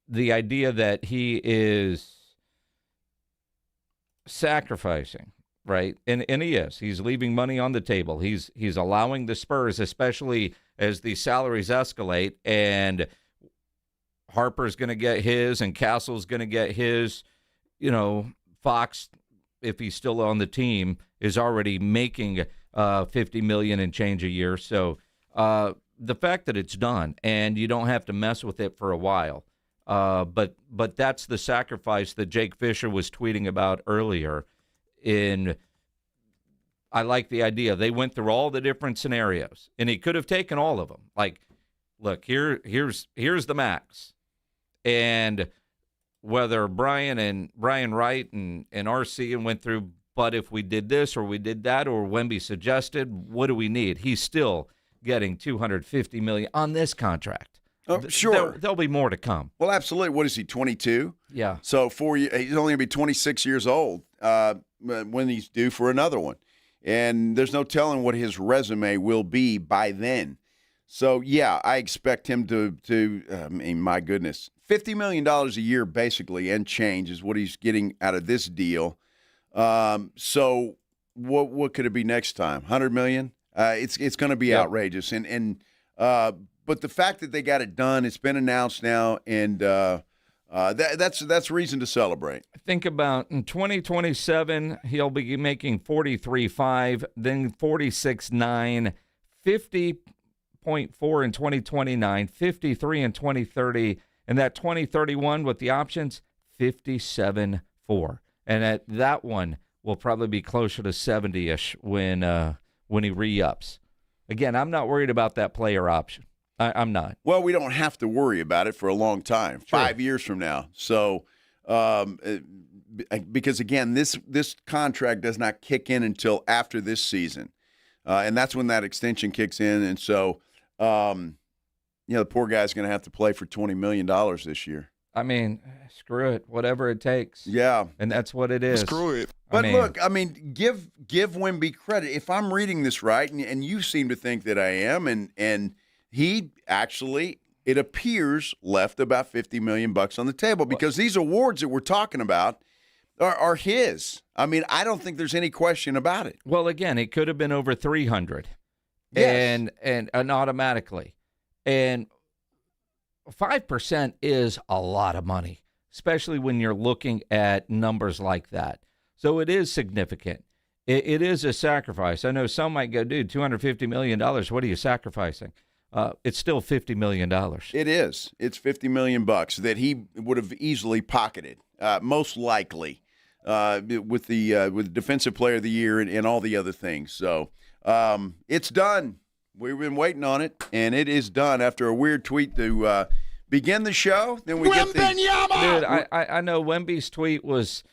idea that he is sacrificing, right? And he is. He's leaving money on the table. He's allowing the Spurs, especially as the salaries escalate, and Harper's going to get his, and Castle's going to get his, Fox, if he's still on the team, is already making $50 million and change a year. So the fact that it's done and you don't have to mess with it for a while, but that's the sacrifice that Jake Fisher was tweeting about earlier. I like the idea. They went through all the different scenarios, and he could have taken all of them. Like, look, here's the max. And whether Brian Wright and RC and went through, but if we did this or we did that or Wemby suggested, what do we need? He's still getting $250 million on this contract.
Oh, sure.
There'll be more to come.
Well, absolutely. What is he, 22?
Yeah.
So he's only going to be 26 years old when he's due for another one. And there's no telling what his resume will be by then. So, yeah, I expect him to my goodness, $50 million a year basically and change is what he's getting out of this deal. So what could it be next time? $100 million? It's going to be outrageous. But the fact that they got it done, it's been announced now, and that's reason to celebrate.
Think about in 2027, he'll be making $43.5, then $46.9, $50.4 in 2029, $53 in 2030, and that 2031 with the options, $57.4. And at that one will probably be closer to 70-ish when he re-ups. Again, I'm not worried about that player option. I'm not.
Well, we don't have to worry about it for a long time, 5 years from now. So, because, again, this contract does not kick in until after this season. And that's when that extension kicks in. And so, the poor guy's going to have to play for $20 million this year.
I mean, screw it. Whatever it takes.
Yeah.
And that's what it is.
Screw it. But look, give Wemby credit. If I'm reading this right, and you seem to think that I am, and he actually, it appears, left about $50 million on the table because these awards that we're talking about are his. I mean, I don't think there's any question about it.
Well, again, it could have been over 300,
yes.
and automatically, and 5% is a lot of money, especially when you're looking at numbers like that. So it is significant. It is a sacrifice. I know some might go, dude, $250 million. What are you sacrificing? It's still $50 million.
It is. It's $50 million that he would have easily pocketed, most likely, with the Defensive Player of the Year and all the other things. So it's done. We've been waiting on it, and it is done after a weird tweet to begin the show. Then we get the
dude. I know Wemby's tweet was,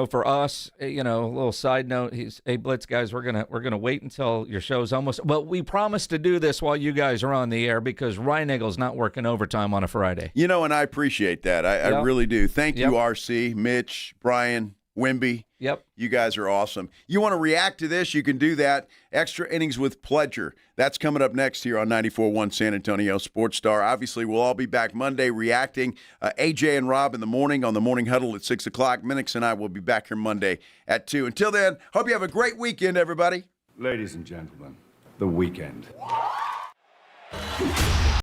for us, a little side note. He's, hey, Blitz guys, we're gonna wait until your show's almost. Well, we promised to do this while you guys are on the air because Ryan Eagle's not working overtime on a Friday.
And I appreciate that. I really do. Thank you, RC, Mitch, Brian, Wemby.
Yep.
You guys are awesome. You want to react to this, you can do that. Extra Innings with Pledger. That's coming up next here on 94.1 San Antonio Sports Star. Obviously, we'll all be back Monday reacting. AJ and Rob in the morning on the Morning Huddle at 6 o'clock. Minix and I will be back here Monday at 2. Until then, hope you have a great weekend, everybody.
Ladies and gentlemen, the weekend.